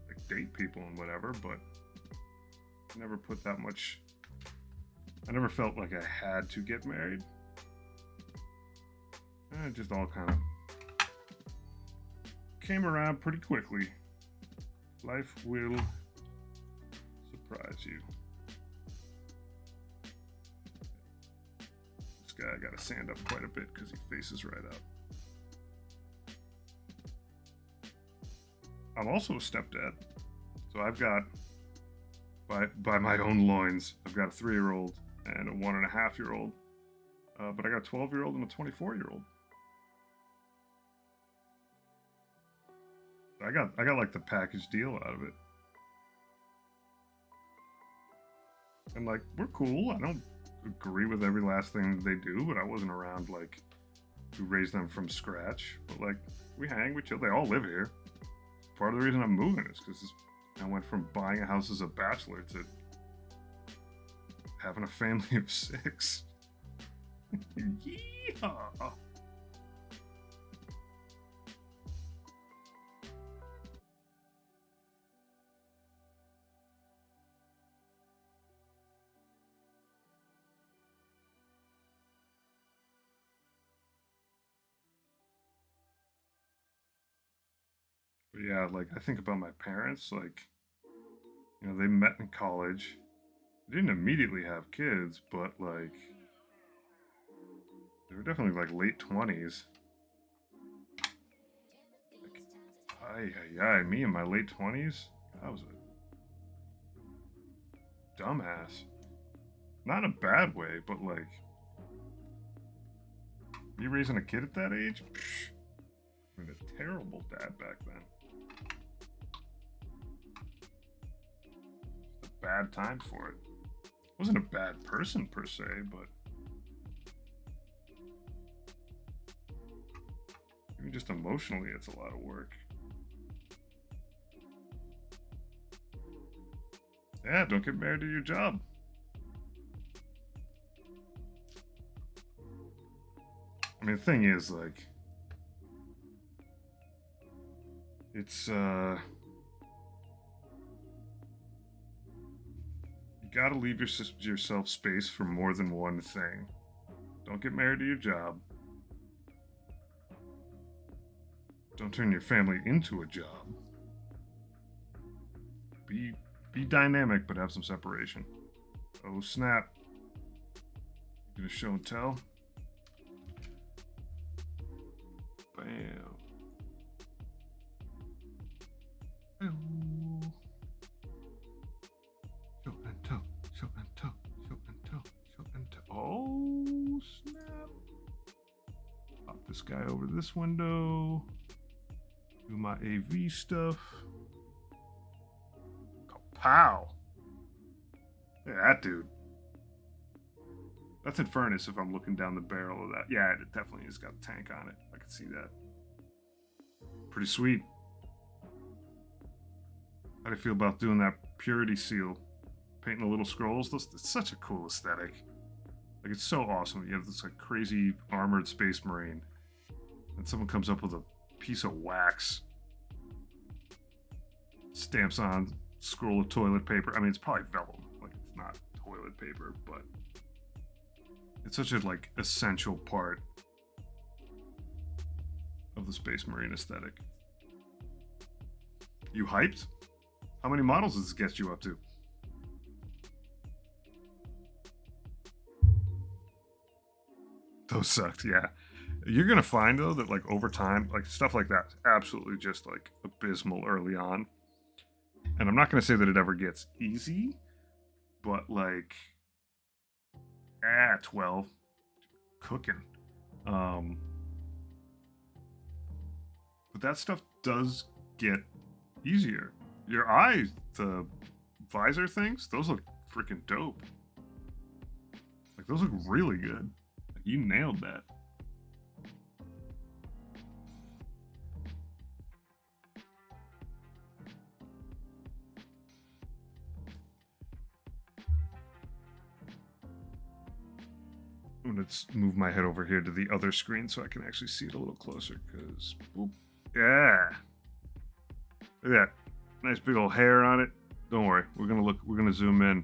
like date people and whatever. But I never put that much. I never felt like I had to get married. And it just all kind of came around pretty quickly. Life will surprise you. This guy guy I gotta sand up quite a bit because he faces right up. I'm also a stepdad. So I've got, by my own loins, I've got a 3-year-old and a 1.5-year-old. But I got a 12-year-old and a 24-year-old. I got like the package deal out of it. And like, we're cool. I don't agree with every last thing they do, but I wasn't around like to raise them from scratch. But like, we hang, we chill. They all live here. Part of the reason I'm moving is because I went from buying a house as a bachelor to having a family of 6. Yeehaw! But yeah, like I think about my parents, like, you know, they met in college. They didn't immediately have kids, but like they were definitely like late 20s. Like, me in my late 20s, I was a dumbass. Not in a bad way, but like, me raising a kid at that age? Psh, I mean, a terrible dad back then. Just a bad time for it. Wasn't a bad person per se, but even just emotionally, it's a lot of work. Yeah, don't get married to your job. I mean, the thing is, like, it's, you gotta leave yourself space for more than one thing. Don't get married to your job. Don't turn your family into a job. Be dynamic, but have some separation. Oh snap! You gonna show and tell? Bam. Show and tell. Show and tell. Show and tell. Show and tell. Oh snap! Pop this guy over this window. Do my AV stuff. Kapow! Yeah, that dude. That's Infernus if I'm looking down the barrel of that. Yeah, it definitely has got a tank on it. I can see that. Pretty sweet. How do you feel about doing that purity seal? Painting the little scrolls? It's such a cool aesthetic. Like, it's so awesome. You have this like crazy armored space marine. And someone comes up with a piece of wax. Stamps on scroll of toilet paper. I mean, it's probably vellum. Like, it's not toilet paper, but it's such a like essential part of the Space Marine aesthetic. You hyped? How many models does this get you up to? Those sucked, yeah. You're gonna find though that like over time, like stuff like that, absolutely just like abysmal early on. And I'm not gonna say that it ever gets easy, but like 12 cooking. But that stuff does get easier. Your eyes, the visor things, those look freaking dope. Like those look really good. Like, you nailed that. Let's move my head over here to the other screen so I can actually see it a little closer. Because, yeah, look at that, nice big old hair on it. Don't worry, we're gonna zoom in.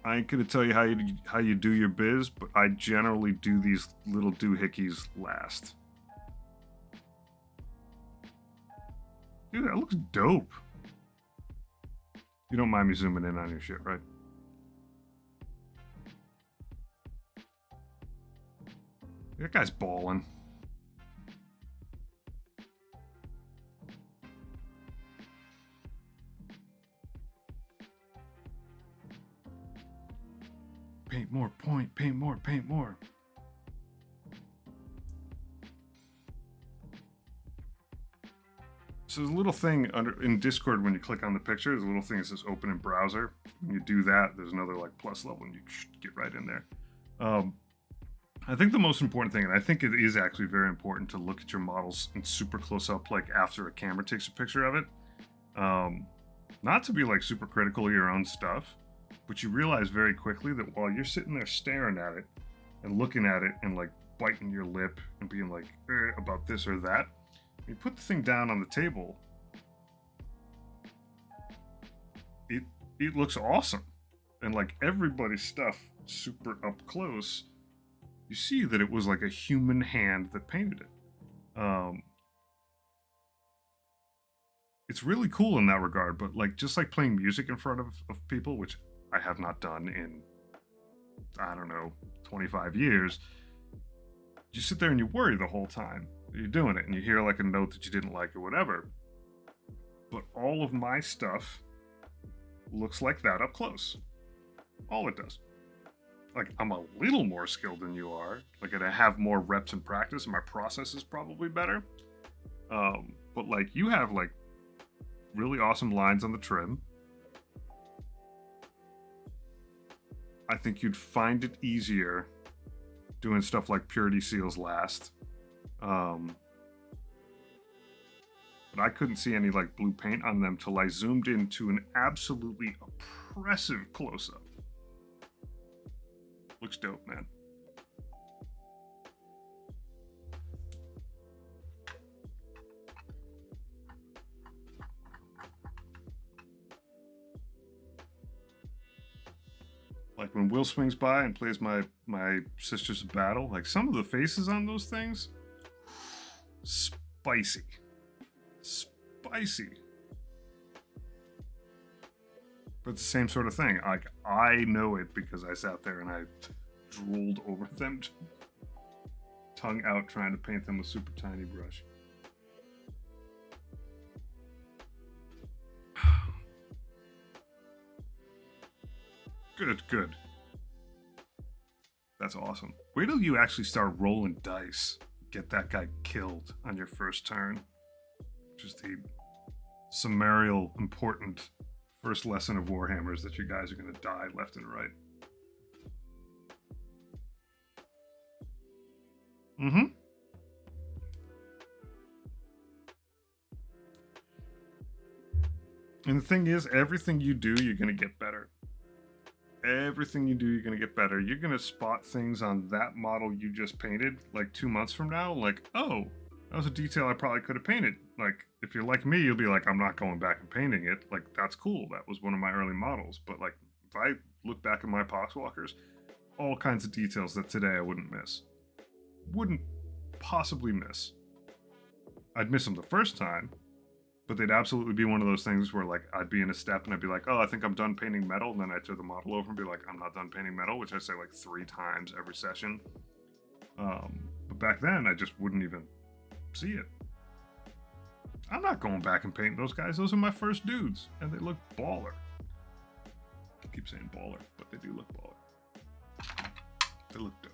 I ain't gonna tell you how you do your biz, but I generally do these little doohickeys last. Dude, that looks dope. You don't mind me zooming in on your shit, right? That guy's balling. Paint more, paint more, paint more. So there's a little thing in Discord when you click on the picture, there's a little thing that says open in browser. When you do that, there's another like plus level and you get right in there. I think the most important thing, and I think it is actually very important to look at your models in super close up, like after a camera takes a picture of it. Not to be like super critical of your own stuff, but you realize very quickly that while you're sitting there staring at it and looking at it and like biting your lip and being like about this or that, you put the thing down on the table, it looks awesome. And like everybody's stuff super up close, you see that it was like a human hand that painted it. It's really cool in that regard, but like just like playing music in front of people, which I have not done in, I don't know, 25 years, you sit there and you worry the whole time that you're doing it, and you hear like a note that you didn't like or whatever. But all of my stuff looks like that up close. All it does. Like, I'm a little more skilled than you are. Like, I have more reps and practice, and my process is probably better. But like, you have like really awesome lines on the trim. I think you'd find it easier doing stuff like purity seals last. But I couldn't see any like blue paint on them till I zoomed into an absolutely oppressive close-up. Looks dope, man. Like when Will swings by and plays my Sisters of Battle, like some of the faces on those things, spicy. Spicy. But it's the same sort of thing. Like, I know it because I sat there and I drooled over them, tongue out, trying to paint them with super tiny brush. Good. That's awesome. Wait till you actually start rolling dice. Get that guy killed on your first turn. Just the summarial, important first lesson of Warhammers that you guys are going to die left and right. Mm-hmm. And the thing is, everything you do, you're going to get better. Everything you do, you're going to get better. You're going to spot things on that model you just painted like 2 months from now. Like, oh, that was a detail I probably could have painted. Like, if you're like me, you'll be like, I'm not going back and painting it. Like, that's cool. That was one of my early models. But like, if I look back at my Poxwalkers, all kinds of details that today I wouldn't miss. Wouldn't possibly miss. I'd miss them the first time, but they'd absolutely be one of those things where like I'd be in a step and I'd be like, oh, I think I'm done painting metal, and then I'd turn the model over and be like, I'm not done painting metal, which I say like 3 times every session. But back then I just wouldn't even see it. I'm not going back and painting those guys. Those are my first dudes, and they look baller. I keep saying baller, but they do look baller. They look dope.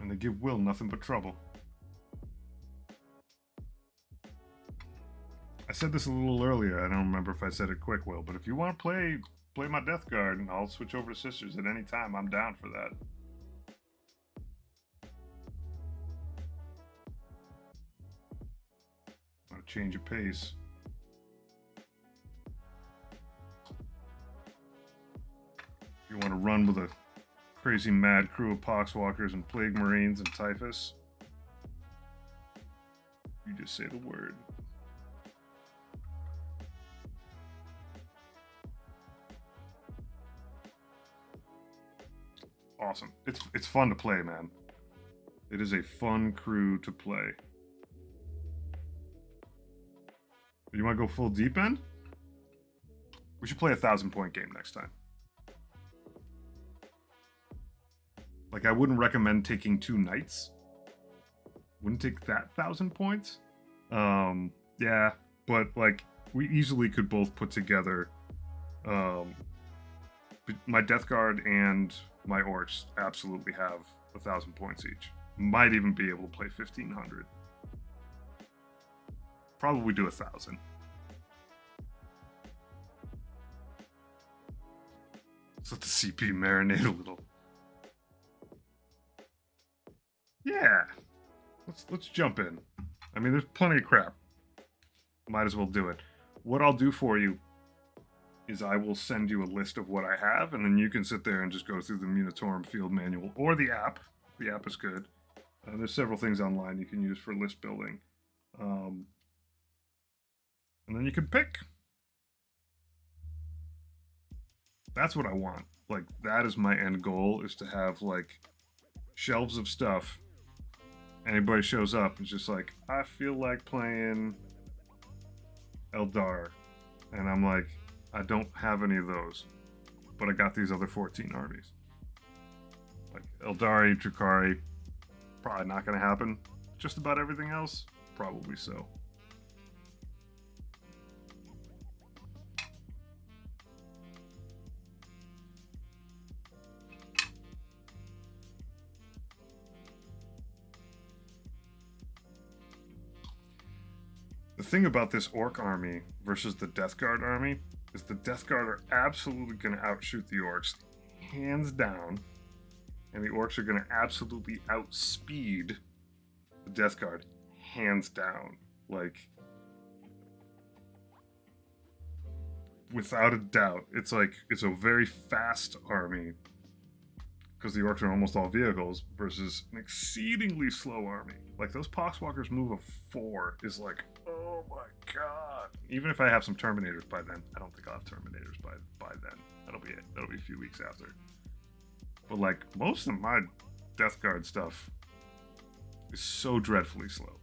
And they give Will nothing but trouble. I said this a little earlier. I don't remember if I said it quick, Will, but if you want to play my Death Guard, and I'll switch over to Sisters at any time, I'm down for that. Want to change of pace. If you want to run with a crazy mad crew of Poxwalkers and Plague Marines and Typhus, you just say the word. awesome. It's fun to play, man. It is a fun crew to play. You want to go full deep end? We should play a 1,000-point game next time. Like, I wouldn't recommend taking 2 knights. Wouldn't take that 1,000 points. Yeah, but like we easily could both put together. My Death Guard and my Orcs absolutely have 1,000 points each. Might even be able to play 1,500. Probably do 1,000. Let's let the CP marinate a little. Yeah, let's jump in. I mean, there's plenty of crap. Might as well do it. What I'll do for you is I will send you a list of what I have, and then you can sit there and just go through the Munitorum field manual or the app. The app is good. There's several things online you can use for list building. And then you can pick. That's what I want. Like, that is my end goal, is to have, like, shelves of stuff. Anybody shows up, it's just like, I feel like playing Eldar. And I'm like, I don't have any of those. But I got these other 14 armies. Like, Eldari, Drukhari, probably not going to happen. Just about everything else, probably so. The thing about this Orc army versus the Death Guard army is the Death Guard are absolutely going to outshoot the Orcs, hands down, and the Orcs are going to absolutely outspeed the Death Guard, hands down. Like, without a doubt. It's like, it's a very fast army, because the Orcs are almost all vehicles, versus an exceedingly slow army. Like, those Poxwalkers move of 4 is like, oh my god. Even if I have some Terminators by then, I don't think I'll have Terminators by then. That'll be it. That'll be a few weeks after. But like, most of my Death Guard stuff is so dreadfully slow.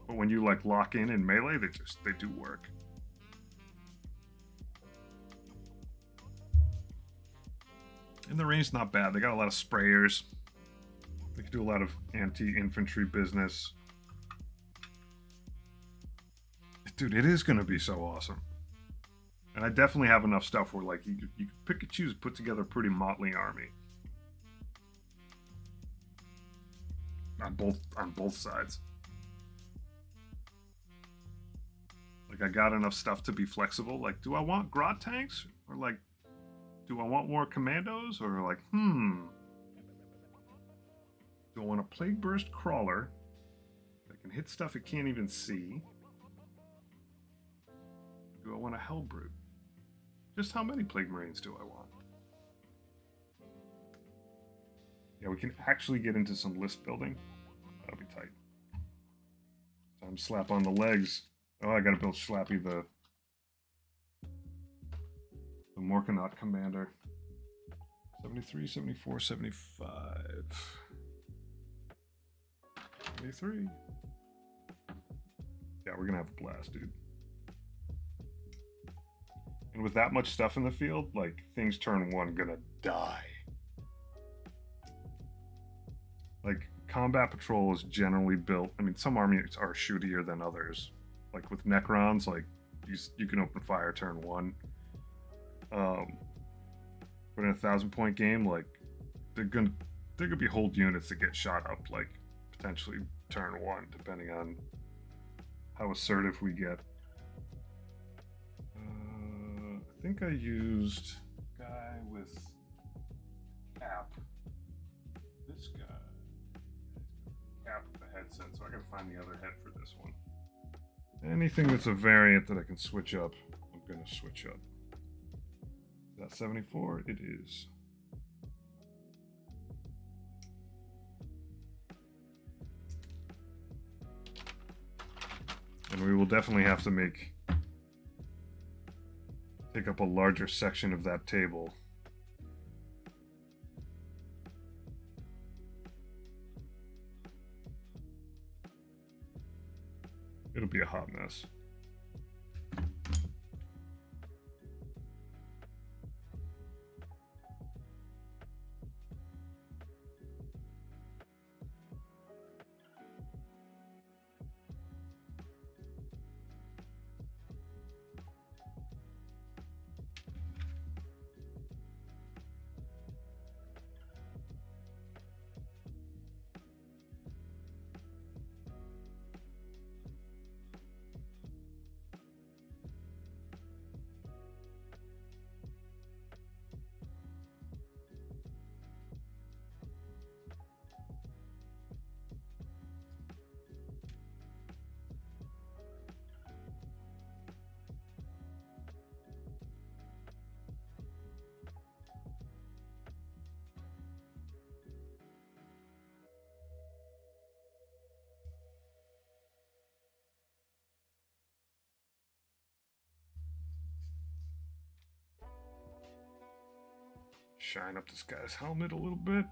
But when you like lock in melee, they do work. And the range's not bad. They got a lot of sprayers. They can do a lot of anti-infantry business. Dude, it is going to be so awesome. And I definitely have enough stuff where, like, you can pick and choose, put together a pretty motley army. On both sides. Like, I got enough stuff to be flexible. Like, do I want Grot tanks? Or, like, do I want more commandos? Or, like, do I want a Plague Burst Crawler that can hit stuff it can't even see? Do I want a Hellbrute? Just how many Plague Marines do I want? Yeah, we can actually get into some list building. That'll be tight. Time to slap on the legs. Oh, I gotta build Schlappy, the Morkanaut commander. 73, 74, 75. 73. Yeah, we're gonna have a blast, dude. And with that much stuff in the field, like, things turn 1 gonna die. Like, combat patrol is generally built. I mean, some armies are shootier than others. Like with Necrons, like you can open fire turn 1. But in a 1,000-point game, like they're gonna be whole units that get shot up, like potentially turn 1, depending on how assertive we get. I think I used a guy with cap. This guy. Cap with the headset, so I gotta find the other head for this one. Anything that's a variant that I can switch up, I'm gonna switch up. Is that 74? It is. And we will definitely have to take up a larger section of that table It'll be a hot mess. Shine up this guy's helmet a little bit.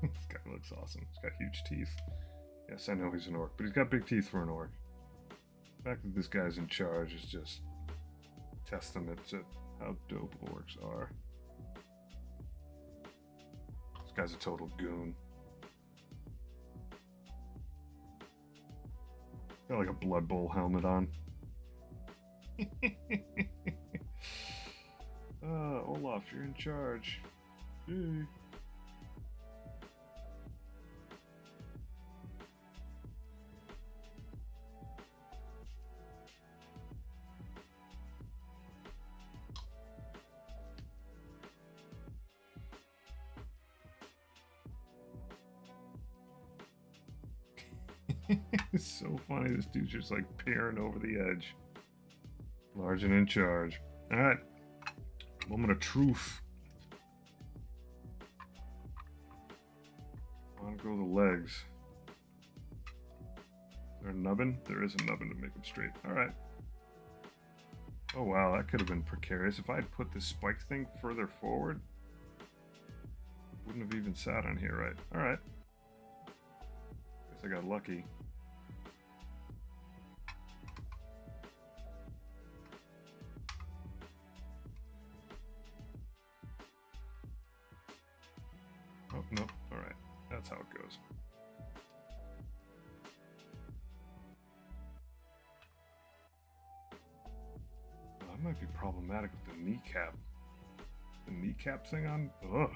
This guy looks awesome. He's got huge teeth. Yes, I know he's an orc, but he's got big teeth for an orc. The fact that this guy's in charge is just testament to how dope orcs are. This guy's a total goon. Got like a Blood Bowl helmet on. Olaf, you're in charge. Yay. It's so funny. This dude's just like peering over the edge. Large and in charge. All right. Moment of truth. I want to go the legs. Is there a nubbin? There is a nubbin to make them straight. All right. Oh wow, that could have been precarious. If I had put this spike thing further forward, wouldn't have even sat on here right. All right. Guess I got lucky. Oh, no. All right. That's how it goes. Well, that might be problematic with the kneecap. The kneecap thing on? Ugh.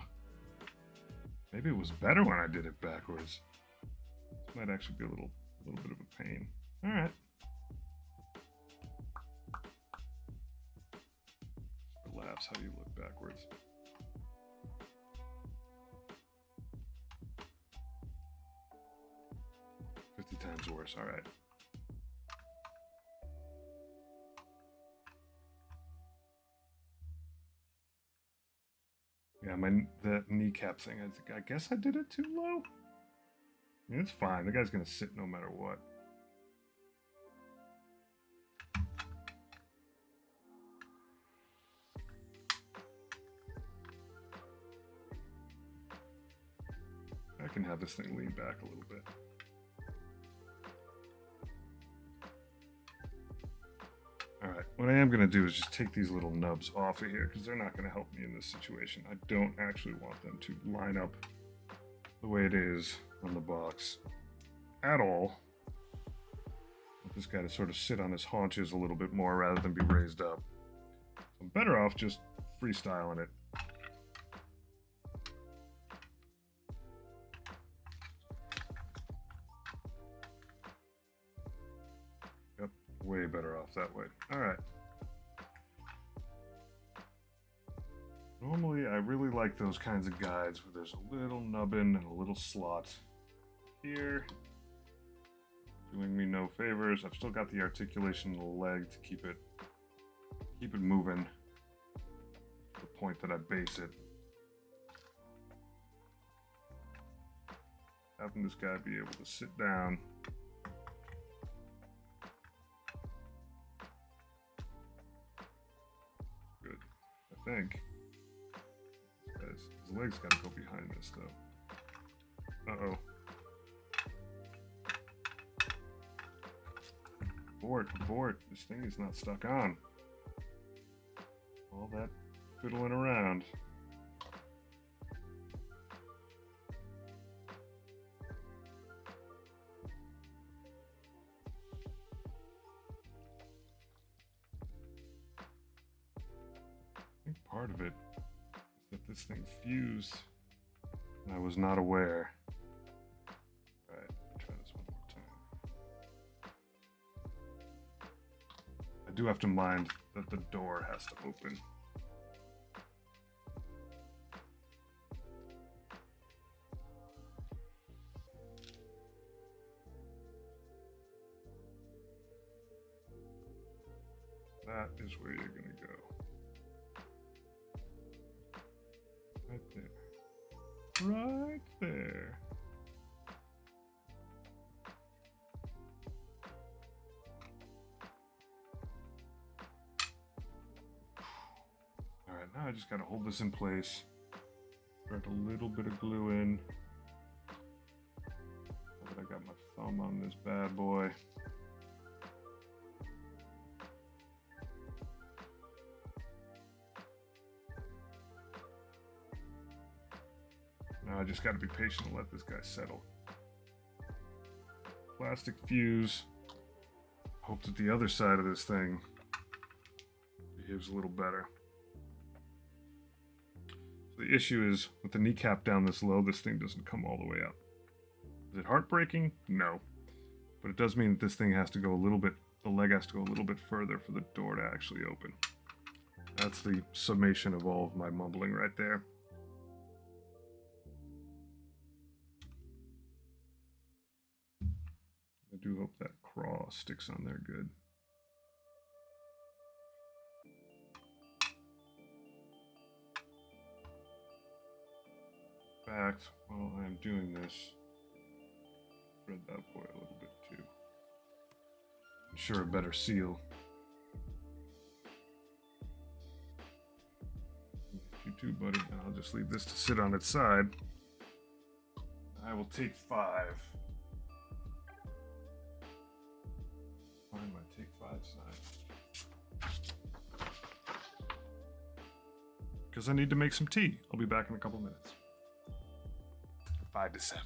Maybe it was better when I did it backwards. This might actually be a little bit of a pain. All right. For laughs, how do you look backwards? Times worse. All right. Yeah, that kneecap thing. I guess I did it too low. I mean, it's fine. The guy's gonna sit no matter what. I can have this thing lean back a little bit. Alright, what I am going to do is just take these little nubs off of here because they're not going to help me in this situation. I don't actually want them to line up the way it is on the box at all. I want this guy to sort of sit on his haunches a little bit more rather than be raised up. So I'm better off just freestyling it. Way better off that way. All right. Normally, I really like those kinds of guides where there's a little nubbin and a little slot here. Doing me no favors. I've still got the articulation in the leg to keep it moving to the point that I base it. Having this guy be able to sit down. I think. His legs gotta go behind this though. Uh-oh. Abort, abort. This thing is not stuck on. All that fiddling around. I think part of it is that this thing fused and I was not aware. Alright, try this one more time. I do have to mind that the door has to open. That is where you're gonna go. Right there. Right there. Alright, now I just gotta hold this in place. Spread a little bit of glue in. So that I got my thumb on this bad boy. Now I just gotta be patient and let this guy settle. Plastic fuse. Hope that the other side of this thing behaves a little better. So the issue is with the kneecap down this low, this thing doesn't come all the way up. Is it heartbreaking? No. But it does mean that this thing has to go a little bit, the leg has to go a little bit further for the door to actually open. That's the summation of all of my mumbling right there. I do hope that craw sticks on there good. In fact, while I'm doing this, spread that boy a little bit too. Ensure a better seal. You too, buddy. And I'll just leave this to sit on its side. I will take 5. Find my take 5 sign. Because I need to make some tea. I'll be back in a couple minutes. 5 to 7.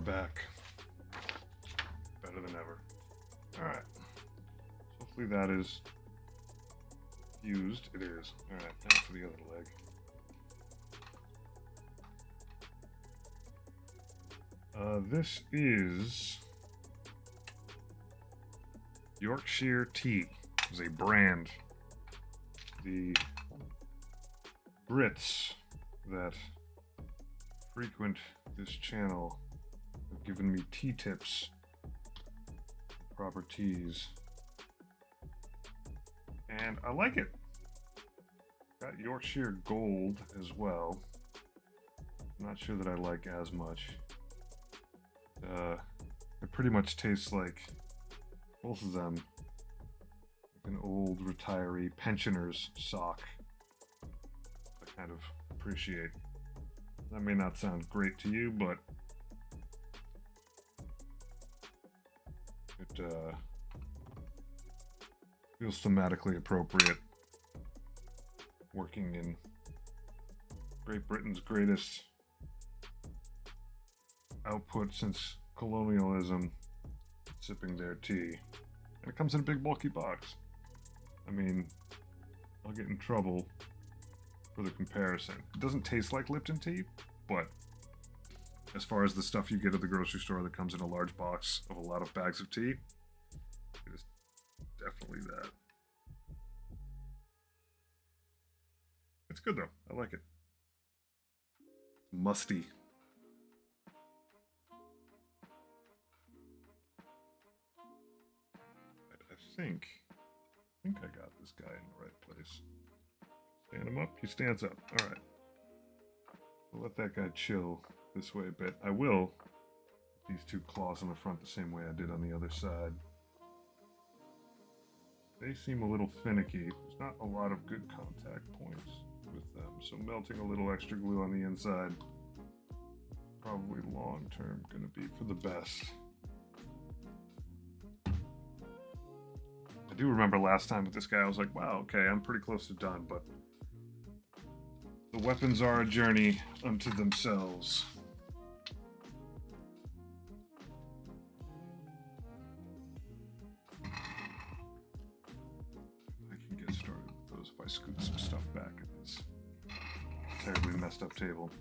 back. Better than ever. Alright. Hopefully that is fused. It is. Alright, now for the other leg. This is Yorkshire Tea. It's a brand. The Brits that frequent this channel have given me tea tips, proper teas, and I like it. Got Yorkshire Gold as well. I'm not sure that I like as much. It pretty much tastes like both of them, like an old retiree pensioner's sock. I kind of appreciate. That may not sound great to you, but it feels thematically appropriate. Working in Great Britain's greatest output since colonialism, sipping their tea. And it comes in a big bulky box. I mean, I'll get in trouble for the comparison. It doesn't taste like Lipton tea, but as far as the stuff you get at the grocery store that comes in a large box of a lot of bags of tea, it is definitely that. It's good though. I like it. It's musty. I think I got this guy in the right place. Stand him up. He stands up. All right. We'll let that guy chill this way a bit. I will put these two claws on the front the same way I did on the other side. They seem a little finicky. There's not a lot of good contact points with them, so melting a little extra glue on the inside probably long term going to be for the best. I do remember last time with this guy, I was like, wow, okay, I'm pretty close to done, but the weapons are a journey unto themselves. I can get started with those if I scoot some stuff back at this terribly messed up table.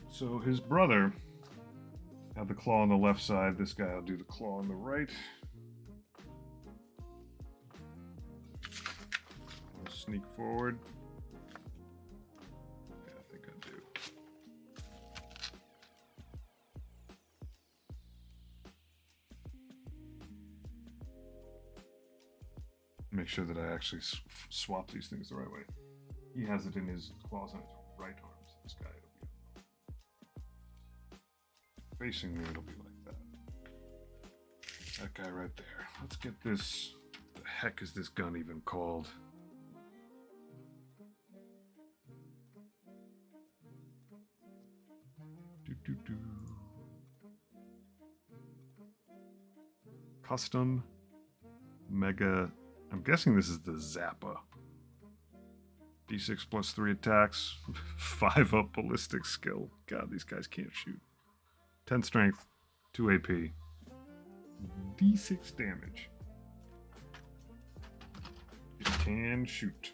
So his brother had the claw on the left side. This guy will do the claw on the right. I'll sneak forward. Yeah, I think I do. Make sure that I actually swap these things the right way. He has it in his claws on his right arm. So this guy, it'll be facing me, it'll be like that. That guy right there. Let's get this. What the heck is this gun even called? Custom Mega. I'm guessing this is the Zappa. D6 plus 3 attacks, 5 up ballistic skill. God, these guys can't shoot. 10 strength, 2 AP. D6 damage. It can shoot.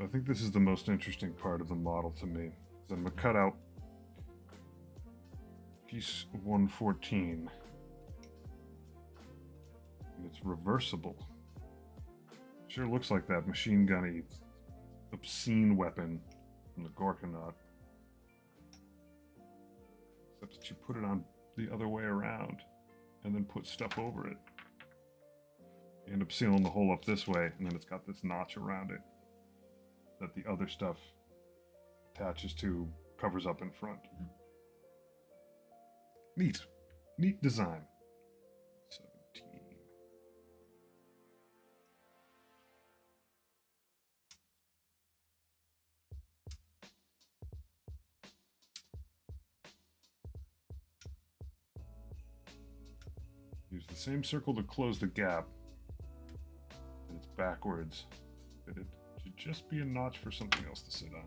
I think this is the most interesting part of the model to me. I'm going to cut out piece 114. And it's reversible. Sure looks like that machine gunny, obscene weapon from the Morkanaut. Except that you put it on the other way around and then put stuff over it. You end up sealing the hole up this way, and then it's got this notch around it that the other stuff attaches to, covers up in front. Neat. Neat design. 17. Use the same circle to close the gap. And it's backwards. Fitted to just be a notch for something else to sit on.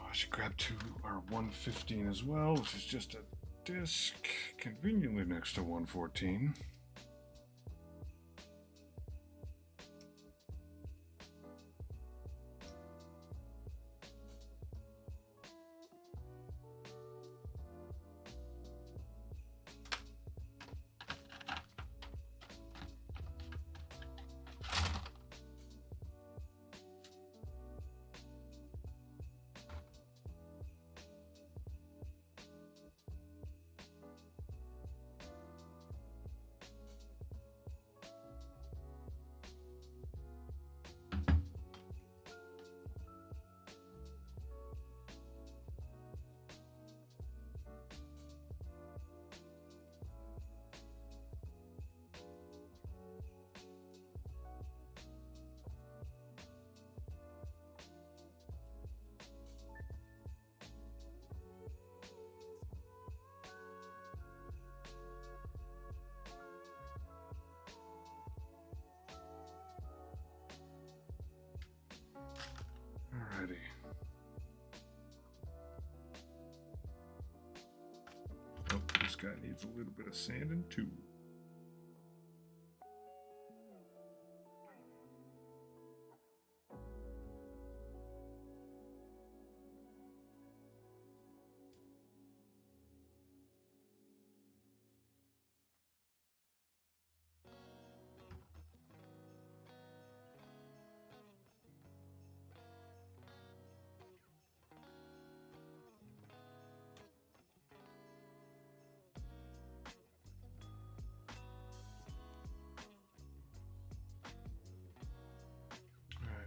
I should grab our 115 as well, which is just a disc conveniently next to 114. Alrighty. Oh, this guy needs a little bit of sanding too.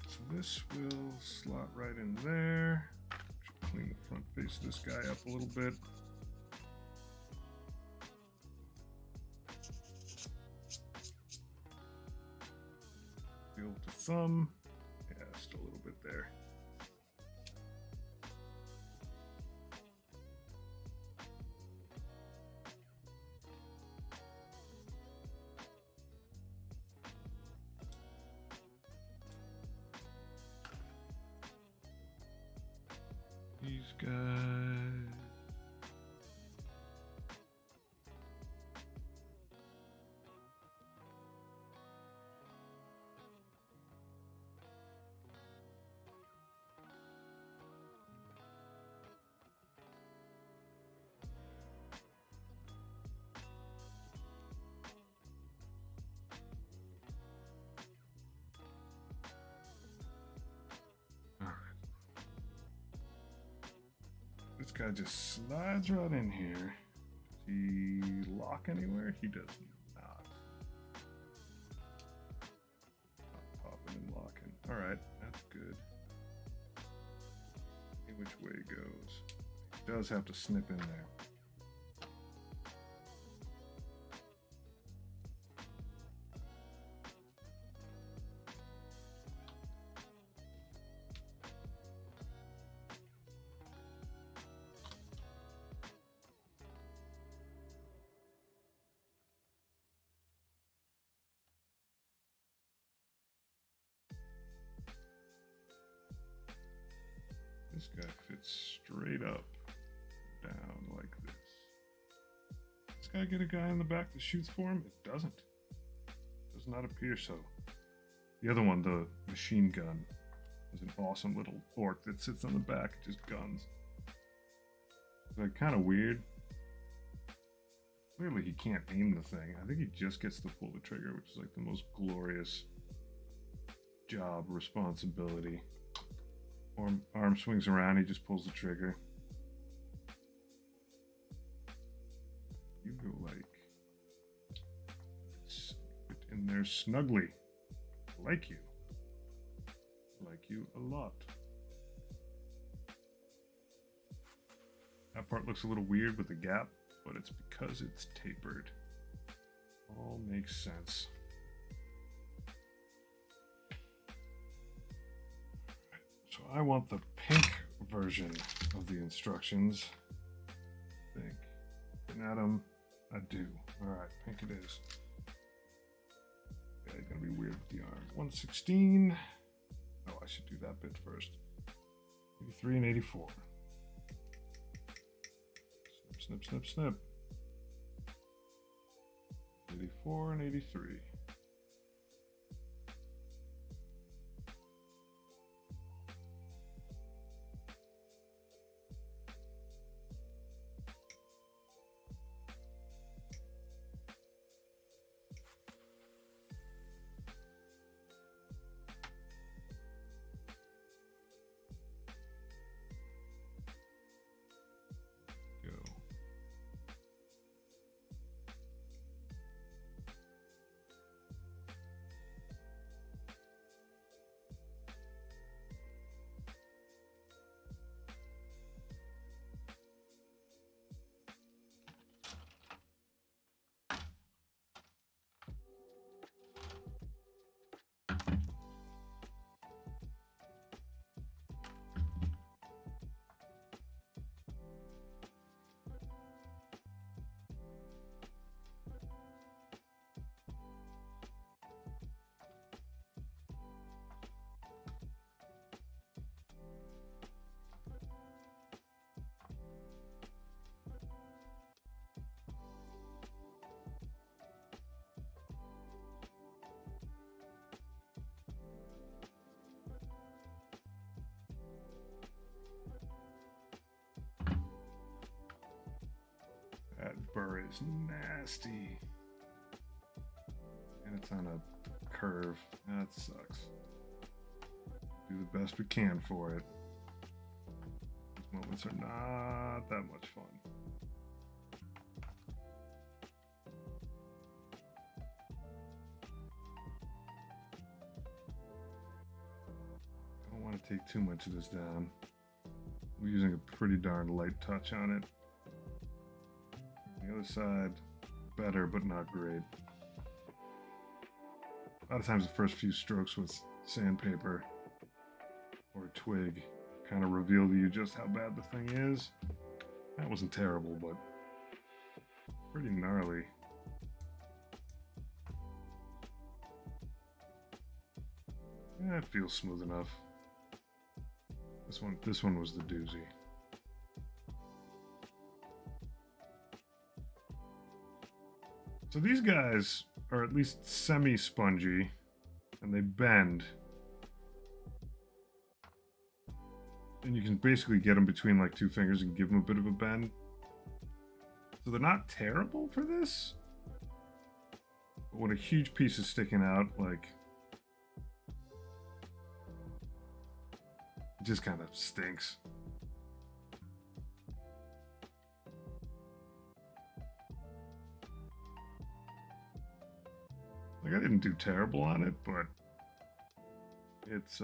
So this will slot right in there. Should clean the front face of this guy up a little bit. Feel with the thumb. Yeah, just a little bit there. These guys. This guy just slides right in here. Does he lock anywhere? He does not. Not popping and locking. Alright, that's good. See which way he goes. He does have to snip in there. this guy fits straight up down like this. Does this guy get a guy in the back that shoots for him? It doesn't. Does not appear so. The other one, the machine gun, is an awesome little orc that sits on the back, just guns. It's like kind of weird. Clearly he can't aim the thing. I think he just gets to pull the trigger, which is like the most glorious job responsibility. Arm swings around, he just pulls the trigger. You go like fit in there snugly. Like you a lot. That part looks a little weird with the gap, but it's because it's tapered. All makes sense. So I want the pink version of the instructions. Pink. Atom, I do. Alright, pink it is. Okay, gonna be weird with the arm. 116. Oh, I should do that bit first. 83 and 84. Snip, snip, snip, snip. 84 and 83. That burr is nasty. And it's on a curve. That sucks. Do the best we can for it. These moments are not that much fun. I don't want to take too much of this down. We're using a pretty darn light touch on it. The other side, better, but not great. A lot of times the first few strokes with sandpaper or a twig kind of reveal to you just how bad the thing is. That wasn't terrible, but pretty gnarly. It feels smooth enough. This one was the doozy. So these guys are at least semi-spongy, and they bend. And you can basically get them between like two fingers and give them a bit of a bend. So they're not terrible for this. But when a huge piece is sticking out, like, it just kind of stinks. Like, I didn't do terrible on it, but it's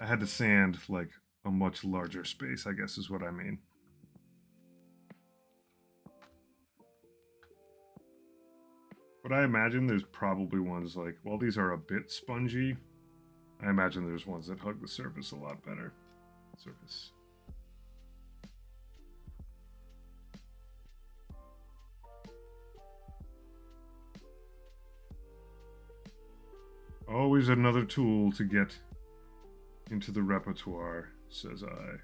I had to sand like a much larger space, I guess is what I mean. But I imagine there's probably ones like, while these are a bit spongy, I imagine there's ones that hug the surface a lot better. Surface. Always another tool to get into the repertoire, says I.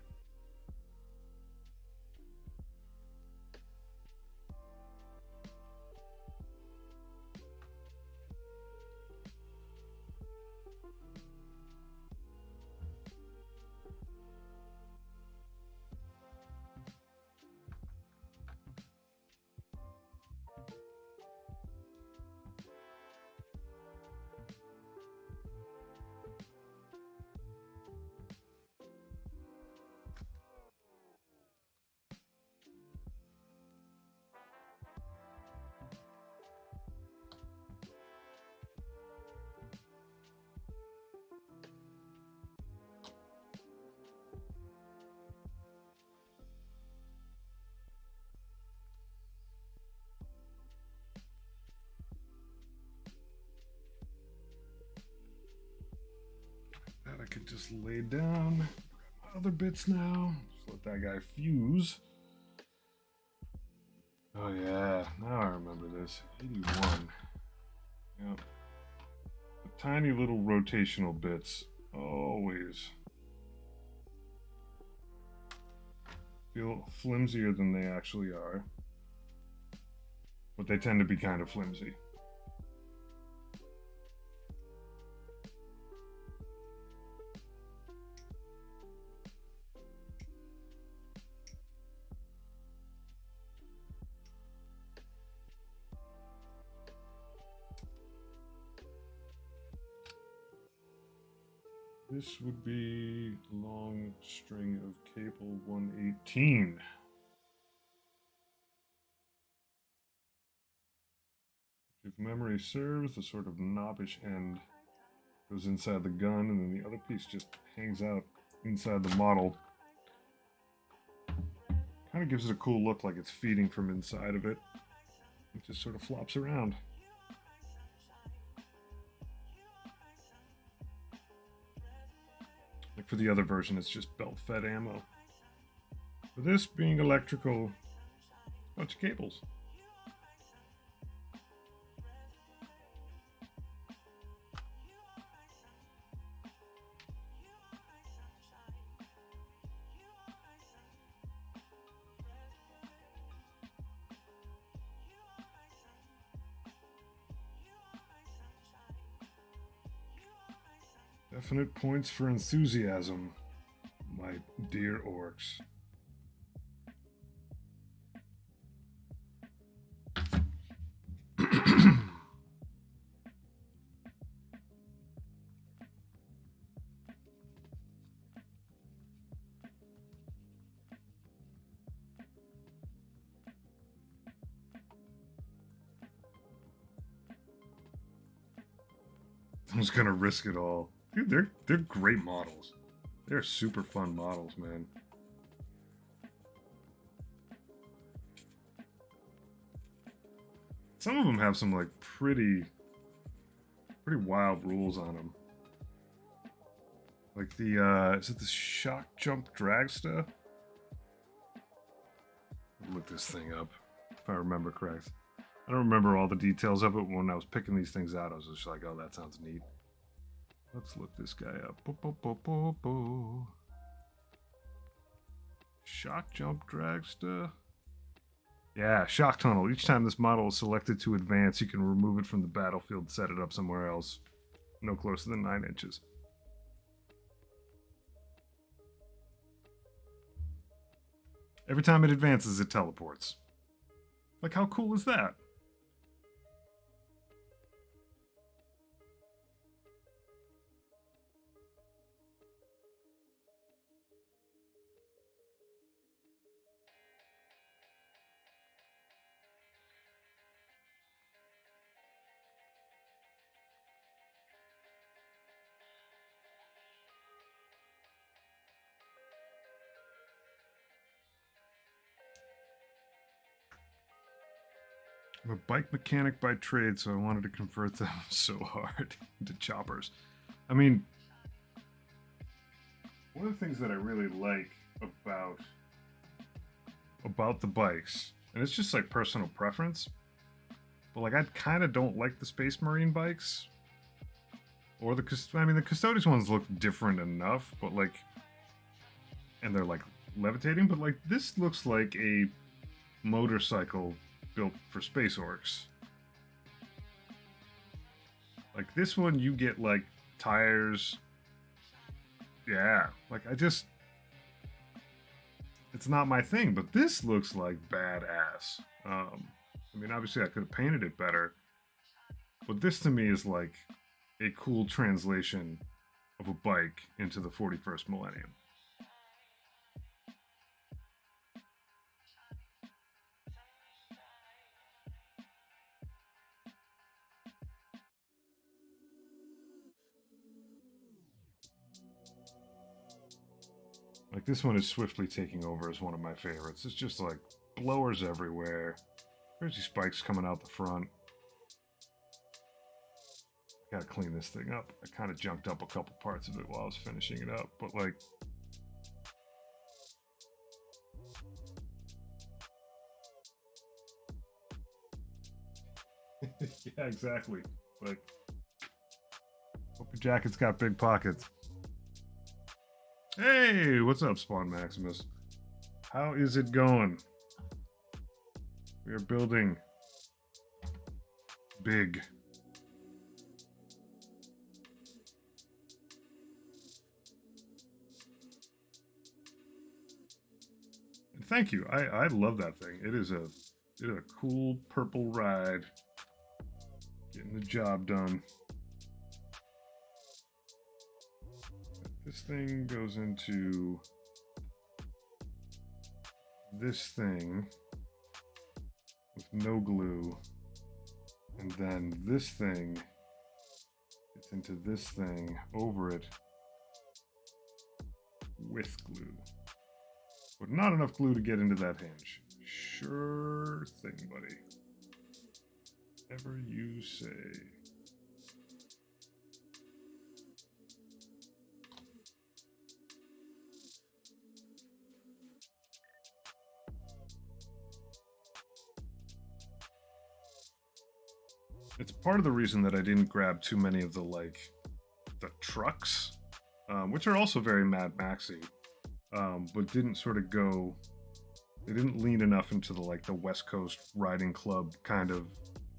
That I could just lay down. Grab my other bits now. Just let that guy fuse. Oh yeah, now I remember this. 81. Yep. The tiny little rotational bits always feel flimsier than they actually are. But they tend to be kind of flimsy. This would be long string of cable 118. If memory serves, the sort of knobbish end goes inside the gun, and then the other piece just hangs out inside the model. Kind of gives it a cool look, like it's feeding from inside of it. It just sort of flops around. Like for the other version, it's just belt-fed ammo. For this, being electrical, a bunch of cables. Definite points for enthusiasm, my dear orcs. I was gonna risk it all. Dude, they're great models. They're super fun models, man. Some of them have some like pretty wild rules on them. Like the is it the shock jump dragster? Look this thing up if I remember correct. I don't remember all the details of it. When I was picking these things out, I was just like, oh, that sounds neat. Let's look this guy up. Shock jump dragster. Yeah, shock tunnel. Each time this model is selected to advance, you can remove it from the battlefield and set it up somewhere else. No closer than 9 inches. Every time it advances, it teleports. Like, how cool is that? I'm a bike mechanic by trade, so I wanted to convert them so hard into choppers. I mean, one of the things that I really like about the bikes, and it's just like personal preference, but like I kind of don't like the Space Marine bikes. Or I mean, the Custodes ones look different enough, but like, and they're like levitating, but like this looks like a motorcycle built for space orcs. Like this one, you get like tires. Yeah, like it's not my thing, but this looks like badass. I mean, obviously I could have painted it better, but this to me is like a cool translation of a bike into the 41st millennium. Like this one is swiftly taking over as one of my favorites. It's just like blowers everywhere. Crazy spikes coming out the front. I gotta clean this thing up. I kind of junked up a couple parts of it while I was finishing it up, but like, yeah, exactly. Like, hope your jacket's got big pockets. Hey, what's up, Spawn Maximus? How is it going? We are building big. And thank you. I love that thing. It is a cool purple ride. Getting the job done. This thing goes into this thing with no glue, and then this thing gets into this thing over it with glue, but not enough glue to get into that hinge. Sure thing, buddy. Whatever you say. It's part of the reason that I didn't grab too many of the trucks, which are also very Mad Maxy, but didn't sort of go. They didn't lean enough into the West Coast riding club kind of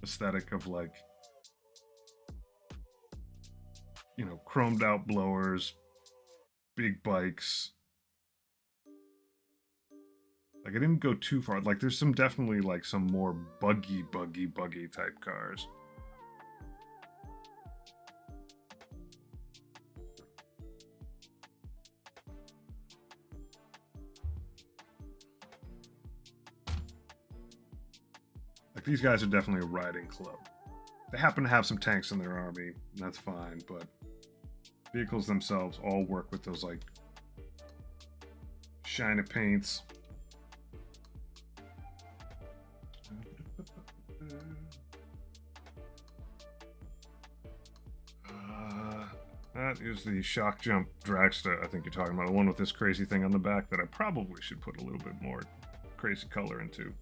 aesthetic of chromed out blowers, big bikes. Like I didn't go too far. Like there's some definitely some more buggy type cars. Like these guys are definitely a riding club. They happen to have some tanks in their army, and that's fine, but vehicles themselves all work with those shiny paints. That is the shock jump dragster I think you're talking about, the one with this crazy thing on the back that I probably should put a little bit more crazy color into.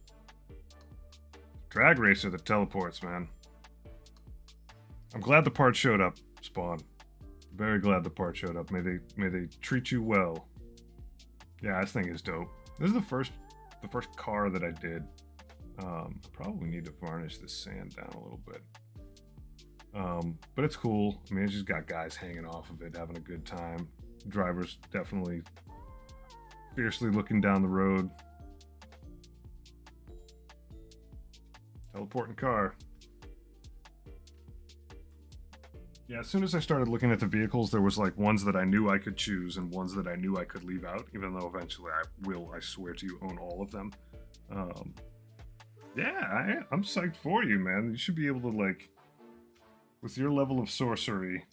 Drag racer that teleports, man. I'm glad the part showed up, Spawn. Very glad the part showed up. May they treat you well. Yeah, this thing is dope. This is the first car that I did. I probably need to varnish this sand down a little bit. But it's cool. I mean, it's just got guys hanging off of it, having a good time. Driver's definitely fiercely looking down the road. Teleporting car. Yeah, as soon as I started looking at the vehicles, there was ones that I knew I could choose and ones that I knew I could leave out, even though eventually I swear to you, own all of them. Yeah, I'm psyched for you, man. You should be able to, with your level of sorcery,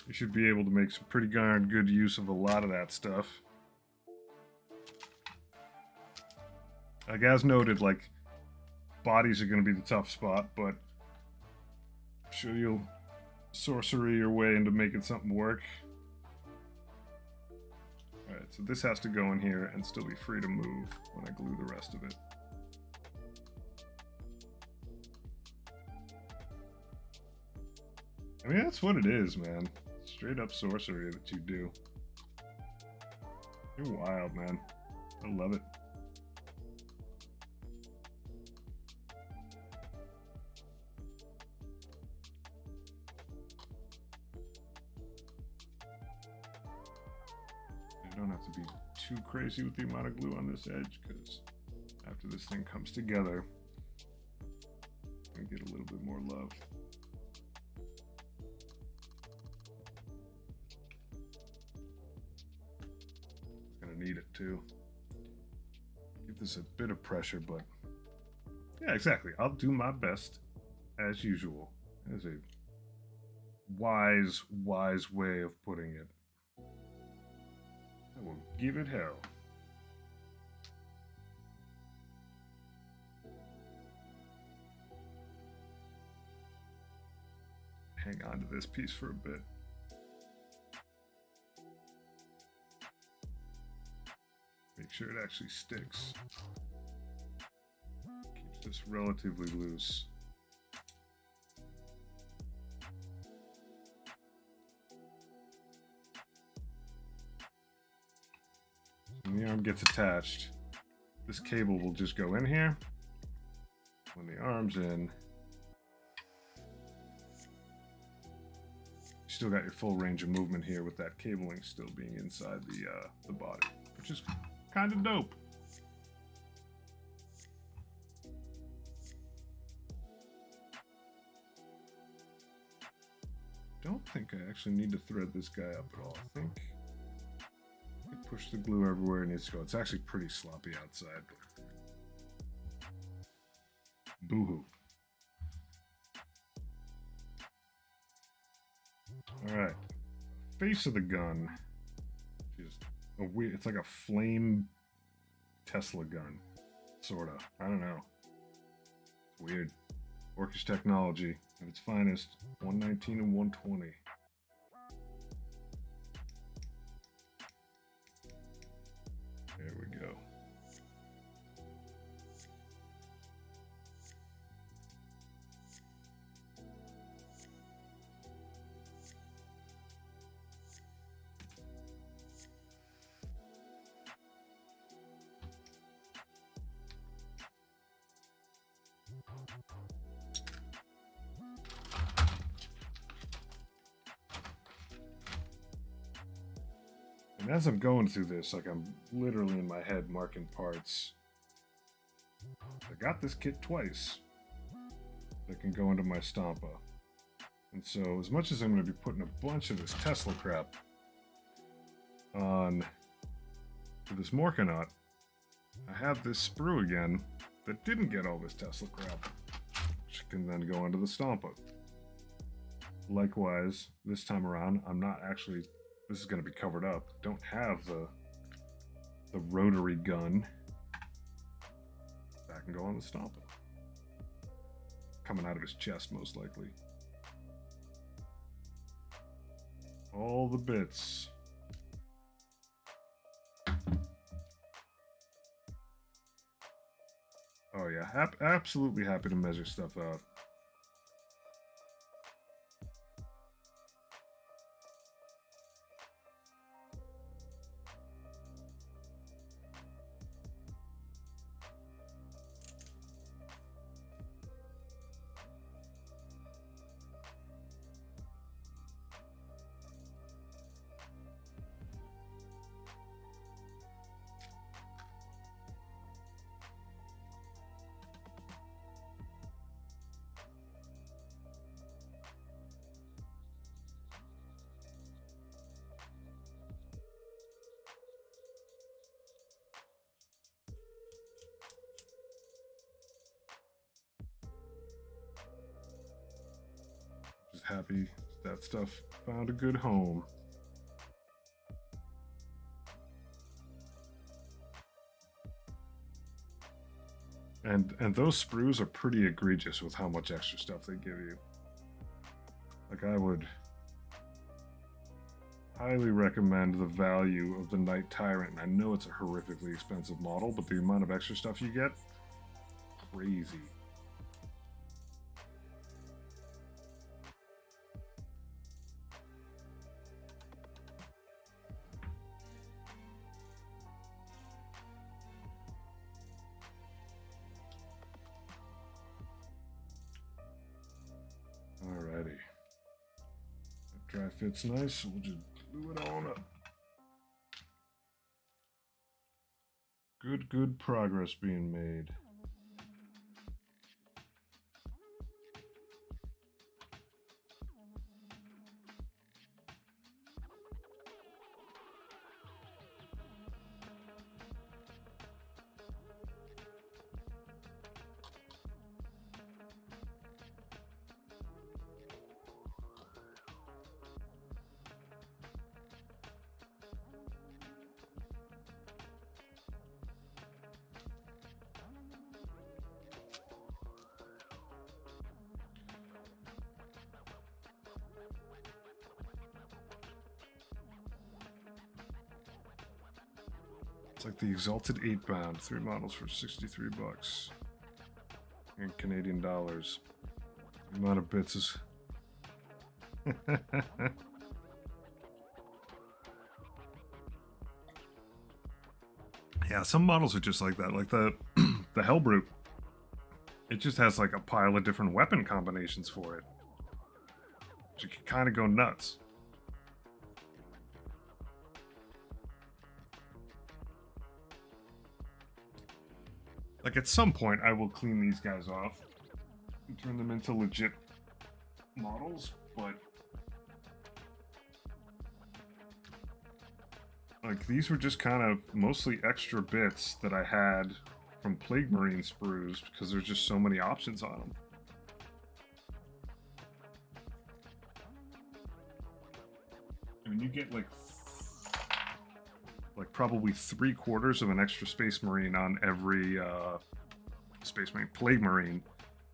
you should be able to make some pretty darn good use of a lot of that stuff. Like, as noted, bodies are going to be the tough spot, but I'm sure you'll sorcery your way into making something work. Alright, so this has to go in here and still be free to move when I glue the rest of it. I mean, that's what it is, man. Straight up sorcery that you do. You're wild, man. I love it. You don't have to be too crazy with the amount of glue on this edge, because after this thing comes together, we get a little bit more love. Need it too. Give this a bit of pressure, but yeah, exactly. I'll do my best as usual. As a wise way of putting it. I will give it hell. Hang on to this piece for a bit. Make sure it actually sticks. Keeps this relatively loose. When the arm gets attached, this cable will just go in here. When the arm's in, you still got your full range of movement here with that cabling still being inside the body, which is kind of dope. Don't think I actually need to thread this guy up at all. I think push the glue everywhere it needs to go. It's actually pretty sloppy outside, but boo-hoo. All right, face of the gun, which is a weird, it's like a flame Tesla gun, sort of. I don't know. It's weird. Orkish technology at its finest. 119 and 120. There we go. And as I'm going through this, like I'm literally in my head marking parts. I got this kit twice that can go into my Stompa. And so as much as I'm going to be putting a bunch of this Tesla crap on to this Morkanaut, I have this sprue again that didn't get all this Tesla crap, which can then go into the Stompa. Likewise, this time around, I'm not actually, this is going to be covered up. Don't have the rotary gun that can go on the Stompa. Coming out of his chest, most likely. All the bits. Oh yeah, absolutely happy to measure stuff out. Just happy that stuff found a good home. And those sprues are pretty egregious with how much extra stuff they give you. Like, I would highly recommend the value of the Night Tyrant. And I know it's a horrifically expensive model, but the amount of extra stuff you get, crazy. guy fits nice, so we'll just glue it on up. Good progress being made. It's like the Exalted 8-bound, 3 models for $63 in Canadian dollars. The amount of bits is... Yeah, some models are just like that. Like the the Hellbrute. It just has like a pile of different weapon combinations for it. You can kind of go nuts. Like at some point, I will clean these guys off and turn them into legit models, but like these were just kind of mostly extra bits that I had from Plague Marine sprues because there's just so many options on them. I mean, you get like probably 3/4 of an extra Space Marine on every Space Marine, Plague Marine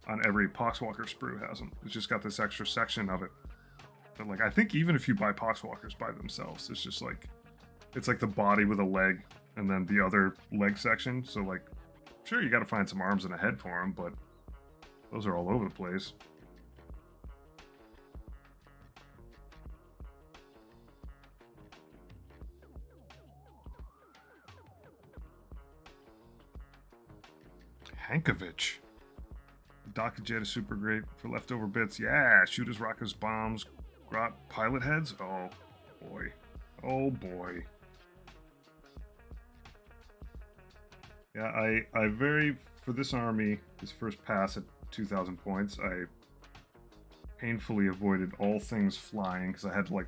on every Poxwalker sprue has them. It's just got this extra section of it. But like, I think even if you buy Poxwalkers by themselves, it's just like, it's like the body with a leg and then the other leg section. So like, sure, you got to find some arms and a head for them, but those are all over the place. Hankovich. Docker Jet is super great for leftover bits. Yeah, shooters, rockets, bombs, grot, pilot heads. Oh boy. Oh boy. Yeah, I very, for this army, this first pass at 2,000 points, I painfully avoided all things flying because I had to like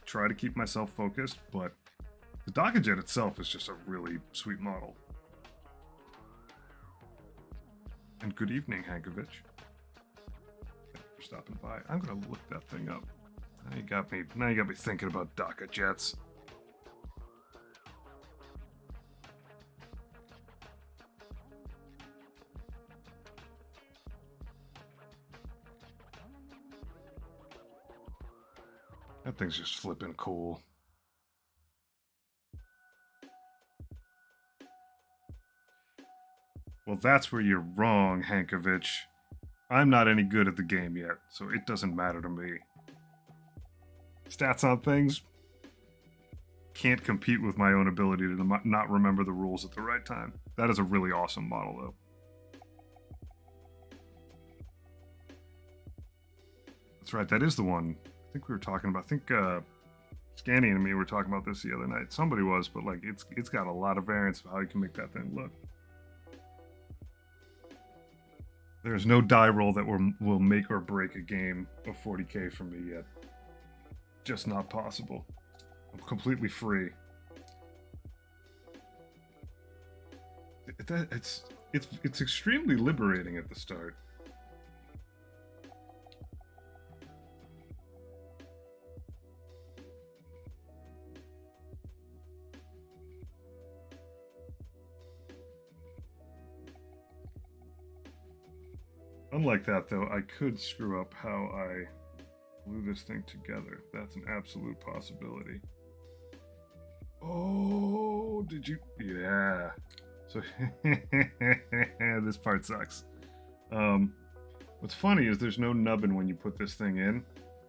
try to keep myself focused, but the Docker Jet itself is just a really sweet model. And good evening, Hankovich. Thank you for stopping by. I'm gonna look that thing up. Now you got me thinking about Docker Jets. That thing's just flipping cool. Well, that's where you're wrong, Hankovich. I'm not any good at the game yet, so it doesn't matter to me. Stats on things can't compete with my own ability to not remember the rules at the right time. That is a really awesome model, though. That's right, that is the one. I think we were talking about, I think Scanny and me were talking about this the other night. Somebody was, but like it's got a lot of variants of how you can make that thing look. There's no die roll that will make or break a game of 40k for me yet. Just not possible. I'm completely free. It's extremely liberating at the start. Unlike that, though, I could screw up how I glue this thing together. That's an absolute possibility. Oh, did you? Yeah. So this part sucks. What's funny is there's no nubbin when you put this thing in,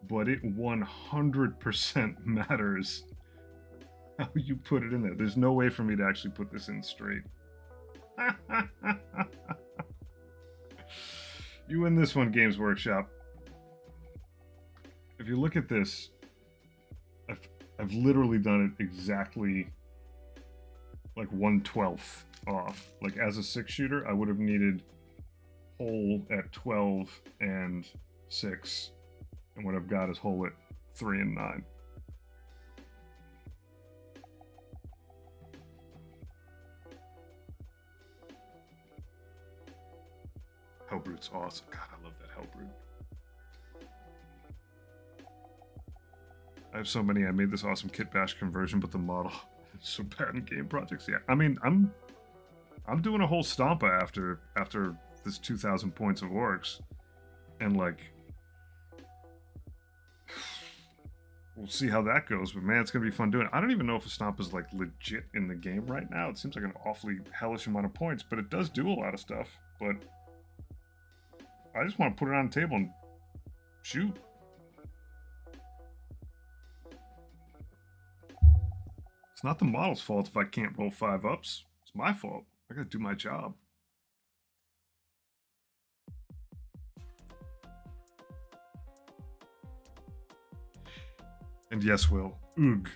but it 100% matters how you put it in there. There's no way for me to actually put this in straight. You win this one, Games Workshop. If you look at this, I've literally done it exactly like 1/12 off. Like as a 6 shooter, I would have needed hole at 12 and 6, and what I've got is hole at 3 and 9. Hellbrood's awesome. God, I love that Hellbrood. I have so many. I made this awesome kit bash conversion, but the model is so bad in game projects. Yeah, I mean, I'm doing a whole stompa after this 2,000 points of orcs, and like, we'll see how that goes. But man, it's gonna be fun doing it. I don't even know if a stomp is like legit in the game right now. It seems like an awfully hellish amount of points, but it does do a lot of stuff. But I just want to put it on the table and shoot. It's not the model's fault if I can't roll 5-ups. It's my fault. I gotta do my job. And yes, Will. Oog.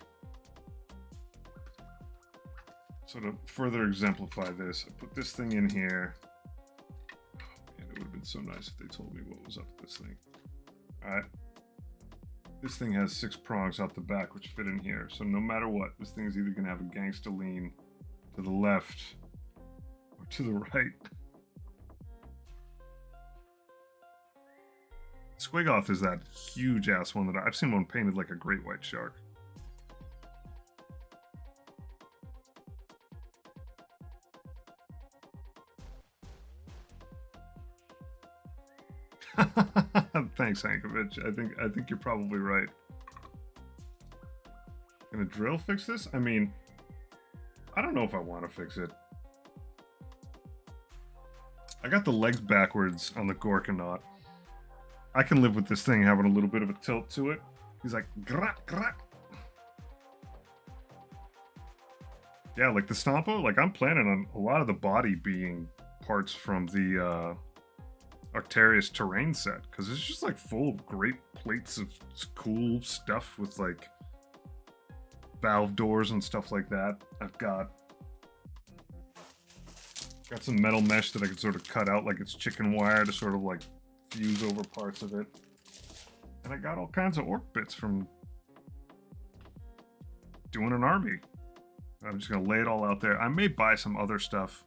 So to further exemplify this, I put this thing in here. And it would have been so nice if they told me what was up with this thing. Alright. This thing has 6 prongs out the back, which fit in here. So no matter what, this thing is either going to have a gangsta lean to the left or to the right. Squigoth is that huge ass one that I've seen one painted like a great white shark. Thanks, Hankovich. I think you're probably right. Can a drill fix this? I mean, I don't know if I want to fix it. I got the legs backwards on the Morkanaut. I can live with this thing having a little bit of a tilt to it. He's like, grat, grat. Yeah, like the Stompo, like I'm planning on a lot of the body being parts from the Arctarius terrain set, because it's just like full of great plates of cool stuff with like valve doors and stuff like that. I've got some metal mesh that I can sort of cut out like it's chicken wire to sort of like fuse over parts of it. And I got all kinds of orc bits from doing an army. I'm just going to lay it all out there. I may buy some other stuff.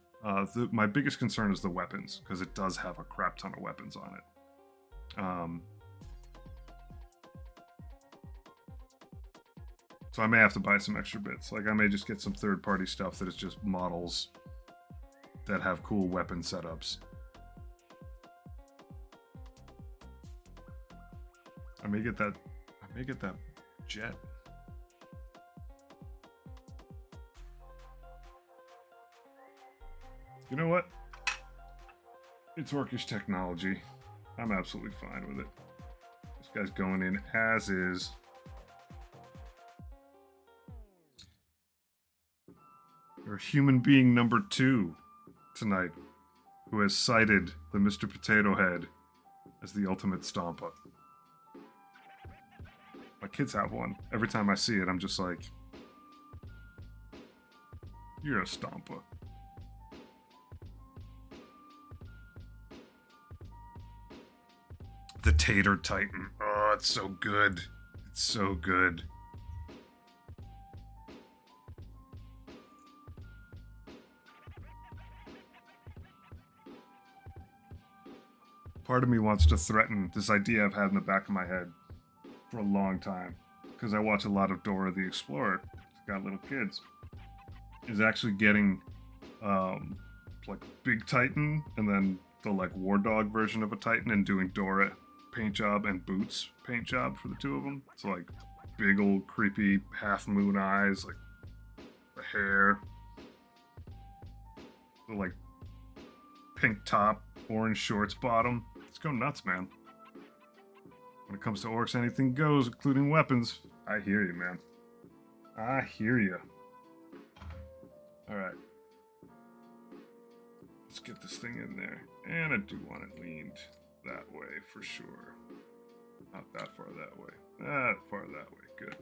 My biggest concern is the weapons, because it does have a crap ton of weapons on it. So I may have to buy some extra bits. Like I may just get some third-party stuff that is just models that have cool weapon setups. I may get that jet. You know what? It's orcish technology. I'm absolutely fine with it. This guy's going in as is. You're human being number 2 tonight who has cited the Mr. Potato Head as the ultimate stompa. My kids have one. Every time I see it, I'm just like, you're a stompa. The Tater Titan. Oh, it's so good. It's so good. Part of me wants to threaten this idea I've had in the back of my head for a long time, because I watch a lot of Dora the Explorer. It's got little kids. Is actually getting like Big Titan and then the like War Dog version of a Titan and doing Dora paint job and Boots paint job for the two of them. It's like big old creepy half moon eyes, like the hair, the like pink top, orange shorts bottom. Let's go nuts, man. When it comes to orcs, anything goes, including weapons. I hear you, man. I hear you. Alright. Let's get this thing in there. And I do want it leaned that way for sure. Not that far that way. That far that way. Good.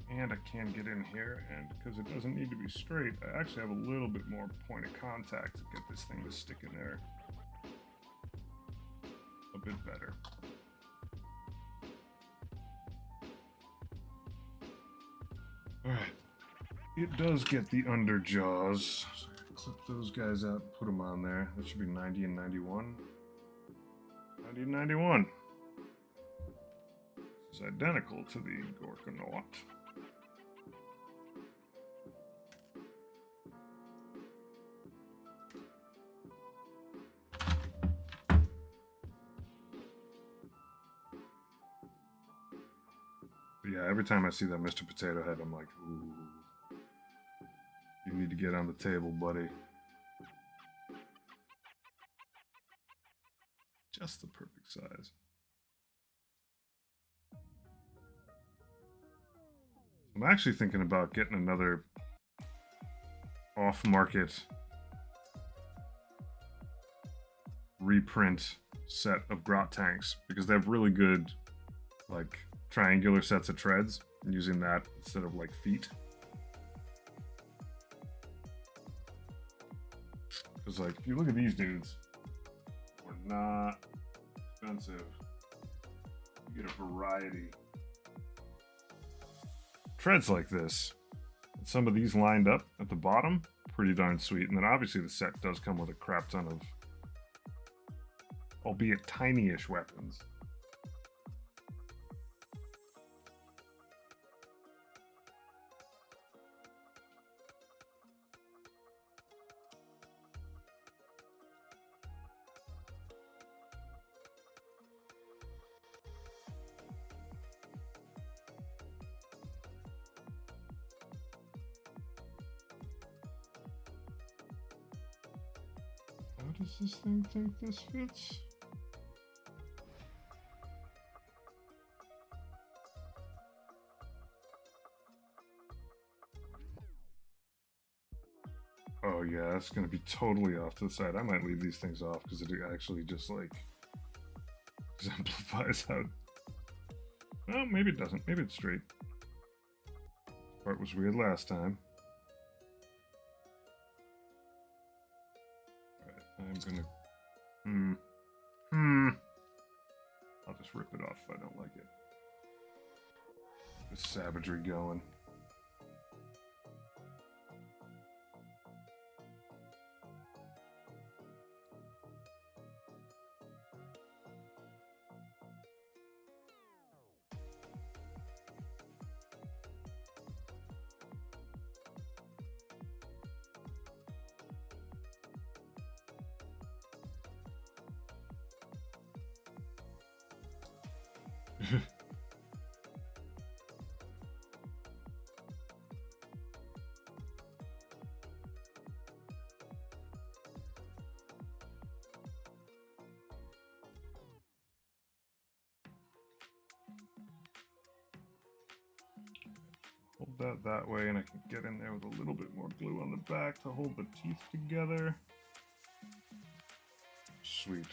And I can get in here, and because it doesn't need to be straight, I actually have a little bit more point of contact to get this thing to stick in there a bit better. Alright. It does get the under jaws. So clip those guys out and put them on there. That should be 90 and 91. 90 and 91. This is identical to the Morkanaut. But yeah, every time I see that Mr. Potato Head, I'm like, ooh. You need to get on the table, buddy. Just the perfect size. I'm actually thinking about getting another off-market reprint set of grot tanks because they have really good, like, triangular sets of treads, and using that instead of like feet. Because like, if you look at these dudes, we're not expensive. You get a variety. Treads like this. Some of these lined up at the bottom, pretty darn sweet. And then obviously the set does come with a crap ton of, albeit tiny-ish weapons. How does this thing think this fits? Oh yeah, it's gonna be totally off to the side. I might leave these things off because it actually just like exemplifies how. Well, maybe it doesn't. Maybe it's straight. This part was weird last time. Alright, I'm gonna. I'll just rip it off if I don't like it. This savagery going. Hold that way, and I can get in there with a little bit more glue on the back to hold the teeth together. Sweet.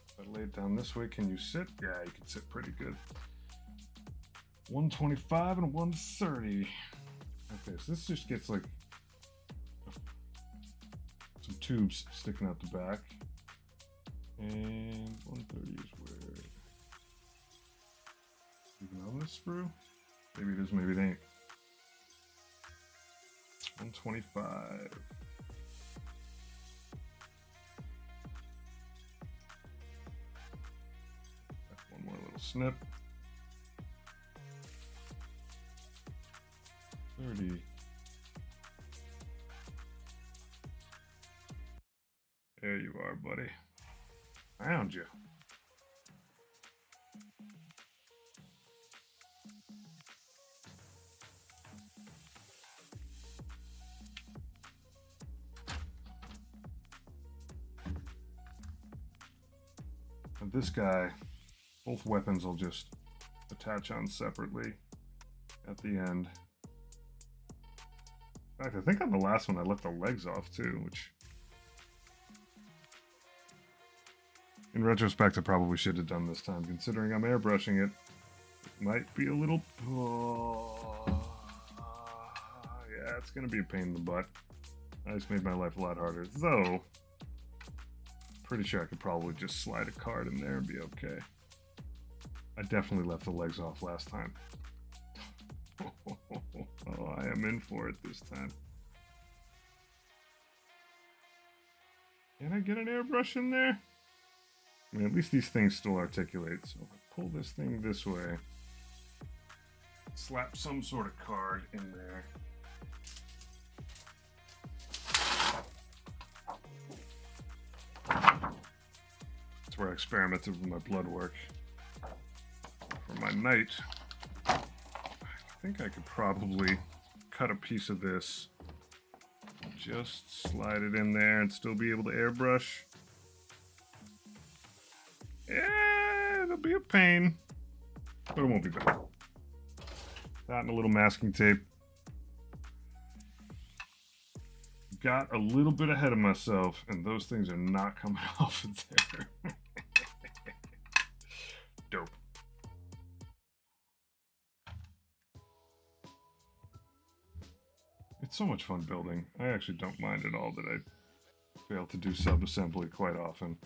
If I lay it down this way, can you sit? Yeah, you can sit pretty good. 125 and 130. Okay, so this just gets like some tubes sticking out the back. And 130 is where. Even on this sprue? Maybe it is, maybe it ain't. 125. One more little snip. 30. There you are, buddy. Found you. And this guy, both weapons will just attach on separately at the end. In fact, I think on the last one I left the legs off too, which In retrospect, I probably should have done this time. Considering I'm airbrushing it, it might be a little... yeah, it's going to be a pain in the butt. I just made my life a lot harder. Though, pretty sure I could probably just slide a card in there and be okay. I definitely left the legs off last time. Oh, I am in for it this time. Can I get an airbrush in there? I mean, at least these things still articulate. So if I pull this thing this way, slap some sort of card in there. That's where I experimented with my blood work. For my knight, I think I could probably cut a piece of this, just slide it in there and still be able to airbrush. Yeah, it'll be a pain, but it won't be bad. That and a little masking tape. Got a little bit ahead of myself, and those things are not coming off of there. Dope. It's so much fun building. I actually don't mind at all that I fail to do sub-assembly quite often.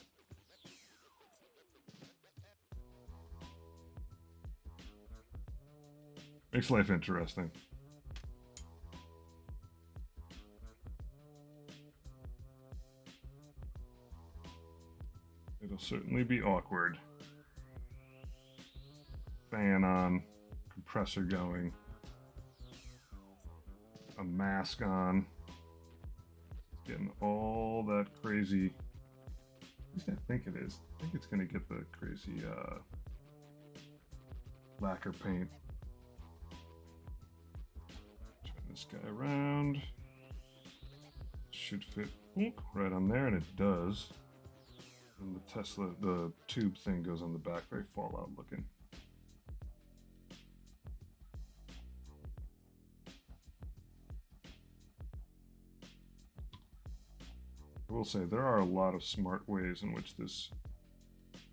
Makes life interesting. It'll certainly be awkward. Fan on, compressor going, a mask on, getting all that crazy, at least I think it is. I think it's going to get the crazy lacquer paint. Turn this guy around. Should fit right on there, and it does. And the tube thing goes on the back, very Fallout looking. I will say there are a lot of smart ways in which this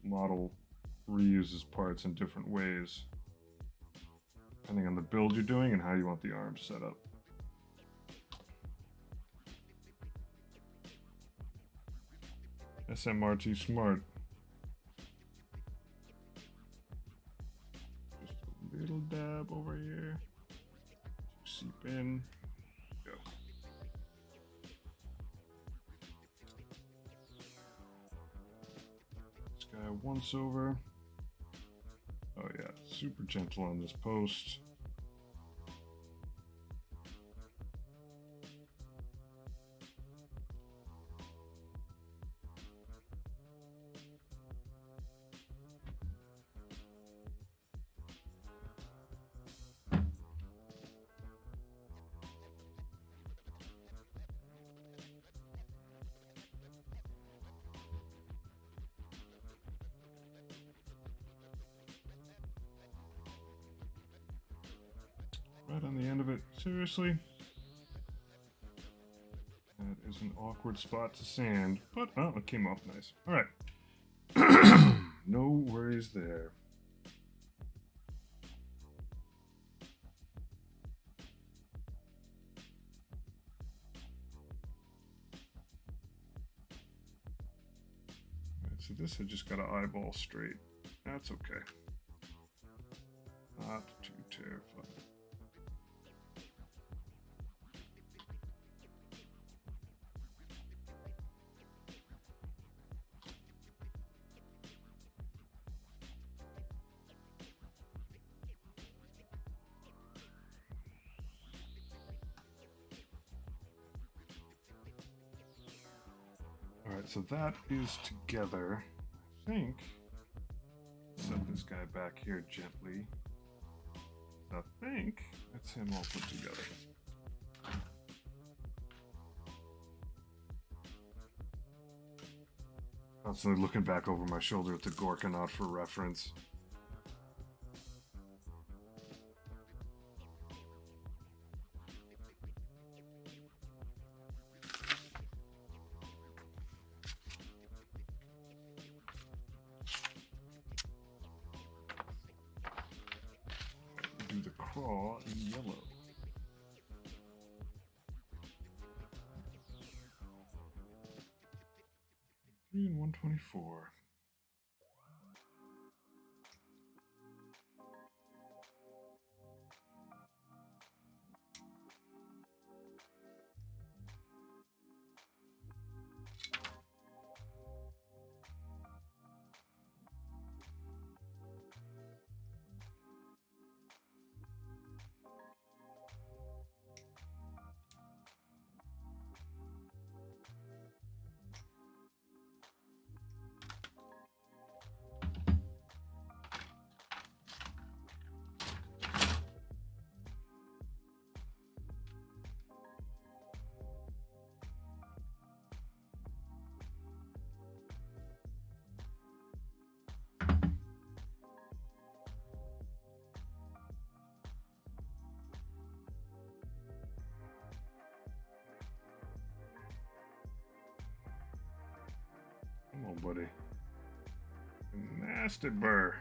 model reuses parts in different ways, depending on the build you're doing and how you want the arms set up. SMRT smart. Just a little dab over here. Seep in. Go. This guy once over. Oh yeah, super gentle on this post. Right on the end of it. Seriously? That is an awkward spot to sand, but oh, it came off nice. All right. No worries there. All right, so this I just got to eyeball straight. That's okay. Not too terrifying. Alright, so that is together. I think. Set this guy back here gently. I think that's him all put together. Constantly looking back over my shoulder at the Morkanaut for reference. craw in yellow. 3 and 124. Come on, buddy. Nasty burr.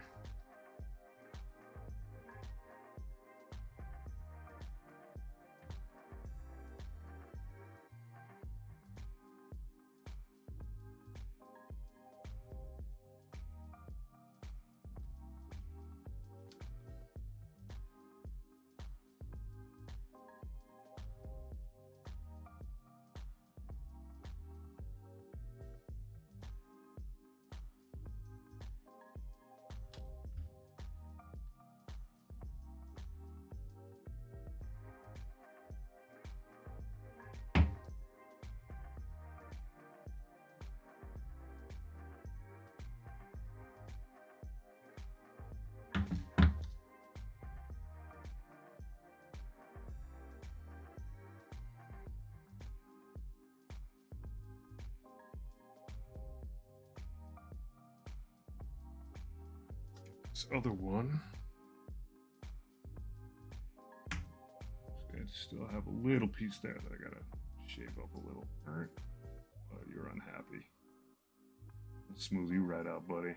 This other one. I still have a little piece there that I gotta shave up a little. All right. Oh, you're unhappy. I'll smooth you right out, buddy.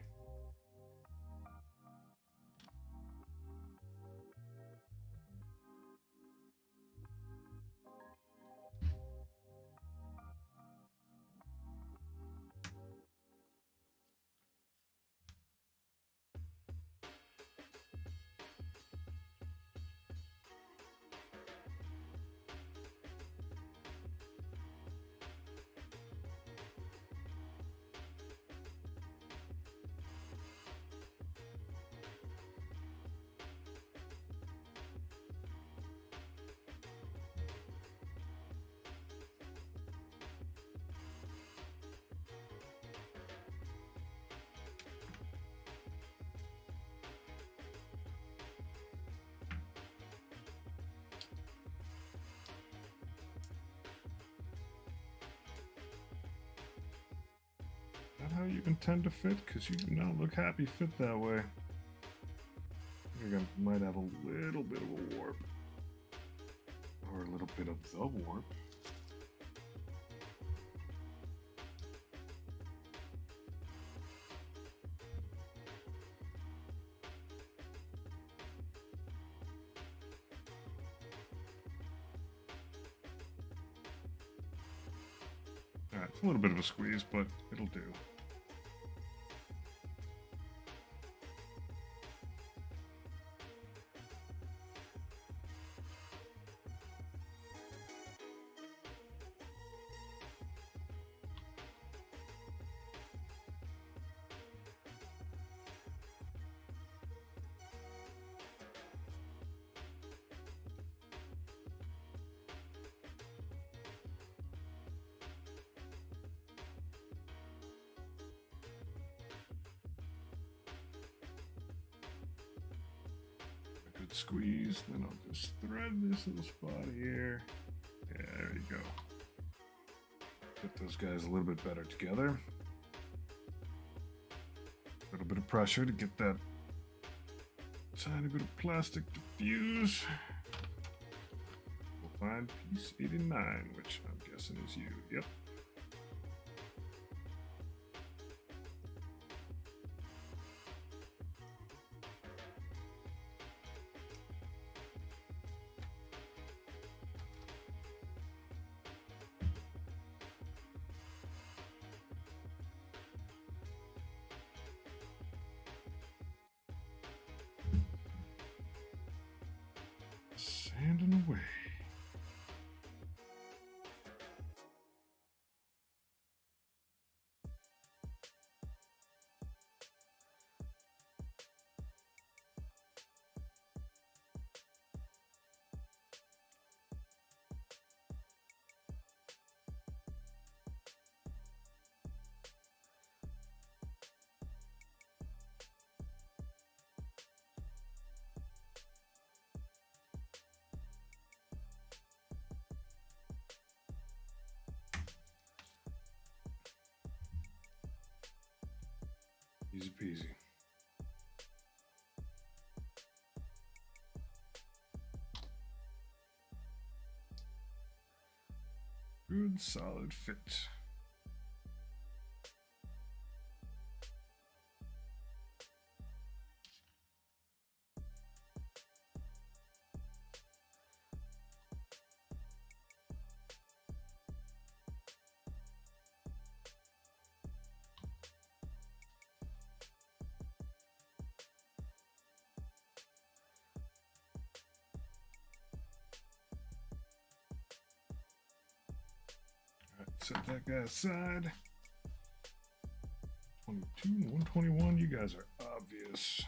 Not how you intend to fit, because you do not look happy fit that way. You might have a little bit of a warp. Or a little bit of the warp. Alright, it's a little bit of a squeeze, but it'll do. Good squeeze, then I'll just thread this little spot here. Yeah, there you go. Get those guys a little bit better together. A little bit of pressure to get that tiny bit of plastic to fuse. We'll find piece 89, which I'm guessing is you. Yep. Easy peasy. Good solid fit. Set that guy aside. 22, 121. You guys are obvious.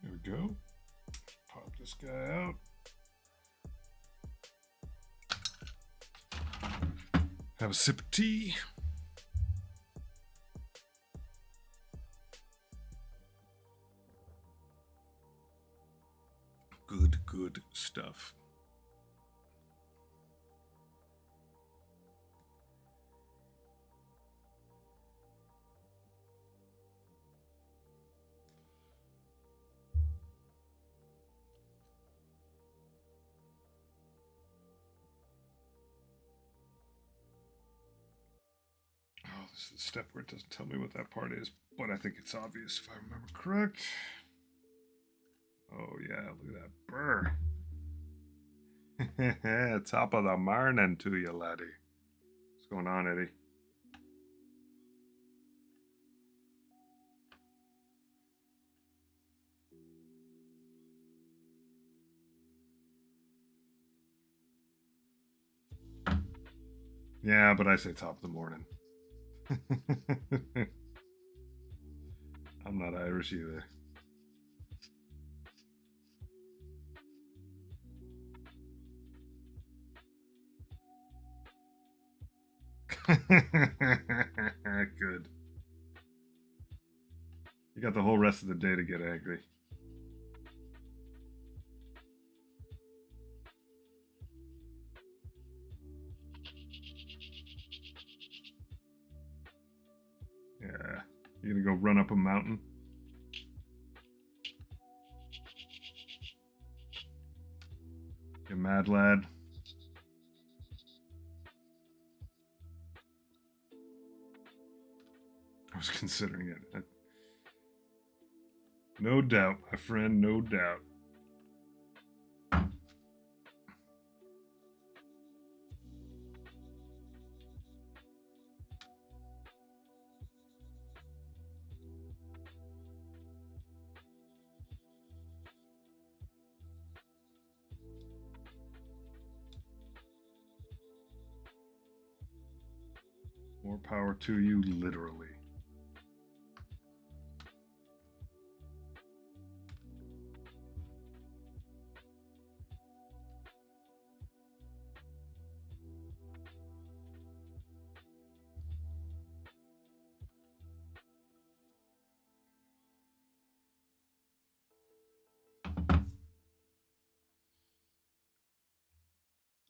There we go. Pop this guy out. Have a sip of tea. Good stuff. Oh, this is the step where it doesn't tell me what that part is, but I think it's obvious if I remember correct. Oh yeah, look at that burr. Top of the morning to you, laddie. What's going on, Eddie? Yeah, but I say top of the morning. I'm not Irish either. Good. You got the whole rest of the day to get angry. Yeah. You gonna go run up a mountain? You mad lad? I was considering it. No doubt, my friend, no doubt. More power to you, literally.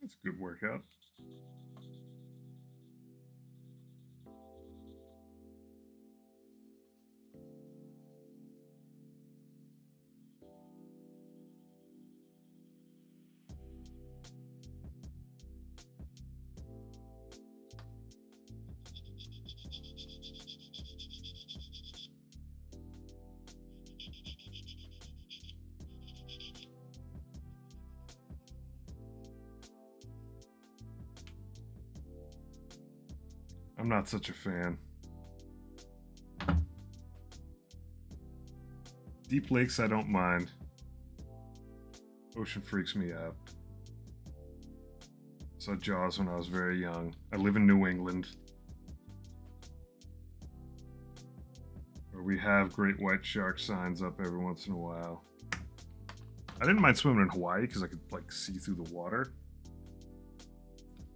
That's a good workout. I'm not such a fan. Deep lakes, I don't mind. Ocean freaks me out. Saw Jaws when I was very young. I live in New England. where we have great white shark signs up every once in a while. I didn't mind swimming in Hawaii because I could like see through the water.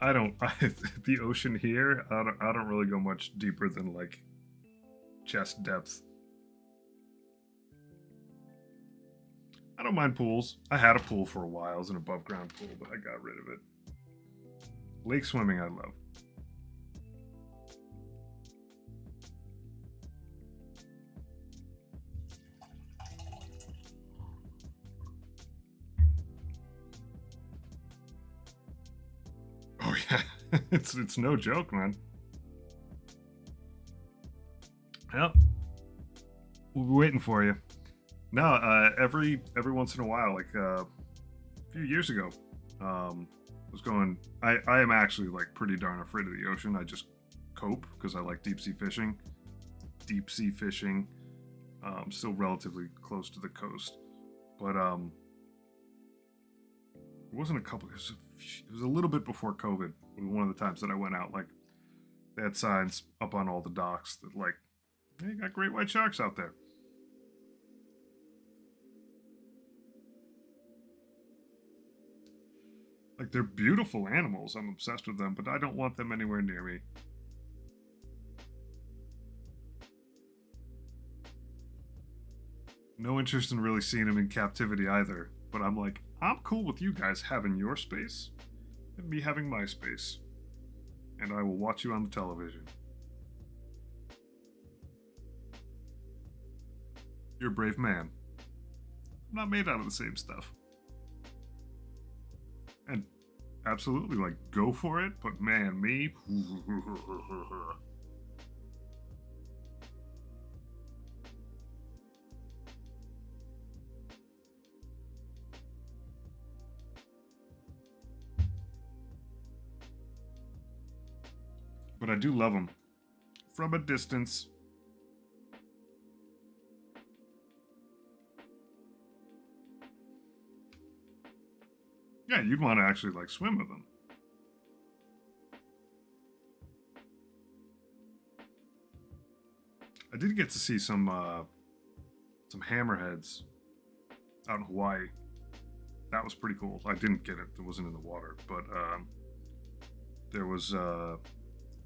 The ocean here, I don't really go much deeper than like chest depth. I don't mind pools. I had a pool for a while. It was an above ground pool, but I got rid of it. Lake swimming, I love. Oh yeah, it's no joke, man. Yep, we'll be waiting for you. No, every once in a while, like a few years ago, was going. I am actually like pretty darn afraid of the ocean. I just cope because I like deep sea fishing. Deep sea fishing, still relatively close to the coast, but it wasn't a couple. It was a little bit before COVID. One of the times that I went out, like they had signs up on all the docks that like, hey, you got great white sharks out there. Like they're beautiful animals. I'm obsessed with them, but I don't want them anywhere near me. No interest in really seeing them in captivity either. But I'm like, I'm cool with you guys having your space and me having my space. And I will watch you on the television. You're a brave man. I'm not made out of the same stuff. And absolutely, like, go for it, but man, me. But I do love them from a distance. Yeah, you'd want to actually like swim with them. I did get to see some hammerheads out in Hawaii. That was pretty cool. I didn't get it; it wasn't in the water, but there was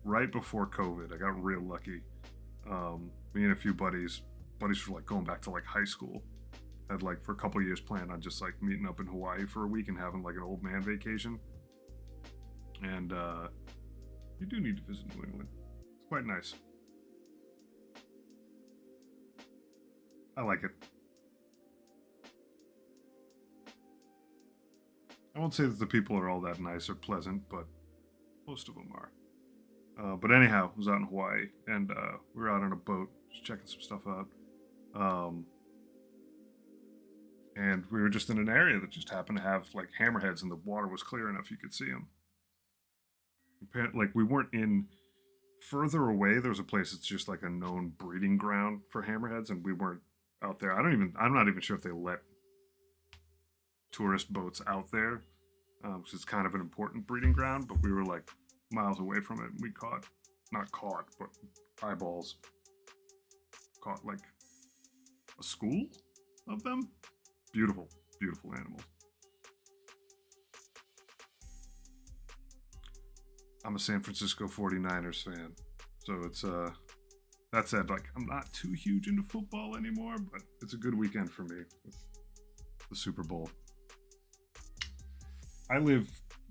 right before COVID. I got real lucky. Me and a few buddies were like going back to like high school. Had like for a couple years planned on just like meeting up in Hawaii for a week and having like an old man vacation. And you do need to visit New England. It's quite nice. I like it. I won't say that the people are all that nice or pleasant, but most of them are. But anyhow, I was out in Hawaii, and we were out on a boat, just checking some stuff out. And we were just in an area that just happened to have like hammerheads, and the water was clear enough you could see them. Like we weren't in further away. There was a place that's just like a known breeding ground for hammerheads, and we weren't out there. I'm not even sure if they let tourist boats out there, because it's kind of an important breeding ground. But we were like miles away from it, and we not caught, but eyeballs caught like a school of them. Beautiful, beautiful animals. I'm a San Francisco 49ers fan, so it's that said, like I'm not too huge into football anymore, but it's a good weekend for me with the Super Bowl. I live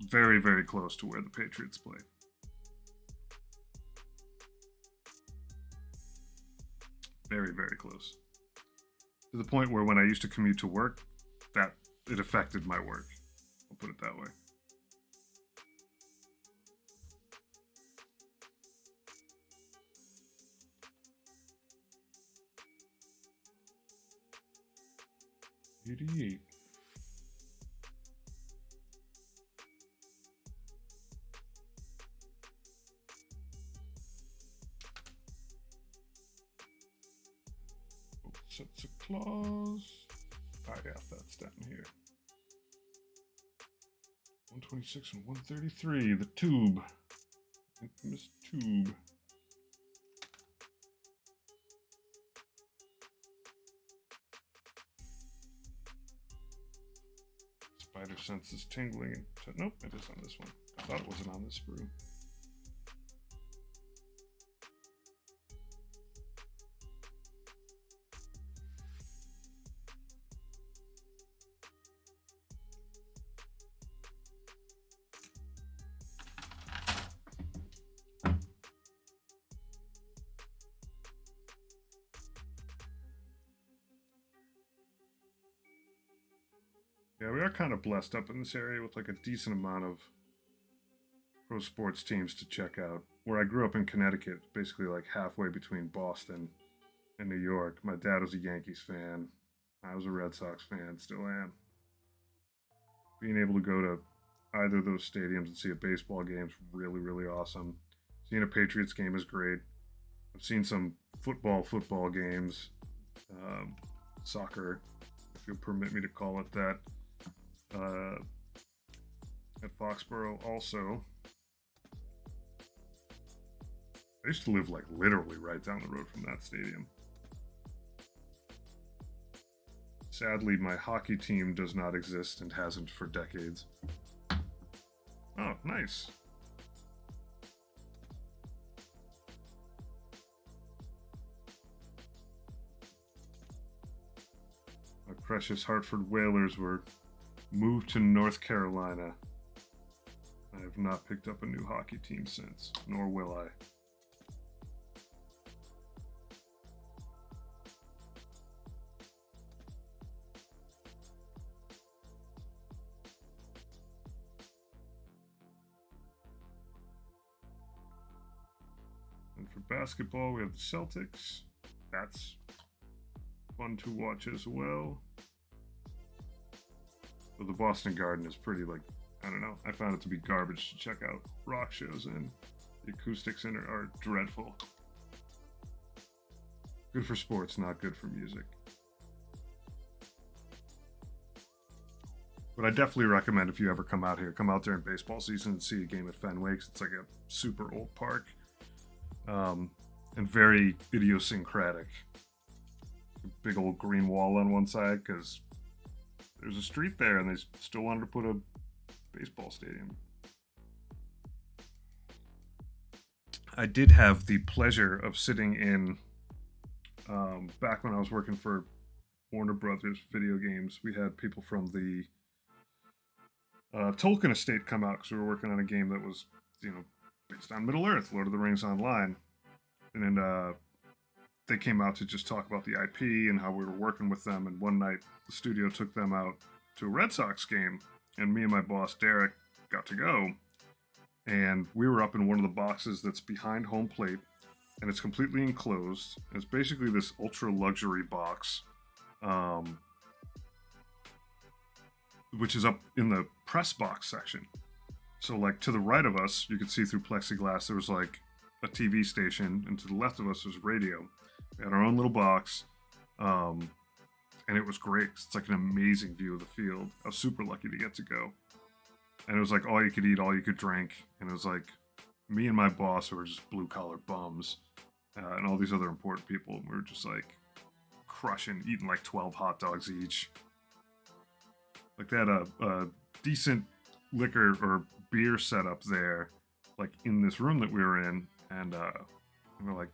very, very close to where the Patriots play. Very, very close. To the point where when I used to commute to work, that it affected my work. I'll put it that way. '88. Sets of claws. Ah, yeah, that's down here. 126 and 133. The tube. Infamous tube. Spider sense is tingling. Nope, it is on this one. I thought it wasn't on this sprue. Yeah, we are kind of blessed up in this area with like a decent amount of pro sports teams to check out. Where I grew up in Connecticut, basically like halfway between Boston and New York. My dad was a Yankees fan. I was a Red Sox fan, still am. Being able to go to either of those stadiums and see a baseball game is really, really awesome. Seeing a Patriots game is great. I've seen some football games, soccer, if you'll permit me to call it that, at Foxborough also. I used to live like literally right down the road from that stadium. Sadly, my hockey team does not exist and hasn't for decades. Oh, nice. My precious Hartford Whalers were moved to North Carolina. I have not picked up a new hockey team since, nor will I. And for basketball, we have the Celtics. That's fun to watch as well. But the Boston Garden is pretty, like, I don't know. I found it to be garbage to check out rock shows in. The acoustics in it are dreadful. Good for sports, not good for music. But I definitely recommend if you ever come out here, come out during baseball season and see a game at Fenway, 'cause it's like a super old park. And very idiosyncratic. Big old green wall on one side, because there's a street there and they still wanted to put a baseball stadium. I did have the pleasure of sitting in, back when I was working for Warner Brothers Video Games, we had people from the Tolkien estate come out because we were working on a game that was, based on Middle Earth, Lord of the Rings Online. And then they came out to just talk about the IP and how we were working with them. And one night, the studio took them out to a Red Sox game, and me and my boss Derek got to go. And we were up in one of the boxes that's behind home plate, and it's completely enclosed. It's basically this ultra luxury box, which is up in the press box section. So, like, to the right of us, you could see through plexiglass, there was like a TV station, and to the left of us was radio. We had our own little box, and it was great. It's like an amazing view of the field. I was super lucky to get to go. And it was like all you could eat, all you could drink. And it was like me and my boss, who were just blue collar bums, and all these other important people. And we were just like crushing, eating like 12 hot dogs each. Like they had a decent liquor or beer setup there, like in this room that we were in. And we're like,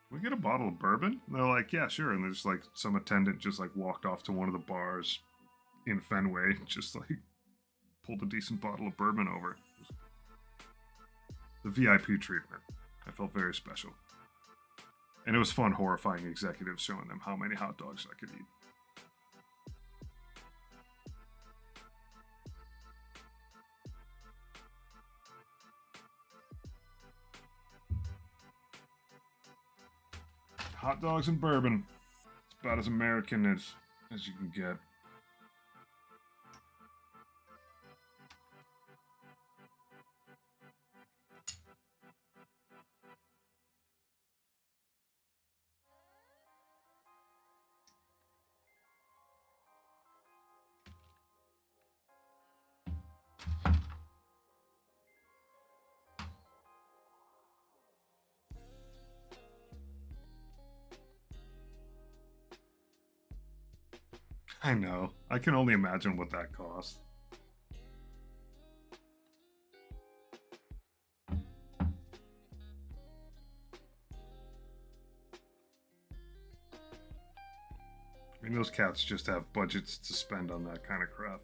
can we get a bottle of bourbon? And they're like, yeah, sure. And there's like some attendant just like walked off to one of the bars in Fenway, just like pulled a decent bottle of bourbon over. The VIP treatment. I felt very special. And it was fun horrifying executives showing them how many hot dogs I could eat. Hot dogs and bourbon. It's about as American as you can get. I know. I can only imagine what that cost. I mean, those cats just have budgets to spend on that kind of crap.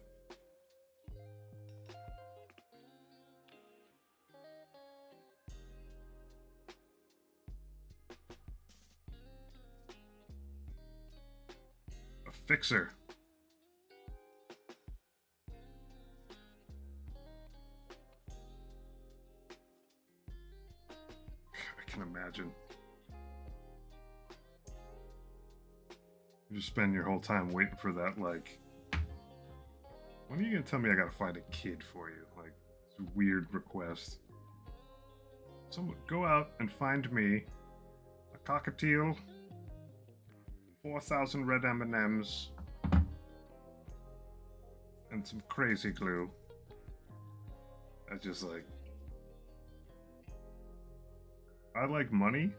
A fixer. I can imagine. You just spend your whole time waiting for that, like, when are you gonna tell me I gotta find a kid for you? Like, it's a weird request. Someone go out and find me a cockatiel, 4,000 red M&Ms, and some crazy glue. I just like, I like money.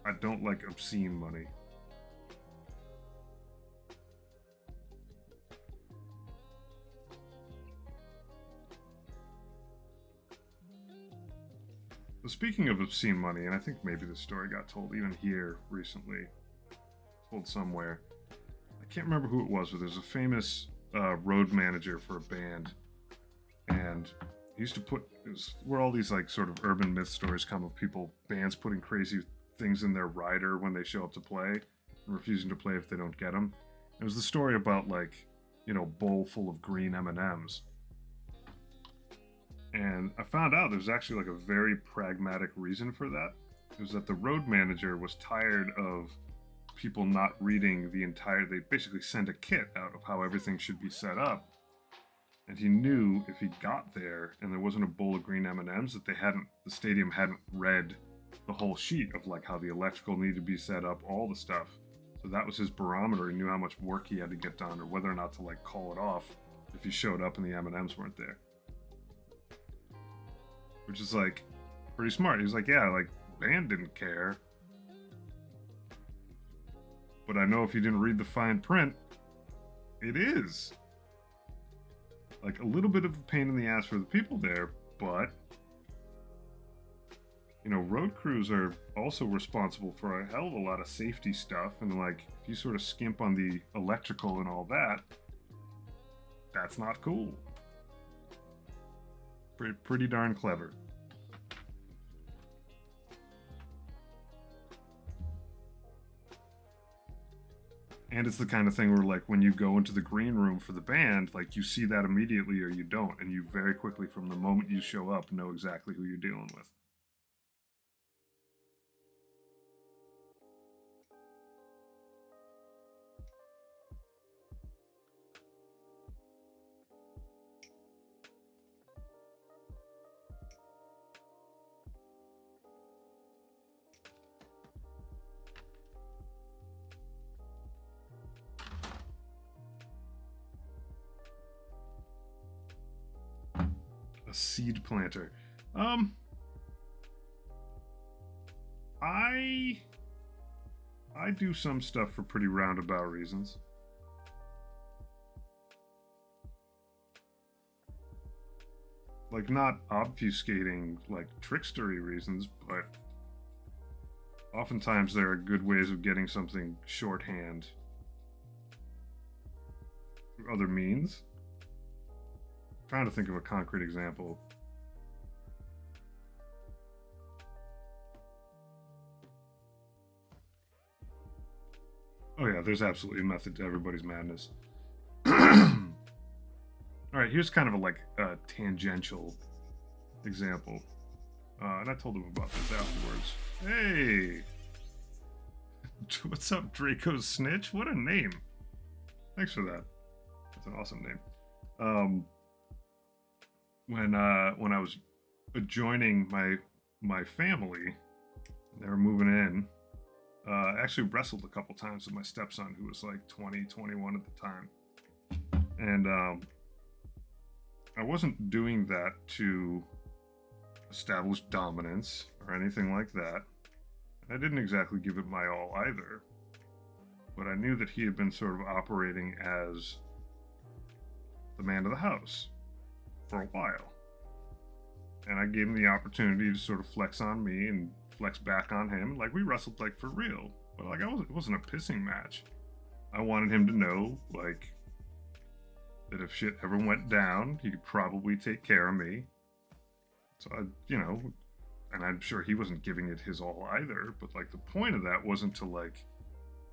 I don't like obscene money. So speaking of obscene money, and I think maybe this story got told even here recently, told somewhere. I can't remember who it was, but there's a famous road manager for a band, and he used to put where all these like sort of urban myth stories come of people, bands putting crazy things in their rider when they show up to play and refusing to play if they don't get them. It was the story about like, you know, bowl full of green M&Ms. And I found out there's actually like a very pragmatic reason for that. It was that the road manager was tired of people not reading the entire, they basically send a kit out of how everything should be set up. And he knew if he got there and there wasn't a bowl of green M&Ms that the stadium hadn't read the whole sheet of like how the electrical needed to be set up, all the stuff. So that was his barometer. He knew how much work he had to get done or whether or not to like call it off if he showed up and the M&Ms weren't there. Which is like pretty smart. He was like, yeah, like band didn't care. But I know if you didn't read the fine print, it is. Like a little bit of a pain in the ass for the people there, but you know, road crews are also responsible for a hell of a lot of safety stuff, and like if you sort of skimp on the electrical and all that, that's not cool. Pretty darn clever. And it's the kind of thing where, like, when you go into the green room for the band, like, you see that immediately or you don't. And you very quickly, from the moment you show up, know exactly who you're dealing with. A seed planter. I do some stuff for pretty roundabout reasons. Like, not obfuscating, like, trickstery reasons, but oftentimes there are good ways of getting something shorthand through other means. I'm trying to think of a concrete example. Oh yeah, there's absolutely a method to everybody's madness. All right, here's kind of a tangential example, and I told him about this afterwards. Hey, what's up, Draco's Snitch? What a name! Thanks for that. That's an awesome name. When I was joining my family, and they were moving in. I actually wrestled a couple times with my stepson, who was like 20, 21 at the time. And I wasn't doing that to establish dominance or anything like that. I didn't exactly give it my all either. But I knew that he had been sort of operating as the man of the house for a while. And I gave him the opportunity to sort of flex on me and flex back on him. Like, we wrestled like for real. But like, it wasn't a pissing match. I wanted him to know, like, that if shit ever went down, he could probably take care of me. So I, and I'm sure he wasn't giving it his all either. But like, the point of that wasn't to like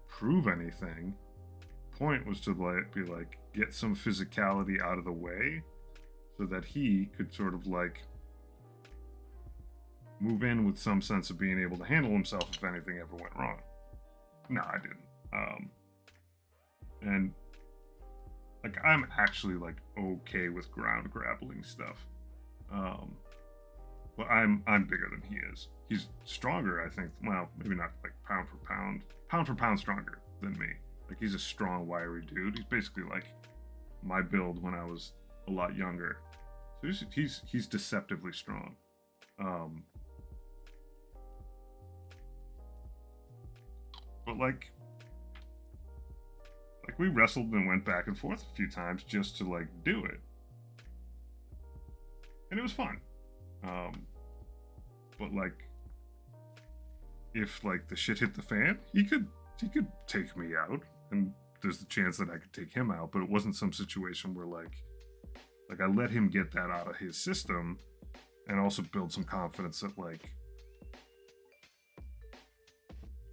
prove anything. The point was to like be like get some physicality out of the way, so that he could sort of like move in with some sense of being able to handle himself if anything ever went wrong. No, I didn't. And like, I'm actually like okay with ground grappling stuff. Um, but I'm bigger than he is. He's stronger, I think. Well, maybe not like pound for pound stronger than me. Like, he's a strong, wiry dude. He's basically like my build when I was a lot younger. So he's deceptively strong. Um, but like we wrestled and went back and forth a few times just to like do it, and it was fun. Um, but like, if like the shit hit the fan, he could take me out, and there's the chance that I could take him out. But it wasn't some situation where like I let him get that out of his system, and also build some confidence that like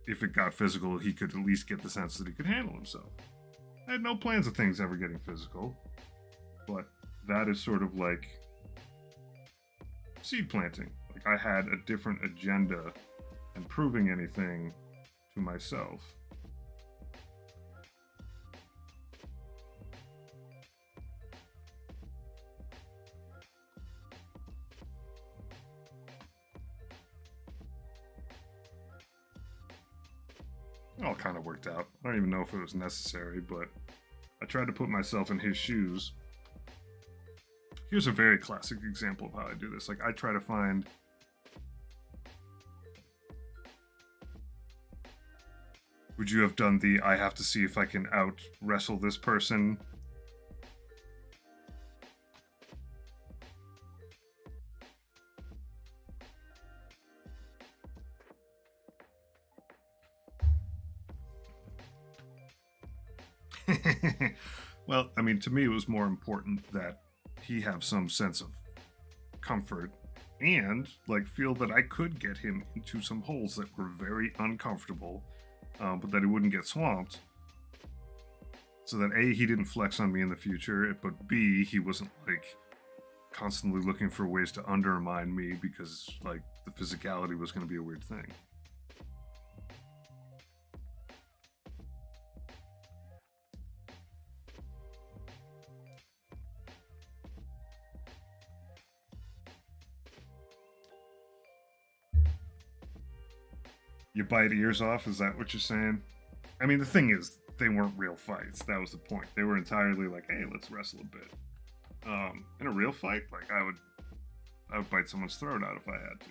if it got physical, he could at least get the sense that he could handle himself. I had no plans of things ever getting physical, but that is sort of like seed planting. Like, I had a different agenda than proving anything to myself. It all kind of worked out. I don't even know if it was necessary, but I tried to put myself in his shoes. Here's a very classic example of how I do this. Like, I try to find would you have done the I have to see if I can out wrestle this person? Well, I mean, to me, it was more important that he have some sense of comfort and like feel that I could get him into some holes that were very uncomfortable, but that he wouldn't get swamped. So that A, he didn't flex on me in the future, but B, he wasn't like constantly looking for ways to undermine me because like the physicality was going to be a weird thing. You bite ears off? Is that what you're saying? I mean, the thing is, they weren't real fights. That was the point. They were entirely like, "Hey, let's wrestle a bit." In a real fight, like I would bite someone's throat out if I had to.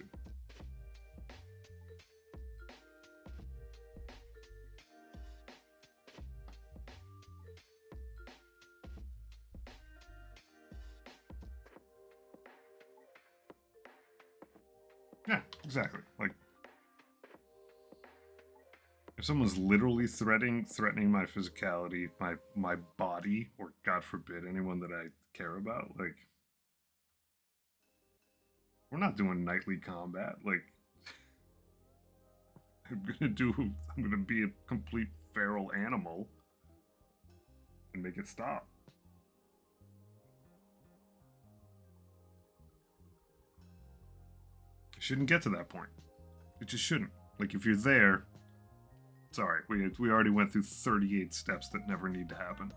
Yeah, exactly. Like, if someone's literally threatening my physicality, my body, or God forbid, anyone that I care about, like, we're not doing nightly combat. Like, I'm gonna be a complete feral animal and make it stop. It shouldn't get to that point. It just shouldn't. Like, if you're there, sorry, we already went through 38 steps that never need to happen.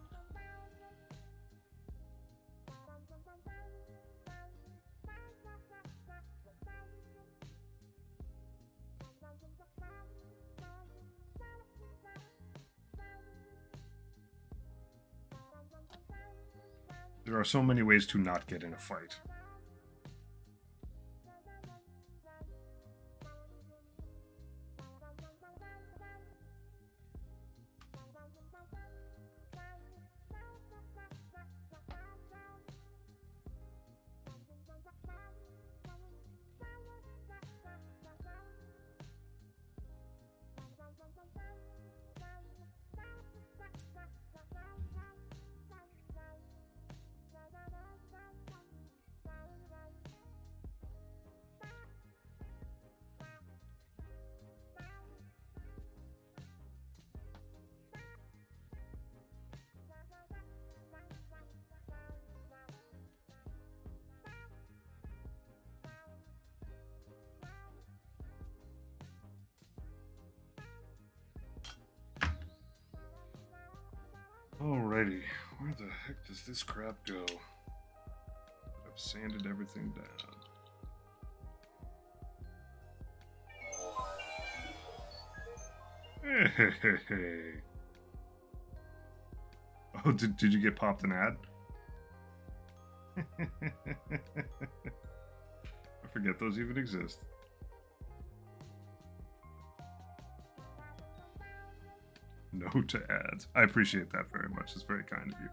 There are so many ways to not get in a fight. Alrighty, where the heck does this crap go? I've sanded everything down. Hey. Oh, did you get popped an ad? I forget those even exist. No to ads. I appreciate that very much. It's very kind of you.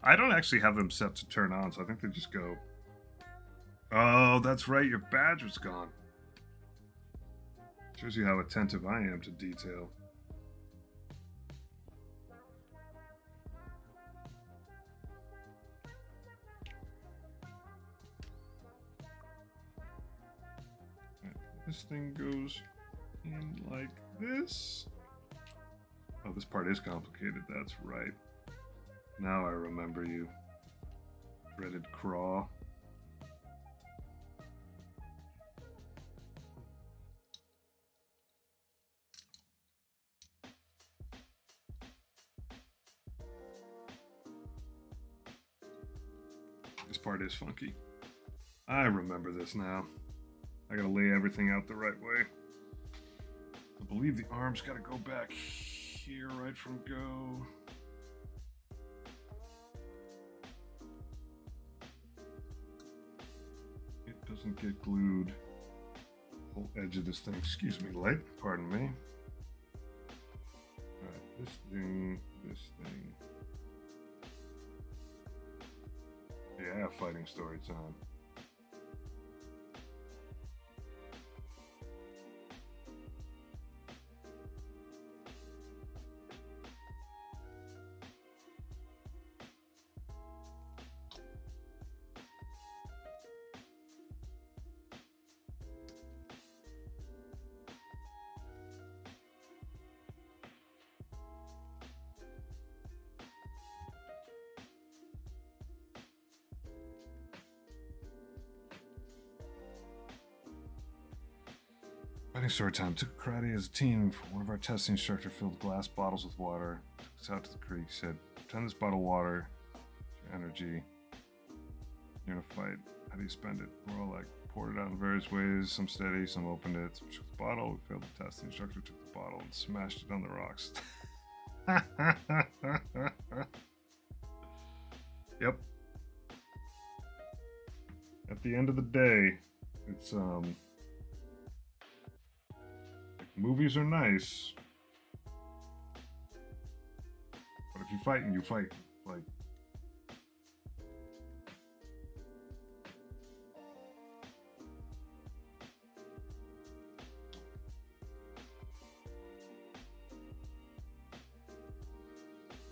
I don't actually have them set to turn on, so I think they just go. Oh, that's right. Your badge was gone. Shows you how attentive I am to detail. This thing goes in like this. Oh, this part is complicated. That's right. Now I remember you. Dreaded craw. This part is funky. I remember this now. I gotta lay everything out the right way. I believe the arms gotta go back here right from go. It doesn't get glued. Whole edge of this thing. Excuse me, light. Pardon me. Alright, this thing. Yeah, fighting story time. Fighting story time. Took karate as a team. One of our testing instructor filled glass bottles with water. Took us out to the creek. Said, "Pretend this bottle of water. Your energy. You're in a fight. How do you spend it?" We're all like, poured it out in various ways. Some steady, some opened it. Some took the bottle. We failed the test. The instructor took the bottle and smashed it on the rocks. Yep. At the end of the day, it's movies are nice, but if you fight and you fight, like,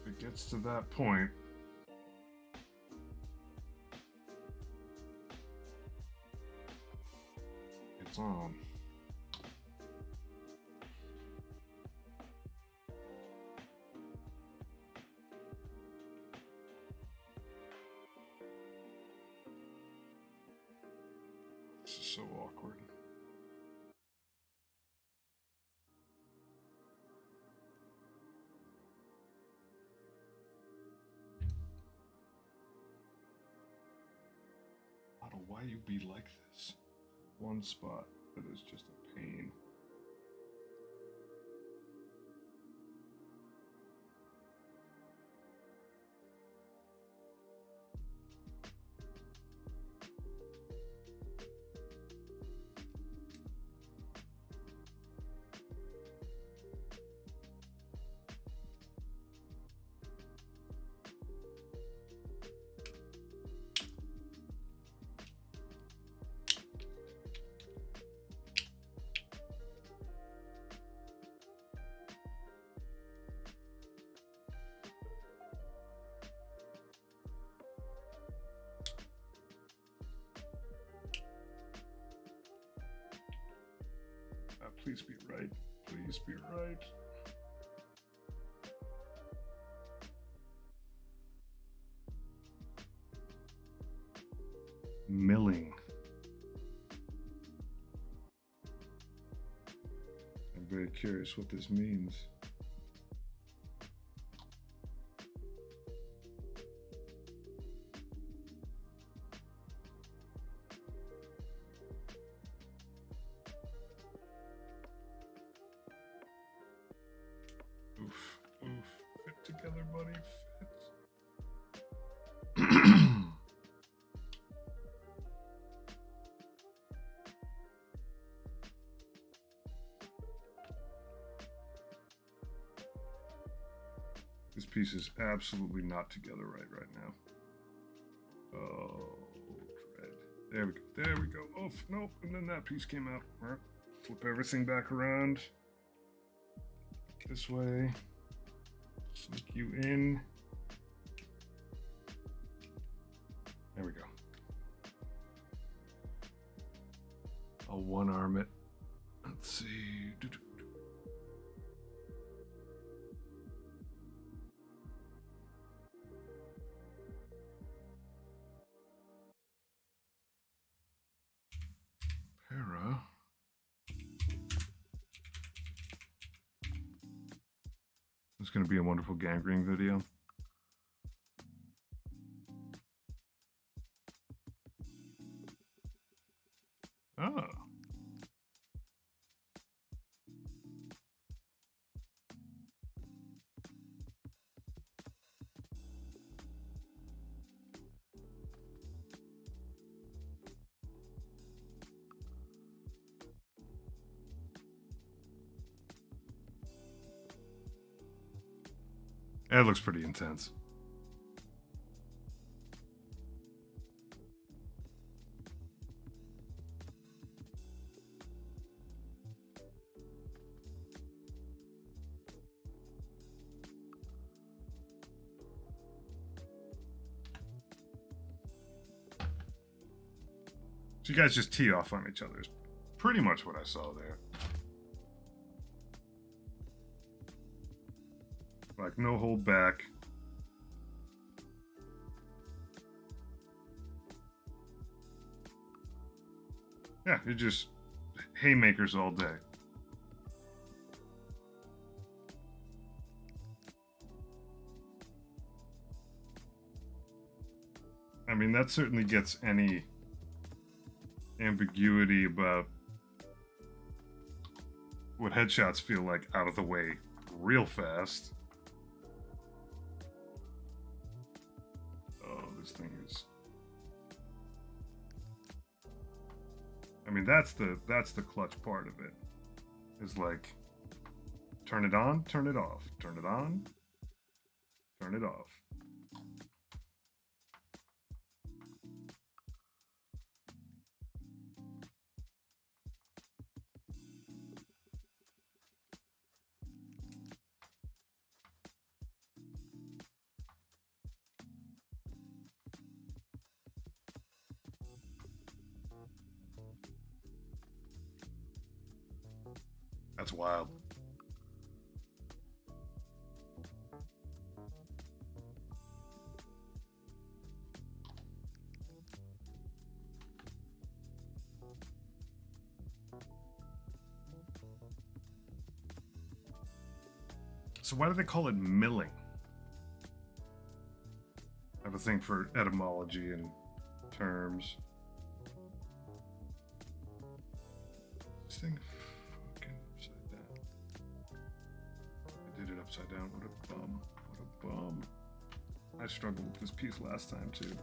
if it gets to that point, it's on. This is so awkward. Otto, why you be like this? One spot that is just a pain. Please be right. Please be right. Milling. very curious what this means. Oof, oof. Fit together, buddy. Fit. This piece is absolutely not together right now. Oh, dread. There we go. There we go. Oh, nope. And then that piece came out. All right. Flip everything back around. This way. Sneak you in. There we go. I'll one arm it. Let's see. Para. It's going to be a wonderful gangrene video. Oh. That looks pretty intense. So you guys just tee off on each other is pretty much what I saw there. Like, no hold back. Yeah, you're just haymakers all day. I mean, that certainly gets any ambiguity about what headshots feel like out of the way real fast. This thing is, I mean, that's the clutch part of it, is like, turn it on, turn it off, turn it on, turn it off. That's wild. So why do they call it milling? I have a thing for etymology and terms. This thing fucking upside down. I did it upside down. What a bum. What a bum. I struggled with this piece last time too.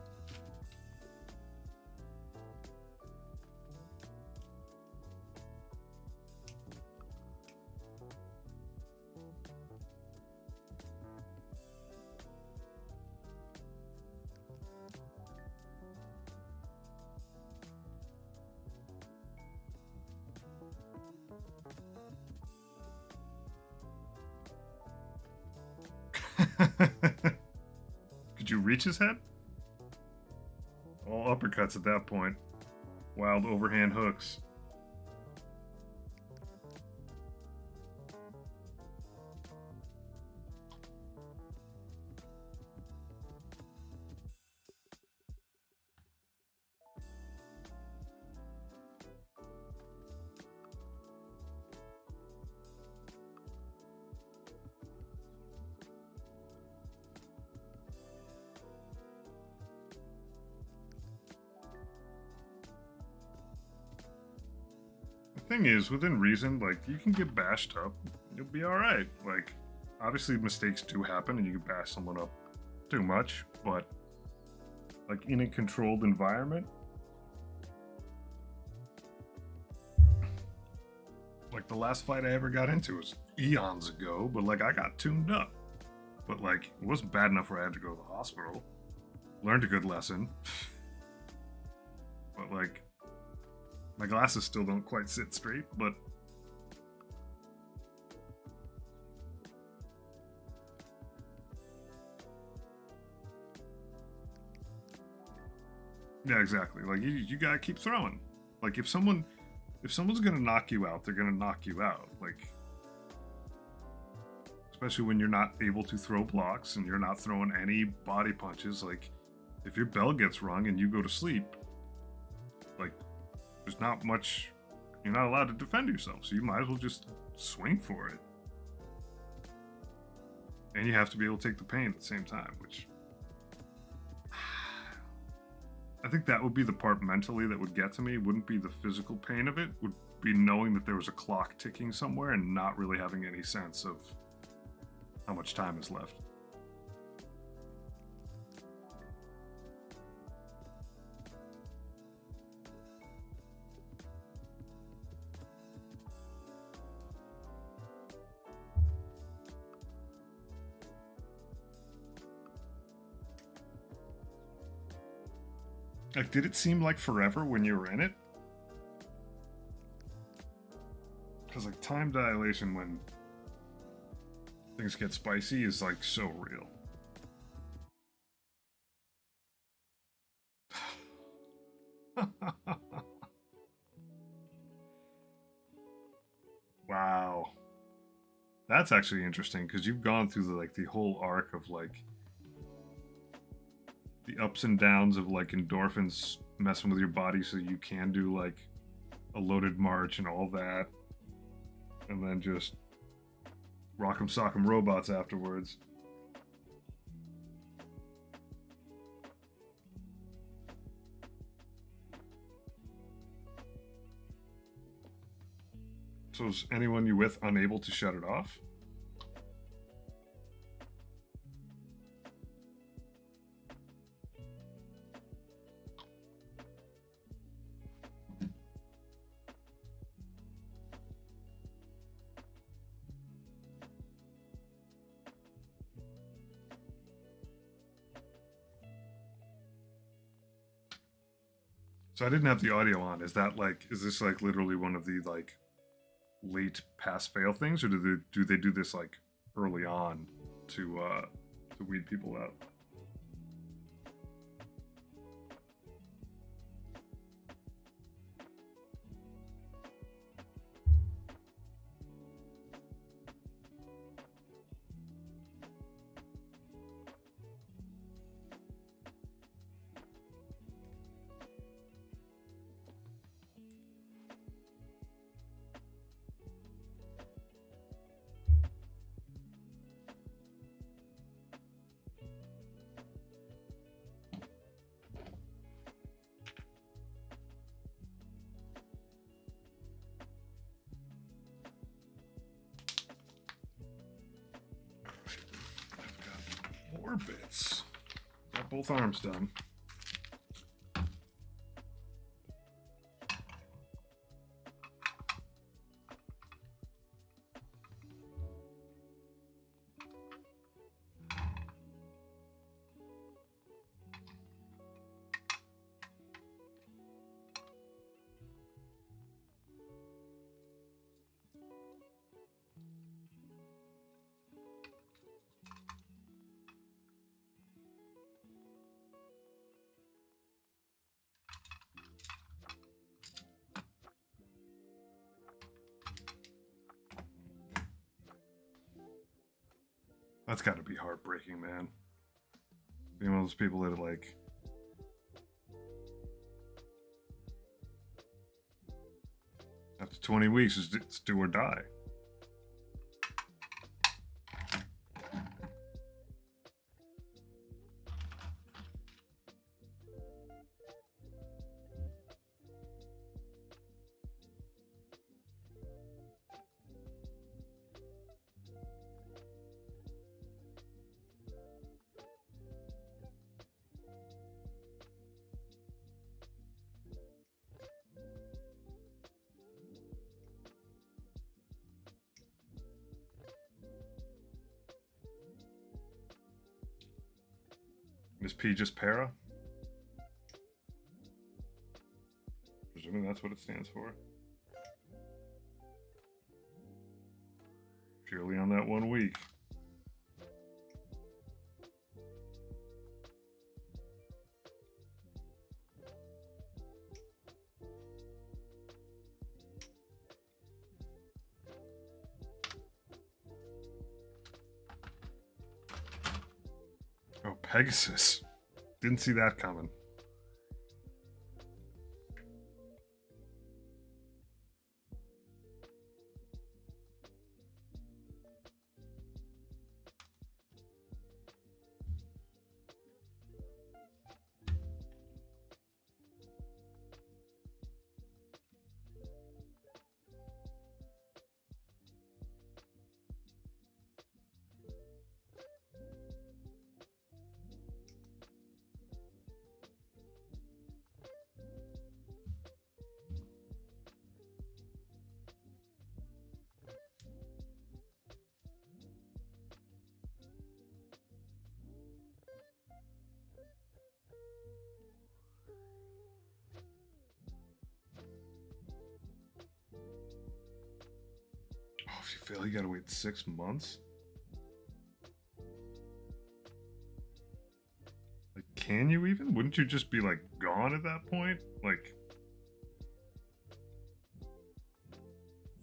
Could you reach his head? All uppercuts at that point. Wild overhand hooks. thing is, within reason, like, you can get bashed up, you'll be alright. Like, obviously mistakes do happen and you can bash someone up too much, but like in a controlled environment, like the last fight I ever got into was eons ago, but like I got tuned up. But like it wasn't bad enough where I had to go to the hospital. Learned a good lesson. But like my glasses still don't quite sit straight, but yeah, exactly. Like you gotta keep throwing. Like if someone's gonna knock you out, they're gonna knock you out. Like especially when you're not able to throw blocks and you're not throwing any body punches. Like if your bell gets rung and you go to sleep, like there's not much. You're not allowed to defend yourself, so you might as well just swing for it. And you have to be able to take the pain at the same time, which I think that would be the part mentally that would get to me. It wouldn't be the physical pain of it. Would be knowing that there was a clock ticking somewhere and not really having any sense of how much time is left. Like, did it seem like forever when you were in it? Because like time dilation when things get spicy is like so real. Wow, that's actually interesting because you've gone through the whole arc of like the ups and downs of like endorphins messing with your body so you can do like a loaded march and all that, and then just rock'em sock'em robots afterwards. So is anyone you with unable to shut it off? So I didn't have the audio on. Is this like literally one of the like late pass fail things, or do they do this like early on to weed people out? I've got more bits. Got both arms done. That's got to be heartbreaking, man. Being one of those people that are like, after 20 weeks, it's do or die. Is P just para? Presuming that's what it stands for. Purely on that 1 week. Oh, Pegasus. Didn't see that coming. Oh, if you fail, you gotta wait 6 months? Like, can you even? Wouldn't you just be, like, gone at that point? Like,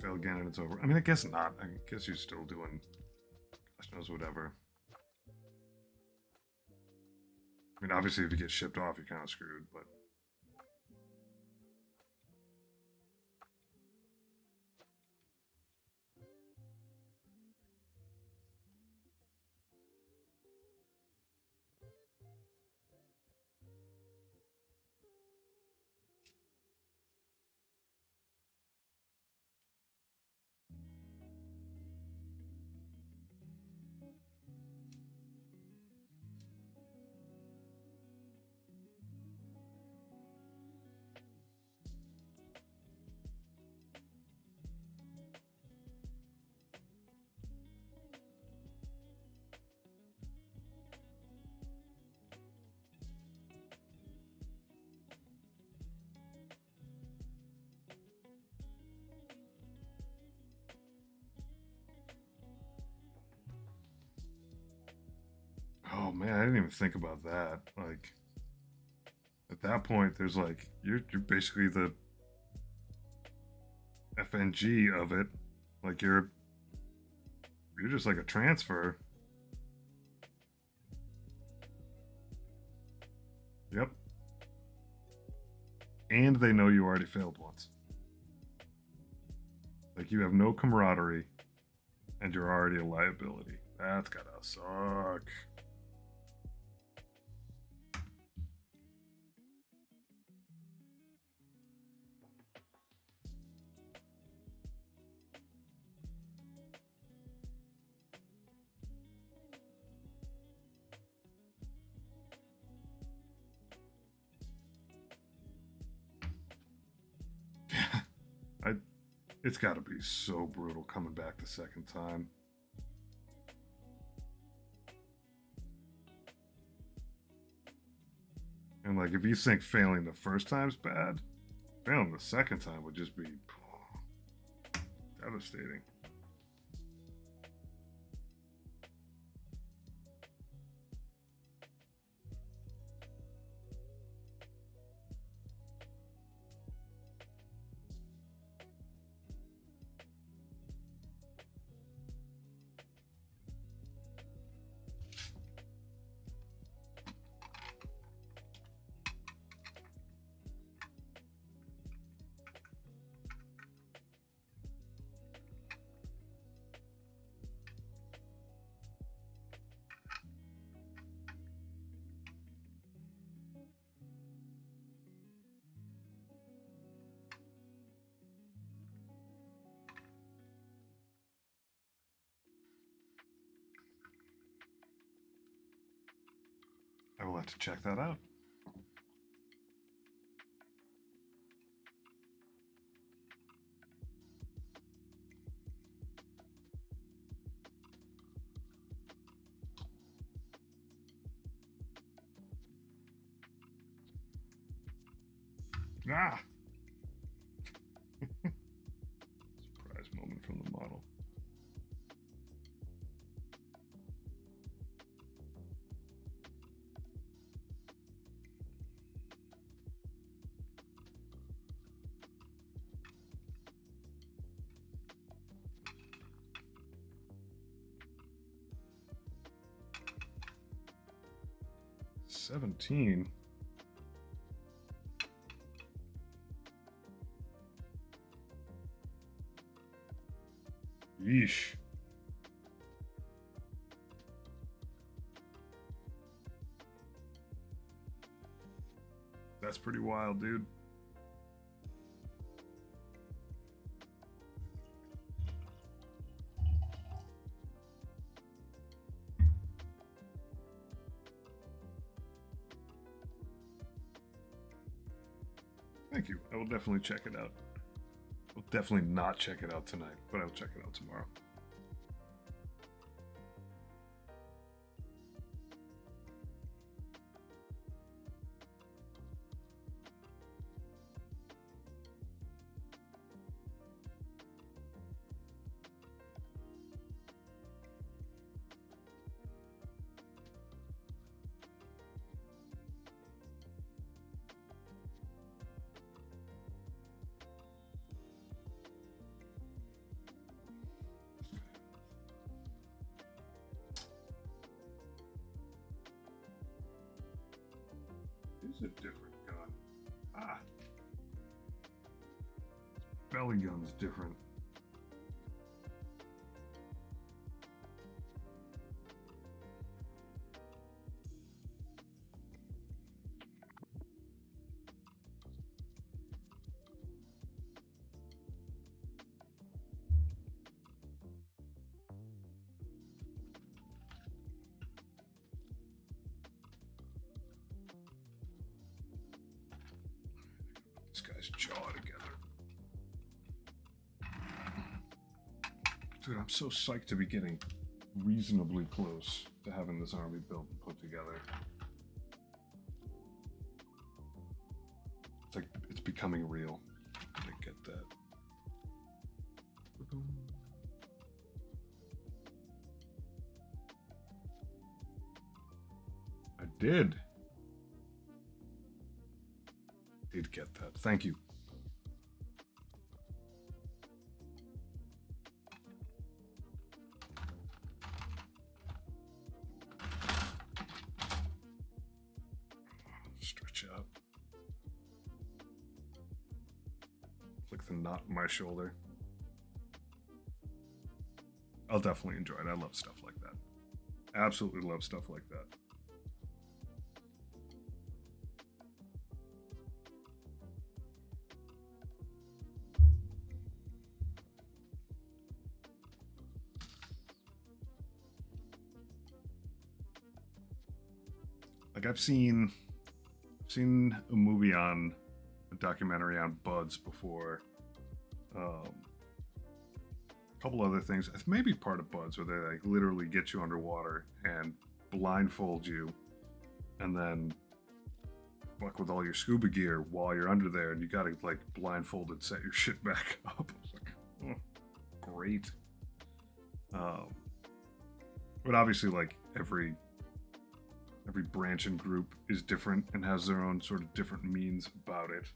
fail again and it's over. I mean, I guess not. I guess you're still doing, gosh knows, whatever. I mean, obviously, if you get shipped off, you're kind of screwed, but... Oh man, I didn't even think about that. Like, at that point, there's like you're basically the FNG of it. Like you're just like a transfer. Yep. And they know you already failed once. Like you have no camaraderie, and you're already a liability. That's gotta suck. I, it's got to be so brutal coming back the second time. And like, if you think failing the first time's bad, failing the second time would just be devastating. I will have to check that out. Ah! Surprise moment from the model. $17. Yeesh. That's pretty wild, dude. Thank you. I will definitely check it out. I'll definitely not check it out tonight, but I'll check it out tomorrow. It's a different gun. Ah. Belly gun's different. This guy's jaw together. Dude, I'm so psyched to be getting reasonably close to having this army built and put together. It's like, it's becoming real. I get that. I did get that. Thank you. Stretch out. Flick the knot in my shoulder. I'll definitely enjoy it. I love stuff like that. Absolutely love stuff like that. Like I've seen a movie on a documentary on buds before. A couple other things, maybe part of buds, where they like literally get you underwater and blindfold you, and then fuck with all your scuba gear while you're under there, and you gotta like blindfolded set your shit back up. It's like, oh, great. But obviously, like every branch and group is different and has their own sort of different means about it.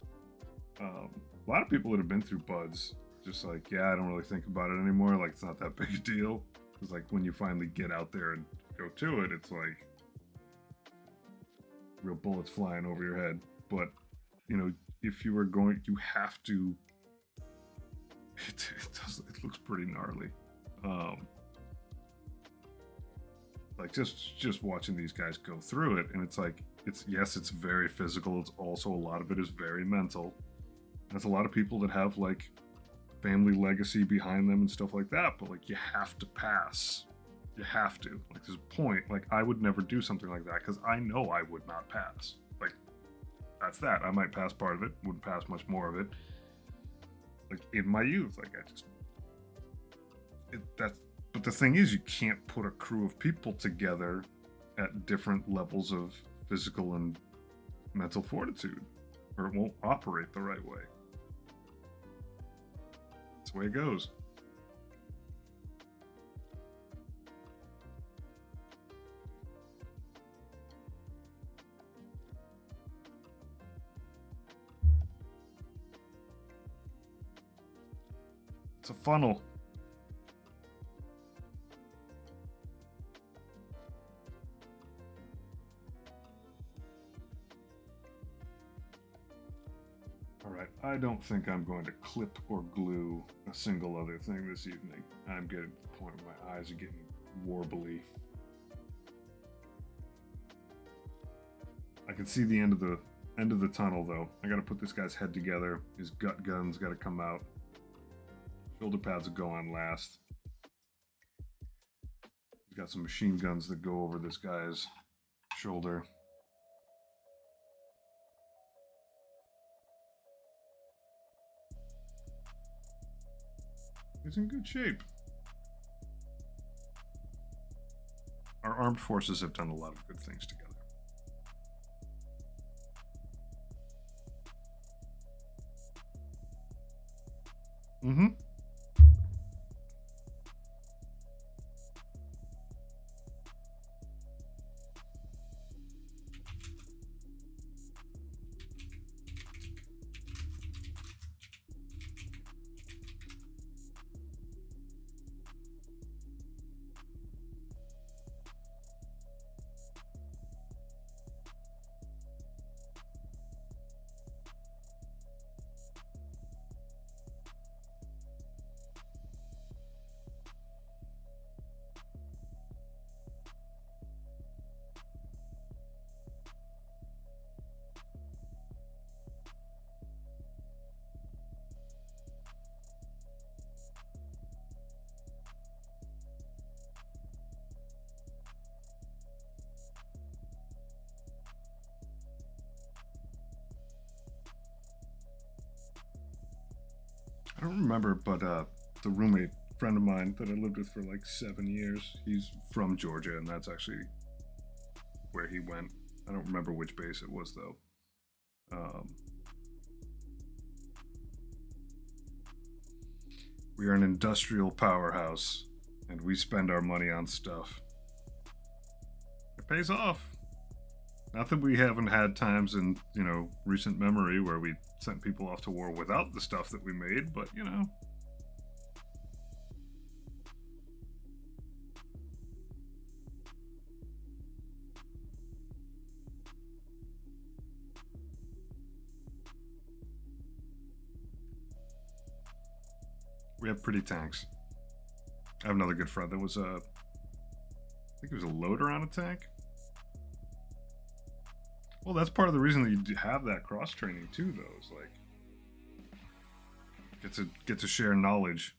A lot of people that have been through buds are just like, yeah, I don't really think about it anymore. Like, it's not that big a deal. Because like when you finally get out there and go to it, it's like real bullets flying over your head. But you know, if you are going, you have to. It looks pretty gnarly. Like just watching these guys go through it, and it's like, it's very physical. It's also a lot of it is very mental. There's a lot of people that have like family legacy behind them and stuff like that, but like you have to pass. You have to. Like there's a point. Like I would never do something like that because I know I would not pass. Like that's that. I might pass part of it, wouldn't pass much more of it. Like in my youth, like But the thing is, you can't put a crew of people together at different levels of physical and mental fortitude. or it won't operate the right way. That's the way it goes. It's a funnel. Alright, I don't think I'm going to clip or glue a single other thing this evening. I'm getting to the point where my eyes are getting warbly. I can see the end of the tunnel though. I gotta put this guy's head together. His gut guns gotta come out. Shoulder pads will go on last. He's got some machine guns that go over this guy's shoulder. He's in good shape. Our armed forces have done a lot of good things together. Mm-hmm. I don't remember, but the roommate friend of mine that I lived with for like 7 years, he's from Georgia, and that's actually where he went. I don't remember which base it was, though. We are an industrial powerhouse, and we spend our money on stuff. It pays off. Not that we haven't had times in, recent memory where we sent people off to war without the stuff that we made, but, we have pretty tanks. I have another good friend that was I think it was a loader on a tank. Well, that's part of the reason that you have that cross training too, though. Is like get to share knowledge.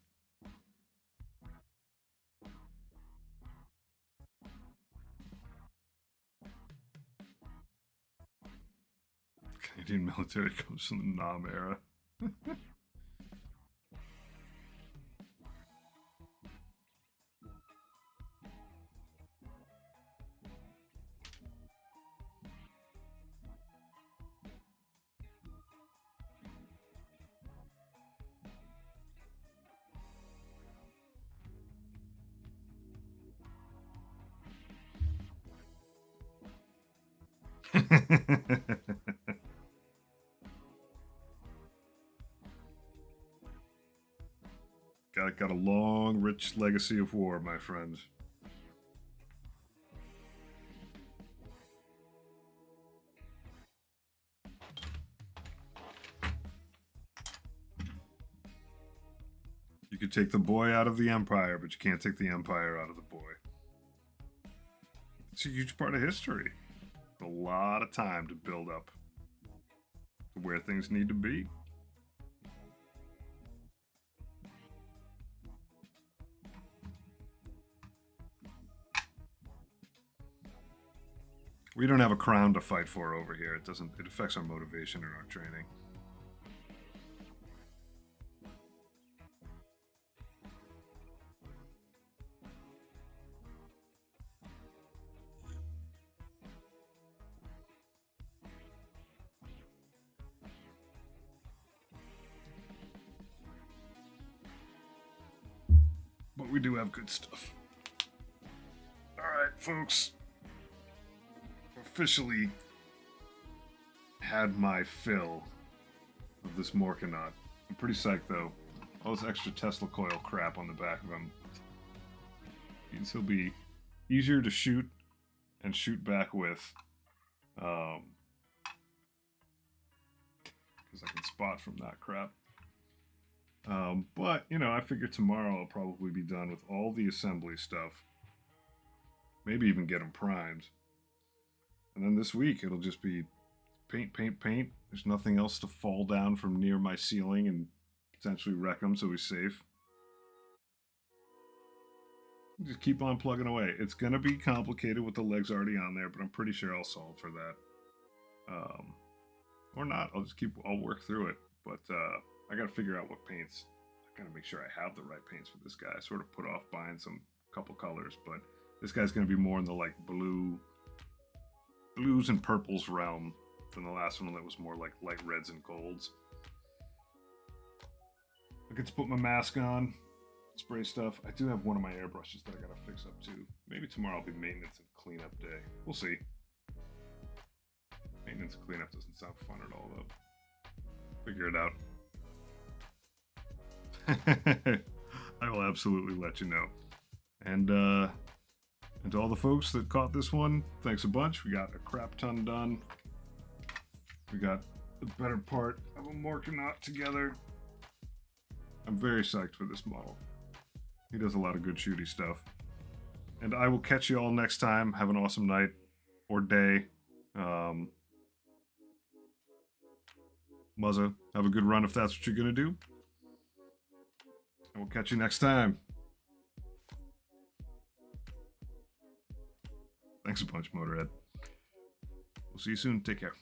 Canadian military comes from the Nam era. Got a long, rich legacy of war, my friend. You could take the boy out of the empire, but you can't take the empire out of the boy. It's a huge part of history. A lot of time to build up to where things need to be. We don't have a crown to fight for over here. It affects our motivation and our training. but we do have good stuff. Alright, folks. Officially had my fill of this Morkanaut. I'm pretty psyched though. All this extra Tesla coil crap on the back of him means he'll be easier to shoot and shoot back with. Because I can spot from that crap. But, you know, I figure tomorrow I'll probably be done with all the assembly stuff. Maybe even get them primed. And then this week it'll just be paint, paint, paint. There's nothing else to fall down from near my ceiling and potentially wreck them, so he's safe. Just keep on plugging away. It's going to be complicated with the legs already on there, but I'm pretty sure I'll solve for that. Or not. I'll work through it. But I got to figure out what paints. I got to make sure I have the right paints for this guy. I sort of put off buying couple colors, but this guy's going to be more in the like blues and purples realm than the last one that was more like light reds and golds. I get to put my mask on, spray stuff. I do have one of my airbrushes that I gotta fix up too. Maybe tomorrow will be maintenance and cleanup day. We'll see. Maintenance and cleanup doesn't sound fun at all though. Figure it out. I will absolutely let you know. And to all the folks that caught this one, thanks a bunch. We got a crap ton done. We got the better part of a Morkanaut together. I'm very psyched for this model. He does a lot of good shooty stuff. And I will catch you all next time. Have an awesome night or day. Muzza, have a good run if that's what you're going to do. And we'll catch you next time. Thanks a bunch, Motorhead. We'll see you soon. Take care.